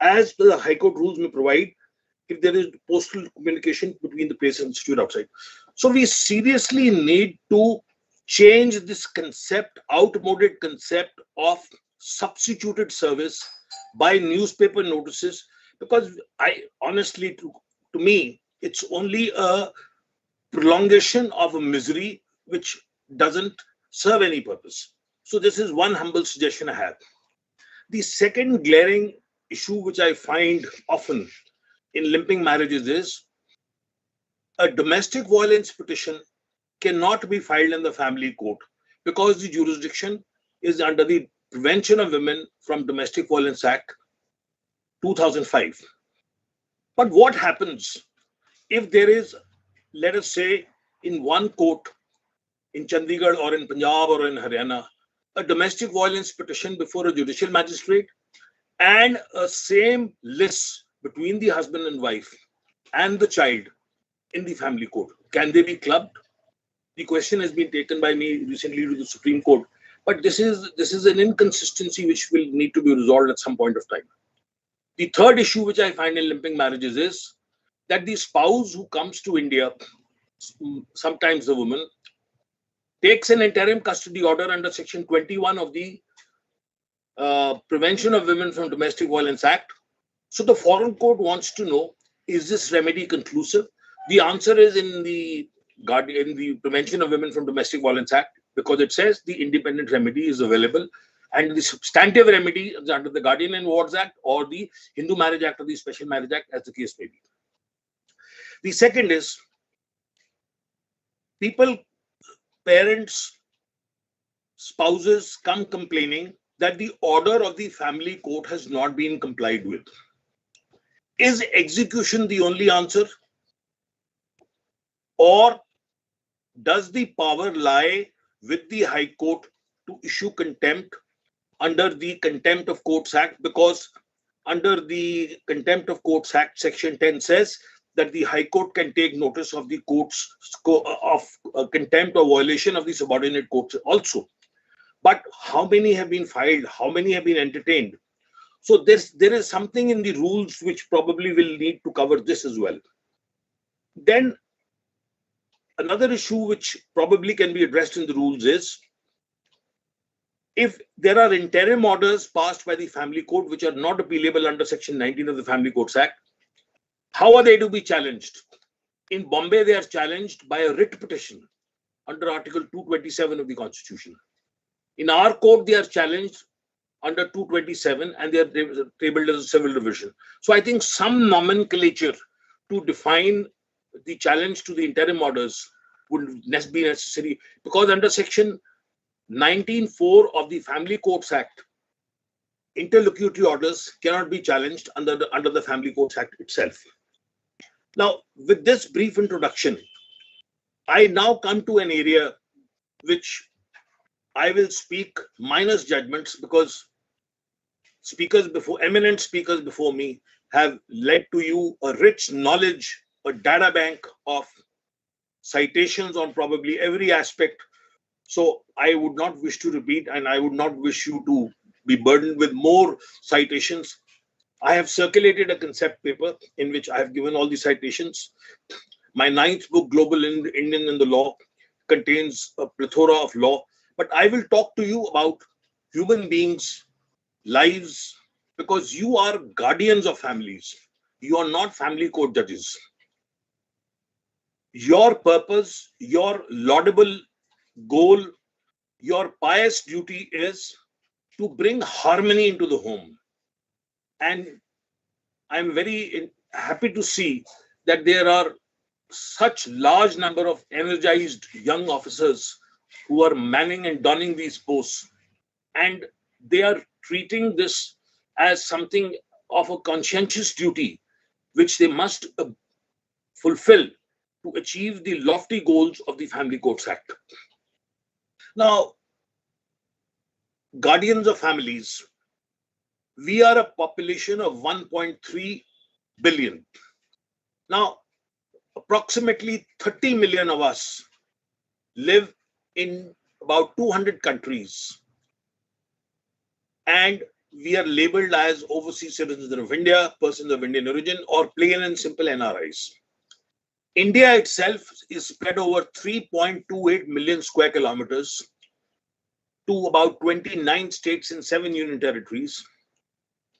as the High Court rules may provide if there is postal communication between the place and institute outside. So we seriously need to change this concept, outmoded concept of substituted service by newspaper notices, because I honestly, to me, it's only a prolongation of a misery which doesn't serve any purpose. So this is one humble suggestion I have. The second glaring issue which I find often in limping marriages is a domestic violence petition cannot be filed in the family court because the jurisdiction is under the Prevention of Women from Domestic Violence Act 2005. But what happens if there is, let us say, in one court in Chandigarh or in Punjab or in Haryana, a domestic violence petition before a judicial magistrate and a same list between the husband and wife and the child in the family court? Can they be clubbed? The question has been taken by me recently to the Supreme Court, but this is an inconsistency which will need to be resolved at some point of time. The third issue which I find in limping marriages is that the spouse who comes to India, sometimes the woman, takes an interim custody order under Section 21 of the Prevention of Women from Domestic Violence Act. So the foreign court wants to know, is this remedy conclusive? The answer is in the Prevention of Women from Domestic Violence Act, because it says the independent remedy is available, and the substantive remedy is under the Guardian and Wards Act or the Hindu Marriage Act or the Special Marriage Act, as the case may be. The second is parents, spouses come complaining that the order of the family court has not been complied with. Is execution the only answer? Or does the power lie with the High Court to issue contempt under the Contempt of Courts Act? Because under the Contempt of Courts Act, Section 10 says that the High Court can take notice of the court's contempt or violation of the subordinate courts also. But how many have been filed? How many have been entertained? So there is something in the rules which probably will need to cover this as well. Then another issue which probably can be addressed in the rules is, if there are interim orders passed by the family court which are not appealable under Section 19 of the Family Courts Act, how are they to be challenged? In Bombay, they are challenged by a writ petition under Article 227 of the Constitution. In our court, they are challenged under 227 and they are tabled as a civil division. So I think some nomenclature to define the challenge to the interim orders would be necessary, because under Section 19(4) of the Family Courts Act, interlocutory orders cannot be challenged under the Family Courts Act itself. Now, with this brief introduction, I now come to an area which I will speak minus judgments, because eminent speakers before me have led to you a rich knowledge, a data bank of citations on probably every aspect. So I would not wish to repeat, and I would not wish you to be burdened with more citations. I have circulated a concept paper in which I have given all the citations. My ninth book, Global Indian in the Law, contains a plethora of law, but I will talk to you about human beings, lives, because you are guardians of families. You are not family court judges. Your purpose, your laudable goal, your pious duty is to bring harmony into the home. And I'm very happy to see that there are such large number of energized young officers who are manning and donning these posts, and they are treating this as something of a conscientious duty which they must fulfill to achieve the lofty goals of the Family Courts Act. Now, guardians of families, we are a population of 1.3 billion. Now, approximately 30 million of us live in about 200 countries, and we are labeled as overseas citizens of India, persons of Indian origin, or plain and simple NRIs. India itself is spread over 3.28 million square kilometers to about 29 states and 7 union territories.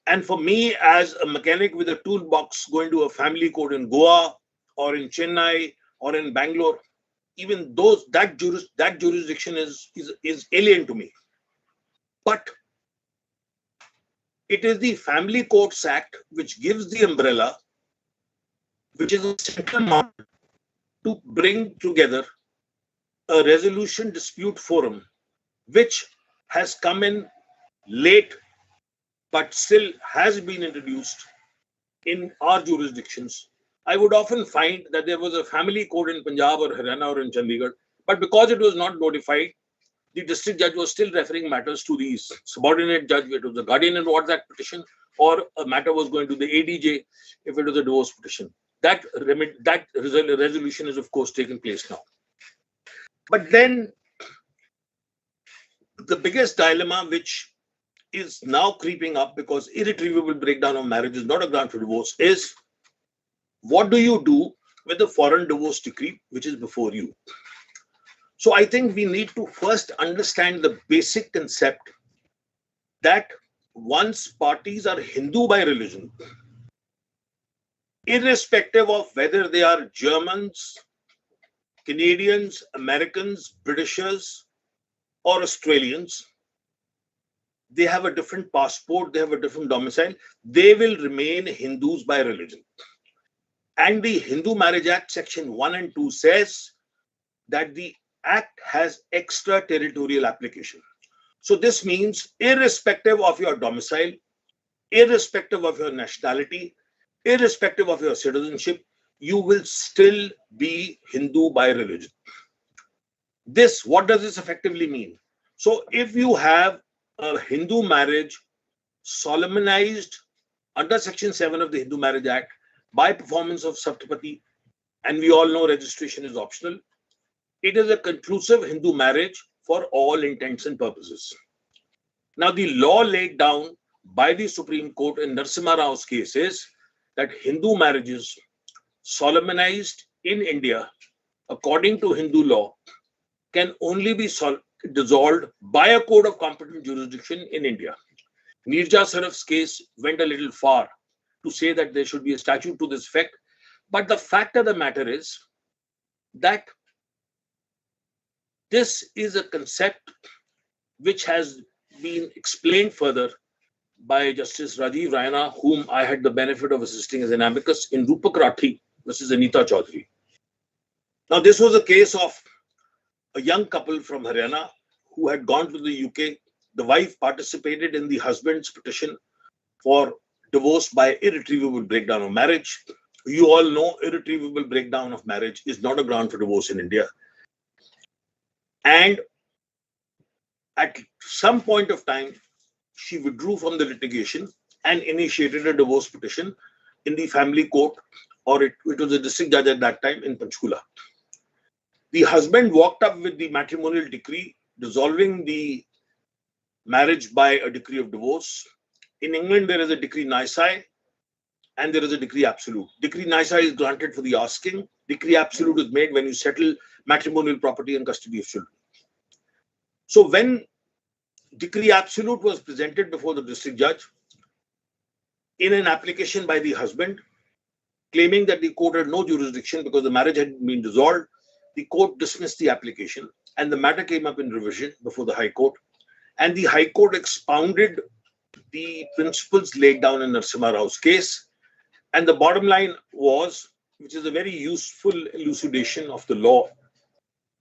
And for me, as a mechanic with a toolbox going to a family court in Goa or in Chennai or in Bangalore, even that jurisdiction is alien to me. But it is the Family Courts Act which gives the umbrella, which is a central mark to bring together a resolution dispute forum, which has come in late, but still has been introduced in our jurisdictions. I would often find that there was a family court in Punjab or Haryana or in Chandigarh, but because it was not notified, the district judge was still referring matters to the subordinate judge, it was the Guardian and Wards Act petition, or a matter was going to the ADJ if it was a divorce petition. That resolution is, of course, taking place now. But then the biggest dilemma which is now creeping up, because irretrievable breakdown of marriage is not a ground for divorce, is what do you do with the foreign divorce decree which is before you? So I think we need to first understand the basic concept that once parties are Hindu by religion, irrespective of whether they are Germans, Canadians, Americans, Britishers, or Australians, they have a different passport, they have a different domicile, they will remain Hindus by religion. And the Hindu Marriage Act, Section 1 and 2 says that the Act has extraterritorial application. So this means irrespective of your domicile, irrespective of your nationality, irrespective of your citizenship, you will still be Hindu by religion. What does this effectively mean? So if you have a Hindu marriage solemnized under Section 7 of the Hindu Marriage Act by performance of Saptapati, and we all know registration is optional, it is a conclusive Hindu marriage for all intents and purposes. Now, the law laid down by the Supreme Court in Narasimha Rao's case is that Hindu marriages solemnized in India according to Hindu law can only be dissolved by a court of competent jurisdiction in India. Nirja Saraf's case went a little far to say that there should be a statute to this effect. But the fact of the matter is that this is a concept which has been explained further by Justice Rajiv Raina, whom I had the benefit of assisting as an amicus in Rupak Rathi versus Anita Chaudhary. Now, this was a case of a young couple from Haryana who had gone to the UK. The wife participated in the husband's petition for divorce by irretrievable breakdown of marriage. You all know irretrievable breakdown of marriage is not a ground for divorce in India. And at some point of time, she withdrew from the litigation and initiated a divorce petition in the family court, or it was a district judge at that time in Panchkula. The husband walked up with the matrimonial decree dissolving the marriage by a decree of divorce. In England, there is a decree nisi and there is a decree absolute. Decree nisi is granted for the asking. Decree absolute is made when you settle matrimonial property and custody of children. So when decree absolute was presented before the district judge in an application by the husband, claiming that the court had no jurisdiction because the marriage had been dissolved, the court dismissed the application and the matter came up in revision before the High Court. And the High Court expounded the principles laid down in Narasimha Rao's case. And the bottom line was, which is a very useful elucidation of the law,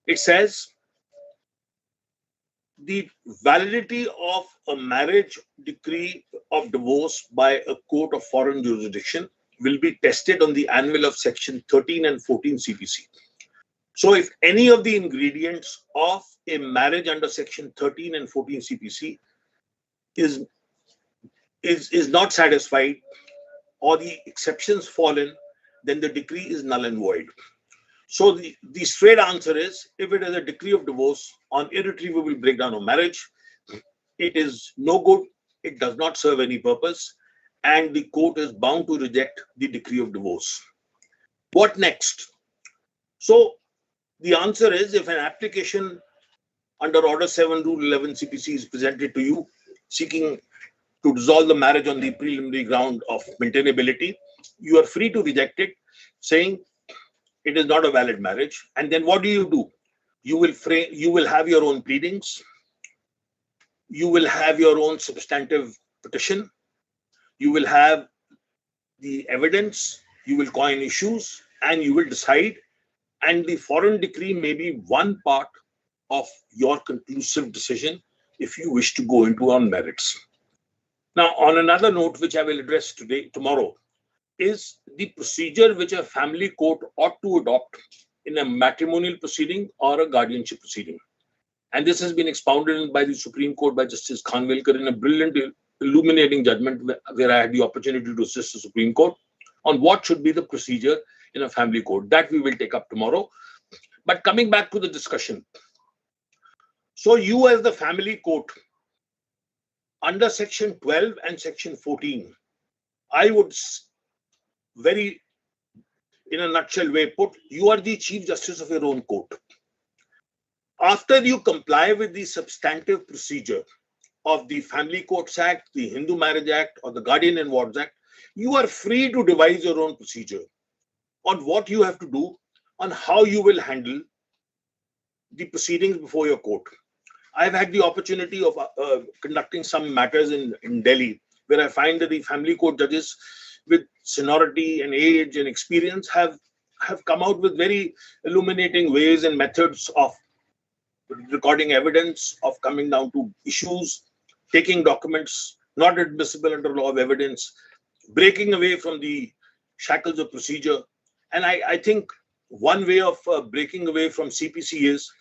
it says the validity of a marriage decree of divorce by a court of foreign jurisdiction will be tested on the anvil of section 13 and 14 CPC. So if any of the ingredients of a marriage under section 13 and 14 CPC is not satisfied, or the exceptions fall in, then the decree is null and void. So the straight answer is, if it is a decree of divorce on irretrievable breakdown of marriage, it is no good, it does not serve any purpose, and the court is bound to reject the decree of divorce. What next? So the answer is, if an application under Order 7, Rule 11 CPC is presented to you, seeking to dissolve the marriage on the preliminary ground of maintainability, you are free to reject it, saying it is not a valid marriage. And then what do? You will have your own pleadings, you will have your own substantive petition, you will have the evidence, you will coin issues, and you will decide. And the foreign decree may be one part of your conclusive decision if you wish to go into on merits. Now, on another note, which I will address tomorrow, is the procedure which a family court ought to adopt in a matrimonial proceeding or a guardianship proceeding. And this has been expounded by the Supreme Court by Justice Khanwilkar in a brilliant, illuminating judgment where I had the opportunity to assist the Supreme Court on what should be the procedure in a family court. That we will take up tomorrow. But coming back to the discussion. So you as the family court, under section 12 and section 14, I would very, in a nutshell way put, you are the Chief Justice of your own court. After you comply with the substantive procedure of the Family Courts Act, the Hindu Marriage Act, or the Guardian and Wards Act, you are free to devise your own procedure on what you have to do, on how you will handle the proceedings before your court. I've had the opportunity of conducting some matters in Delhi, where I find that the family court judges with seniority and age and experience have come out with very illuminating ways and methods of recording evidence, of coming down to issues, taking documents not admissible under law of evidence, breaking away from the shackles of procedure. And I think one way of breaking away from CPC is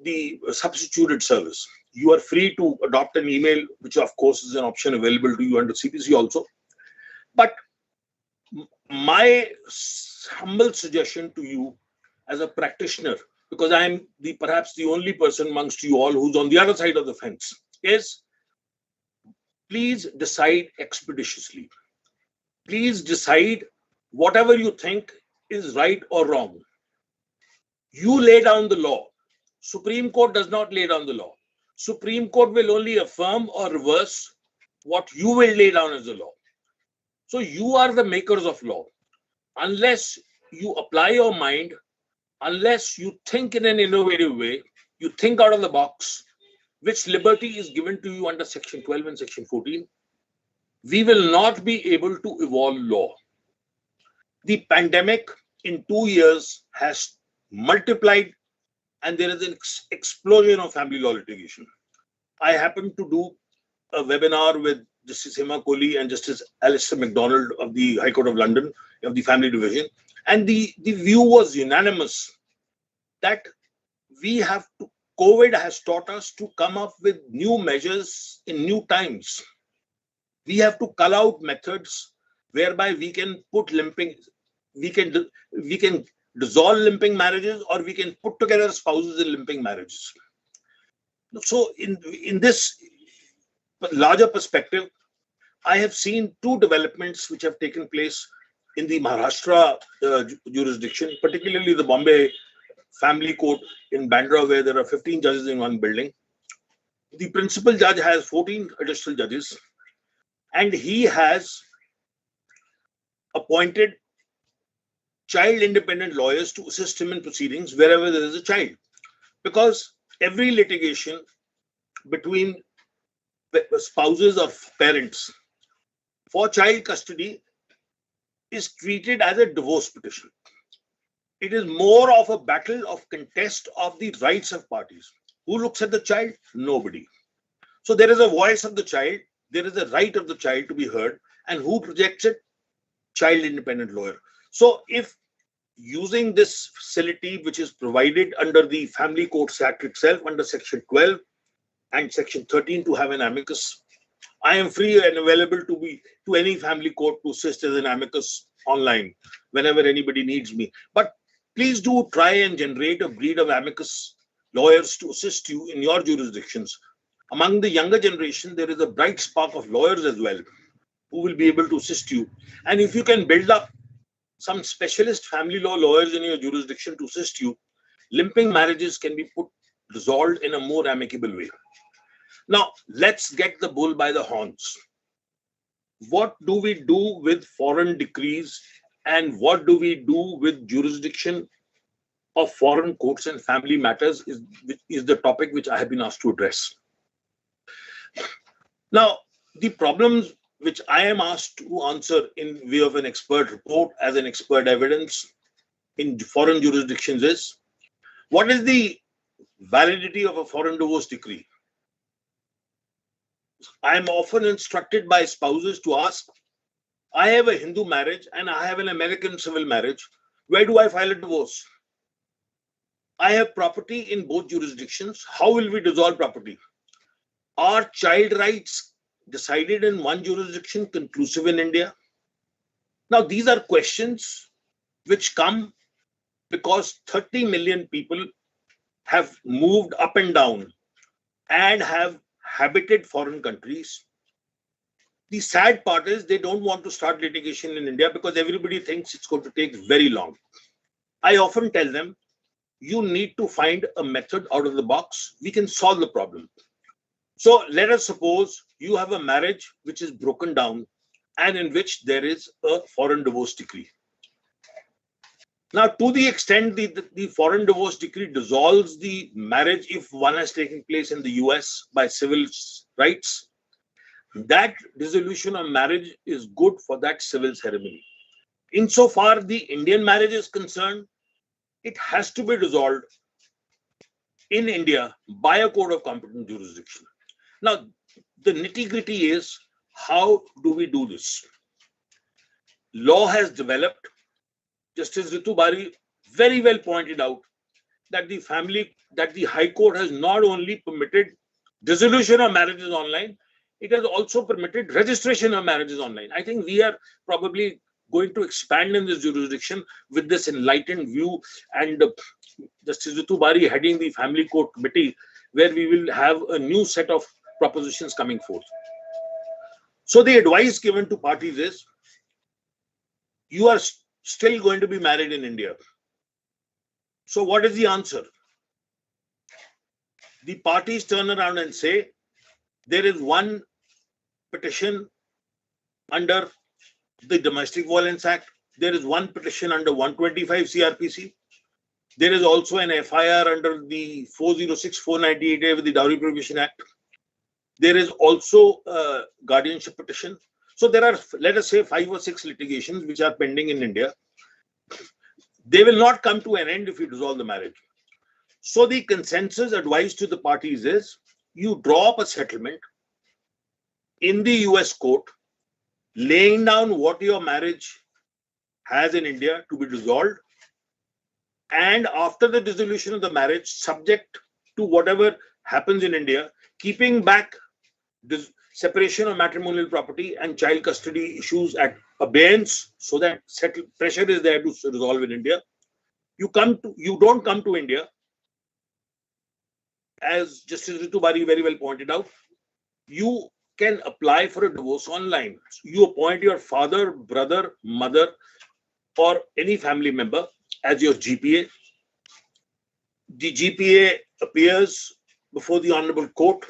the substituted service. You are free to adopt an email, which of course is an option available to you under CPC also. But my humble suggestion to you as a practitioner, because I am perhaps the only person amongst you all who's on the other side of the fence, is please decide expeditiously. Please decide whatever you think is right or wrong. You lay down the law. Supreme Court does not lay down the law. Supreme Court will only affirm or reverse what you will lay down as the law. So you are the makers of law. Unless you apply your mind, unless you think in an innovative way, you think out of the box, which liberty is given to you under section 12 and section 14, we will not be able to evolve law. The pandemic in 2 years has multiplied, and there is an explosion of family law litigation. I happened to do a webinar with Justice Hema Kohli and Justice Alistair MacDonald of the High Court of London, of the Family Division. And the view was unanimous that COVID has taught us to come up with new measures in new times. We have to cull out methods whereby we can put limping, we can dissolve limping marriages, or we can put together spouses in limping marriages. So in this larger perspective, I have seen two developments which have taken place in the Maharashtra jurisdiction, particularly the Bombay Family Court in Bandra, where there are 15 judges in one building. The principal judge has 14 additional judges, and he has appointed child independent lawyers to assist him in proceedings wherever there is a child. Because every litigation between spouses or parents for child custody is treated as a divorce petition. It is more of a battle of contest of the rights of parties. Who looks at the child? Nobody. So there is a voice of the child, there is a right of the child to be heard, and who projects it? Child independent lawyer. So if using this facility which is provided under the Family Courts Act itself, under Section 12 and Section 13 to have an amicus, I am free and available to any family court to assist as an amicus online whenever anybody needs me. But please do try and generate a breed of amicus lawyers to assist you in your jurisdictions. Among the younger generation, there is a bright spark of lawyers as well who will be able to assist you. And if you can build up some specialist family law lawyers in your jurisdiction to assist you, limping marriages can be resolved in a more amicable way. Now, let's get the bull by the horns. What do we do with foreign decrees, and what do we do with jurisdiction of foreign courts and family matters is the topic which I have been asked to address. Now, the problems which I am asked to answer in way of an expert report as an expert evidence in foreign jurisdictions is, what is the validity of a foreign divorce decree? I am often instructed by spouses to ask, I have a Hindu marriage and I have an American civil marriage. Where do I file a divorce? I have property in both jurisdictions. How will we dissolve property? Are child rights decided in one jurisdiction conclusive in India? Now, these are questions which come because 30 million people have moved up and down and have habited foreign countries. The sad part is they don't want to start litigation in India because everybody thinks it's going to take very long. I often tell them, you need to find a method out of the box. We can solve the problem. So let us suppose you have a marriage which is broken down and in which there is a foreign divorce decree. Now, to the extent the foreign divorce decree dissolves the marriage if one has taken place in the US by civil rights, that dissolution of marriage is good for that civil ceremony. Insofar the Indian marriage is concerned, it has to be dissolved in India by a court of competent jurisdiction. Now, the nitty-gritty is, how do we do this? Law has developed. Justice Ritu Bari very well pointed out that the High Court has not only permitted dissolution of marriages online, it has also permitted registration of marriages online. I think we are probably going to expand in this jurisdiction with this enlightened view, and Justice Ritu Bari heading the Family Court Committee, where we will have a new set of propositions coming forth. So the advice given to parties is, you are still going to be married in India. So what is the answer? The parties turn around and say, there is one petition under the Domestic Violence Act. There is one petition under 125 CRPC. There is also an FIR under the 406-498A with the Dowry Prohibition Act. There is also a guardianship petition. So there are, let us say, 5 or 6 litigations which are pending in India. They will not come to an end if you dissolve the marriage. So the consensus advice to the parties is, you draw up a settlement in the US court, laying down what your marriage has in India to be dissolved. And after the dissolution of the marriage, subject to whatever happens in India, keeping back separation of matrimonial property and child custody issues at abeyance, so that pressure is there to resolve in India. You don't come to India, as Justice Ritu Bari very well pointed out. You can apply for a divorce online. You appoint your father, brother, mother, or any family member as your GPA. The GPA appears before the Honorable Court,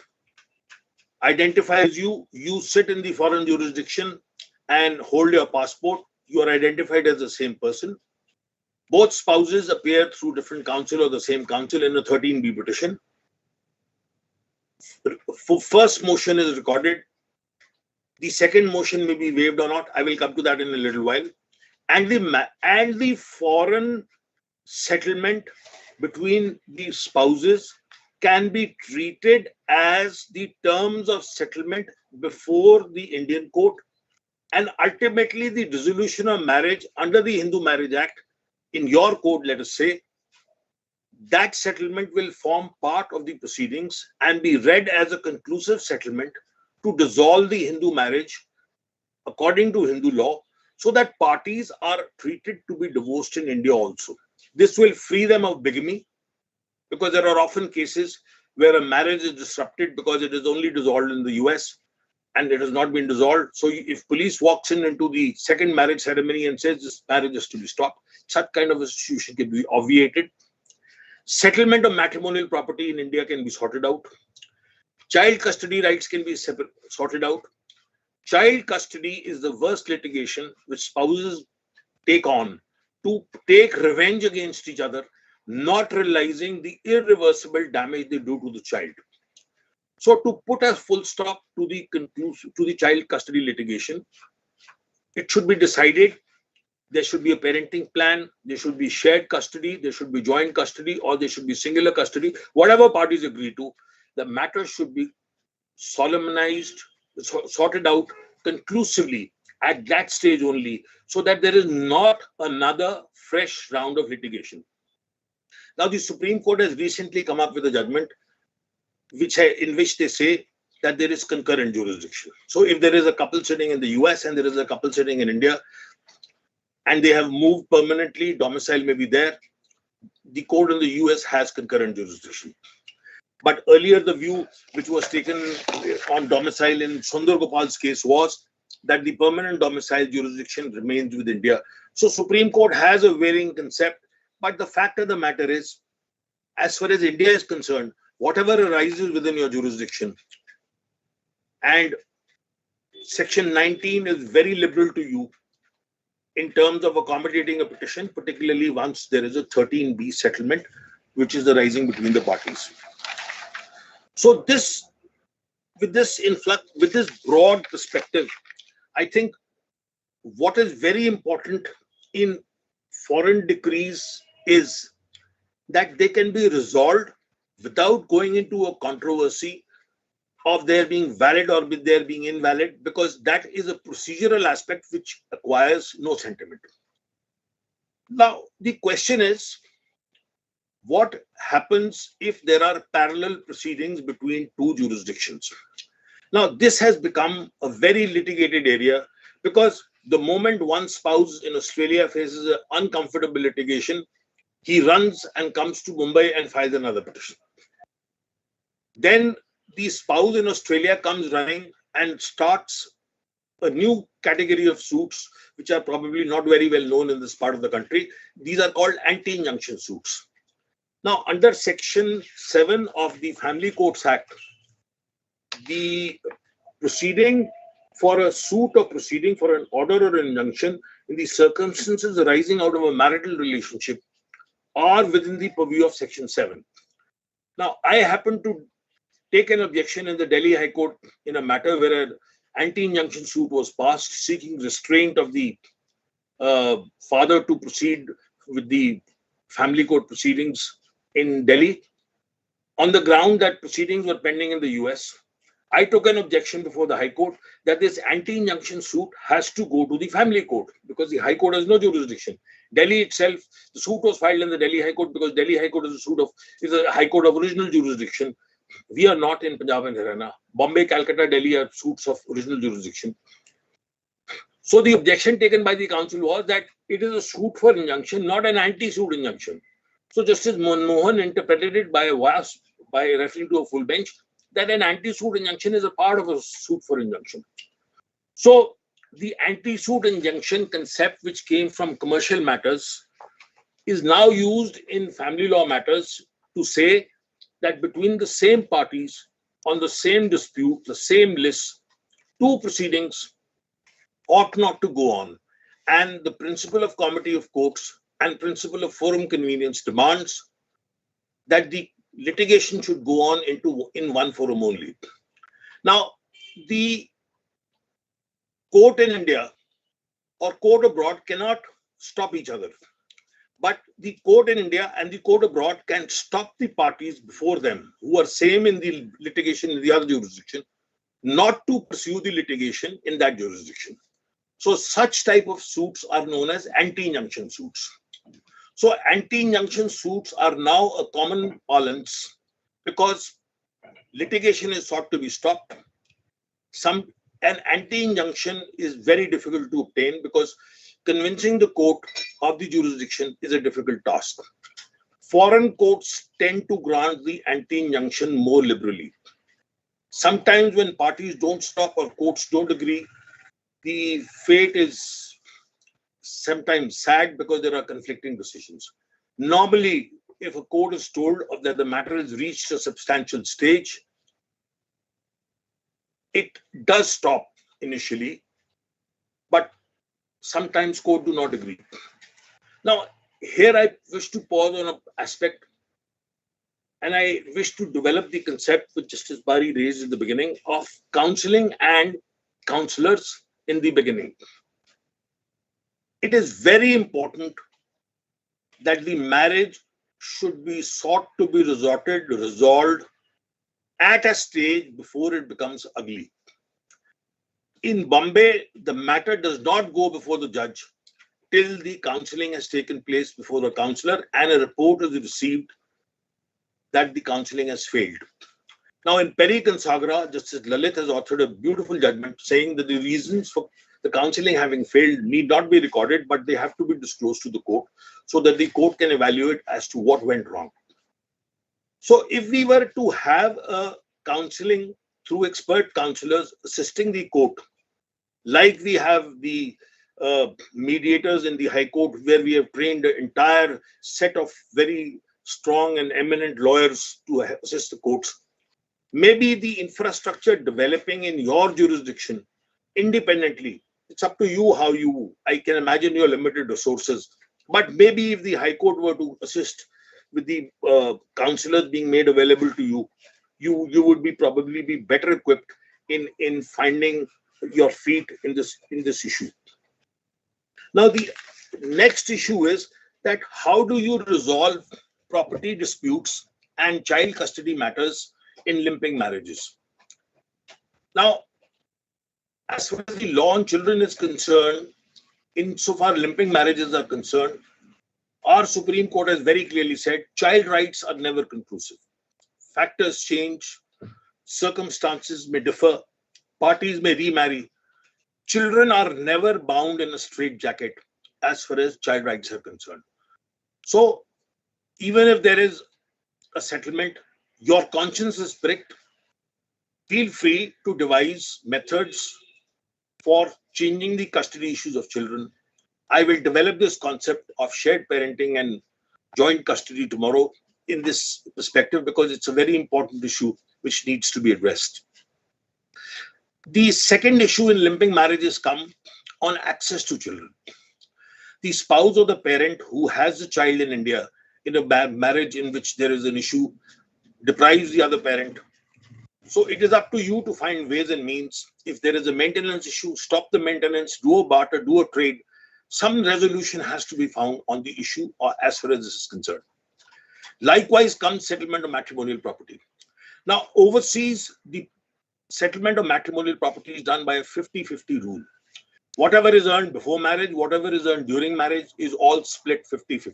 identifies you, you sit in the foreign jurisdiction and hold your passport. You are identified as the same person. Both spouses appear through different counsel or the same counsel in a 13B petition. First motion is recorded. The second motion may be waived or not. I will come to that in a little while. And the foreign settlement between the spouses can be treated as the terms of settlement before the Indian court, and ultimately the dissolution of marriage under the Hindu Marriage Act in your code, let us say, that settlement will form part of the proceedings and be read as a conclusive settlement to dissolve the Hindu marriage according to Hindu law, so that parties are treated to be divorced in India also. This will free them of bigamy, because there are often cases where a marriage is disrupted because it is only dissolved in the US and it has not been dissolved. So if police walks into the second marriage ceremony and says this marriage is to be stopped, such kind of a situation can be obviated. Settlement of matrimonial property in India can be sorted out. Child custody rights can be sorted out. Child custody is the worst litigation which spouses take on to take revenge against each other, not realizing the irreversible damage they do to the child. So to put a full stop to the child custody litigation, it should be decided there should be a parenting plan, there should be shared custody, there should be joint custody, or there should be singular custody. Whatever parties agree to, the matter should be solemnized, sorted out conclusively at that stage only, so that there is not another fresh round of litigation. Now, the Supreme Court has recently come up with a judgment in which they say that there is concurrent jurisdiction. So if there is a couple sitting in the US and there is a couple sitting in India, and they have moved permanently, domicile may be there, the court in the US has concurrent jurisdiction. But earlier, the view which was taken on domicile in Sundar Gopal's case was that the permanent domicile jurisdiction remains with India. So Supreme Court has a varying concept, but the fact of the matter is, as far as India is concerned, whatever arises within your jurisdiction, and Section 19 is very liberal to you in terms of accommodating a petition, particularly once there is a 13B settlement, which is arising between the parties. So with this broad perspective, I think what is very important in foreign decrees is that they can be resolved without going into a controversy of their being valid or their being invalid, because that is a procedural aspect which acquires no sentiment. Now, the question is, what happens if there are parallel proceedings between two jurisdictions? Now, this has become a very litigated area, because the moment one spouse in Australia faces an uncomfortable litigation, he runs and comes to Mumbai and files another petition. Then the spouse in Australia comes running and starts a new category of suits, which are probably not very well known in this part of the country. These are called anti-injunction suits. Now, under Section 7 of the Family Courts Act, the proceeding for a suit or proceeding for an order or an injunction in the circumstances arising out of a marital relationship are within the purview of Section 7. Now, I happen to take an objection in the Delhi High Court in a matter where an anti-injunction suit was passed seeking restraint of the father to proceed with the family court proceedings in Delhi on the ground that proceedings were pending in the US. I took an objection before the High Court that this anti-injunction suit has to go to the family court, because the High Court has no jurisdiction. Delhi itself, the suit was filed in the Delhi High Court because Delhi High Court is a High Court of original jurisdiction. we are not in Punjab and Haryana. Bombay, Calcutta, Delhi are suits of original jurisdiction. So the objection taken by the council was that it is a suit for injunction, not an anti-suit injunction. So Justice Manmohan interpreted it by referring to a full bench that an anti-suit injunction is a part of a suit for injunction. So the anti-suit injunction concept, which came from commercial matters, is now used in family law matters to say that between the same parties on the same dispute, the same list, two proceedings ought not to go on. And the principle of comity of courts and principle of forum convenience demands that the litigation should go on in one forum only. Now, the court in India or court abroad cannot stop each other. But the court in India and the court abroad can stop the parties before them who are same in the litigation in the other jurisdiction, not to pursue the litigation in that jurisdiction. So such type of suits are known as anti-injunction suits. So anti-injunction suits are now a common parlance because litigation is sought to be stopped. An anti-injunction is very difficult to obtain because convincing the court of the jurisdiction is a difficult task. Foreign courts tend to grant the anti-injunction more liberally. Sometimes when parties don't stop or courts don't agree, the fate is sometimes sad because there are conflicting decisions. Normally, if a court is told that the matter has reached a substantial stage, it does stop initially, but sometimes court do not agree. Now, here I wish to pause on an aspect, and I wish to develop the concept which Justice Bari raised in the beginning of counseling and counselors in the beginning. It is very important that the marriage should be sought to be resolved at a stage before it becomes ugly. In Bombay, the matter does not go before the judge till the counseling has taken place before the counselor and a report is received that the counseling has failed. Now, in Perry Consagra, Justice Lalit has authored a beautiful judgment saying that the reasons for the counseling having failed need not be recorded, but they have to be disclosed to the court so that the court can evaluate as to what went wrong. So if we were to have a counseling through expert counselors assisting the court, like we have the mediators in the High Court, where we have trained an entire set of very strong and eminent lawyers to assist the courts, maybe the infrastructure developing in your jurisdiction independently. It's up to you how I can imagine your limited resources, but maybe if the High Court were to assist with the counselors being made available to you, you would probably be better equipped in finding your feet in this issue. Now, the next issue is that how do you resolve property disputes and child custody matters in limping marriages? Now, as far as the law on children is concerned, insofar limping marriages are concerned, our Supreme Court has very clearly said child rights are never conclusive. Factors change, circumstances may differ, parties may remarry. Children are never bound in a straitjacket as far as child rights are concerned. So, even if there is a settlement, your conscience is pricked, feel free to devise methods for changing the custody issues of children. I will develop this concept of shared parenting and joint custody tomorrow in this perspective because it's a very important issue which needs to be addressed. The second issue in limping marriages come on access to children. The spouse or the parent who has a child in India in a marriage in which there is an issue deprives the other parent. So it is up to you to find ways and means. If there is a maintenance issue, stop the maintenance, do a barter, do a trade. Some resolution has to be found on the issue or as far as this is concerned. Likewise comes settlement of matrimonial property. Now, overseas, the settlement of matrimonial property is done by a 50-50 rule. Whatever is earned before marriage, whatever is earned during marriage is all split 50-50.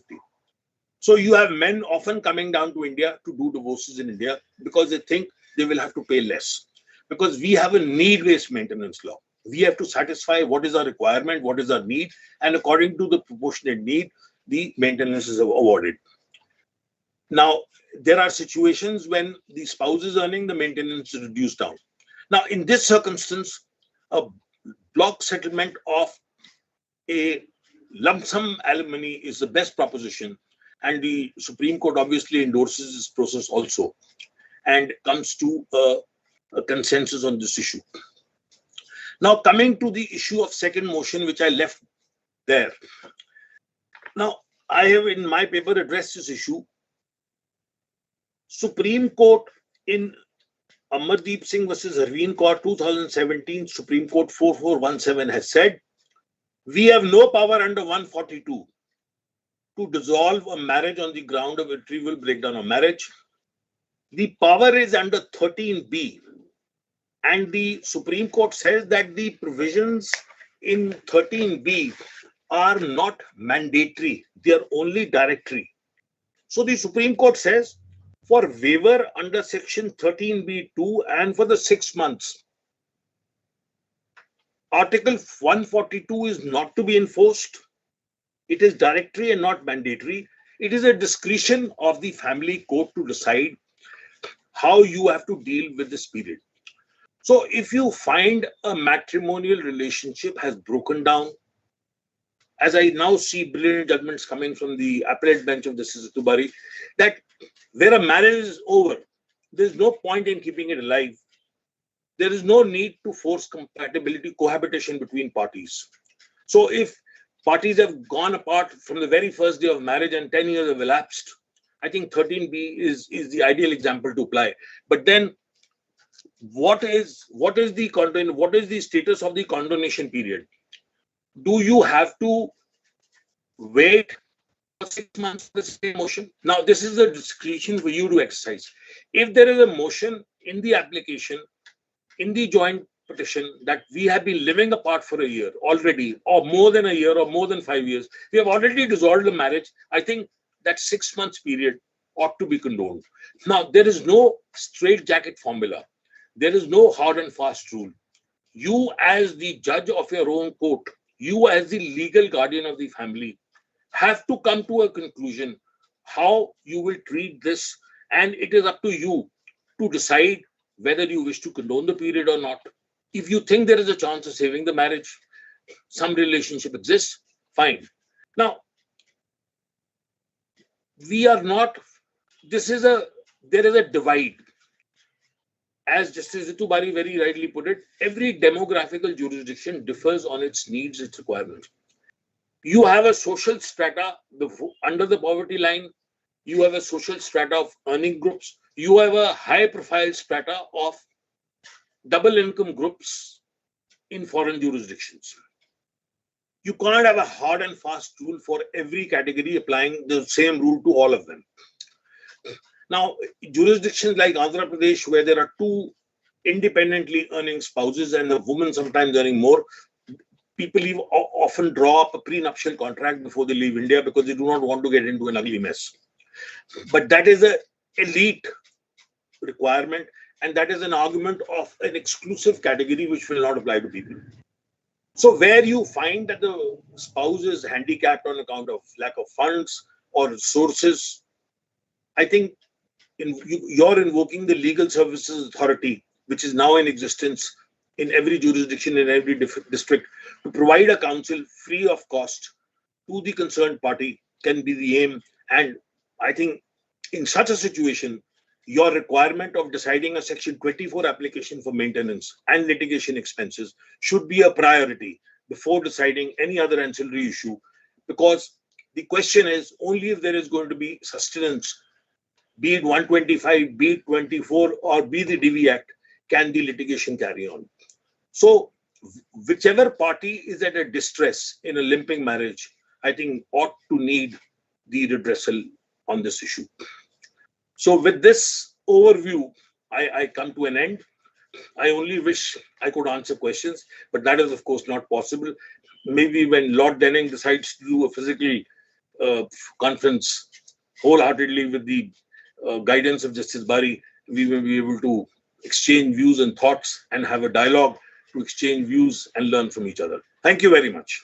So you have men often coming down to India to do divorces in India because they think they will have to pay less. Because we have a need-based maintenance law. We have to satisfy what is our requirement, what is our need, and according to the proportionate need, the maintenance is awarded. Now, there are situations when the spouse is earning, the maintenance is reduced down. Now, in this circumstance, a block settlement of a lump sum alimony is the best proposition, and the Supreme Court obviously endorses this process also and comes to a consensus on this issue. Now, coming to the issue of second motion, which I left there. Now, I have in my paper addressed this issue. Supreme Court in Amardeep Singh versus Harveen Kaur 2017, Supreme Court 4417 has said, we have no power under 142 to dissolve a marriage on the ground of irretrievable breakdown of marriage. The power is under 13B. And the Supreme Court says that the provisions in 13B are not mandatory. They are only directory. So the Supreme Court says, for waiver under section 13B2 and for the 6 months, Article 142 is not to be enforced. It is directory and not mandatory. It is a discretion of the family court to decide how you have to deal with this period. So if you find a matrimonial relationship has broken down, as I now see brilliant judgments coming from the appellate bench of Justice Ritu Bari, that where a marriage is over, there is no point in keeping it alive. There is no need to force compatibility, cohabitation between parties. So if parties have gone apart from the very first day of marriage and 10 years have elapsed, I think 13B is the ideal example to apply. But then what is the status of the condonation period? Do you have to wait for 6 months for the same motion? Now, this is a discretion for you to exercise. If there is a motion in the application, in the joint petition, that we have been living apart for a year already, or more than a year, or more than 5 years, we have already dissolved the marriage, I think that 6 months period ought to be condoned. Now, there is no straitjacket formula. There is no hard and fast rule. You as the judge of your own court, you as the legal guardian of the family, have to come to a conclusion how you will treat this, and it is up to you to decide whether you wish to condone the period or not. If you think there is a chance of saving the marriage, some relationship exists, fine. Now, there is a divide. As Justice Ritu Bari very rightly put it, every demographical jurisdiction differs on its needs, its requirements. You have a social strata under the poverty line. You have a social strata of earning groups. You have a high profile strata of double income groups in foreign jurisdictions. You cannot have a hard and fast rule for every category, applying the same rule to all of them. Now, jurisdictions like Andhra Pradesh, where there are two independently earning spouses and the woman sometimes earning more, people often draw up a prenuptial contract before they leave India because they do not want to get into an ugly mess. But that is an elite requirement, and that is an argument of an exclusive category which will not apply to people. So where you find that the spouse is handicapped on account of lack of funds or resources, I think you're invoking the Legal Services Authority, which is now in existence in every jurisdiction, in every district, to provide a counsel free of cost to the concerned party can be the aim. And I think in such a situation, your requirement of deciding a Section 24 application for maintenance and litigation expenses should be a priority before deciding any other ancillary issue, because the question is only if there is going to be sustenance, be it 125, be it 24, or be the Divi Act, can the litigation carry on. So whichever party is at a distress in a limping marriage, I think ought to need the redressal on this issue. So with this overview, I come to an end. I only wish I could answer questions, but that is of course not possible. Maybe when Lord Denning decides to do a physical conference, wholeheartedly with the guidance of Justice Bari, we will be able to exchange views and thoughts and have a dialogue to exchange views and learn from each other. Thank you very much.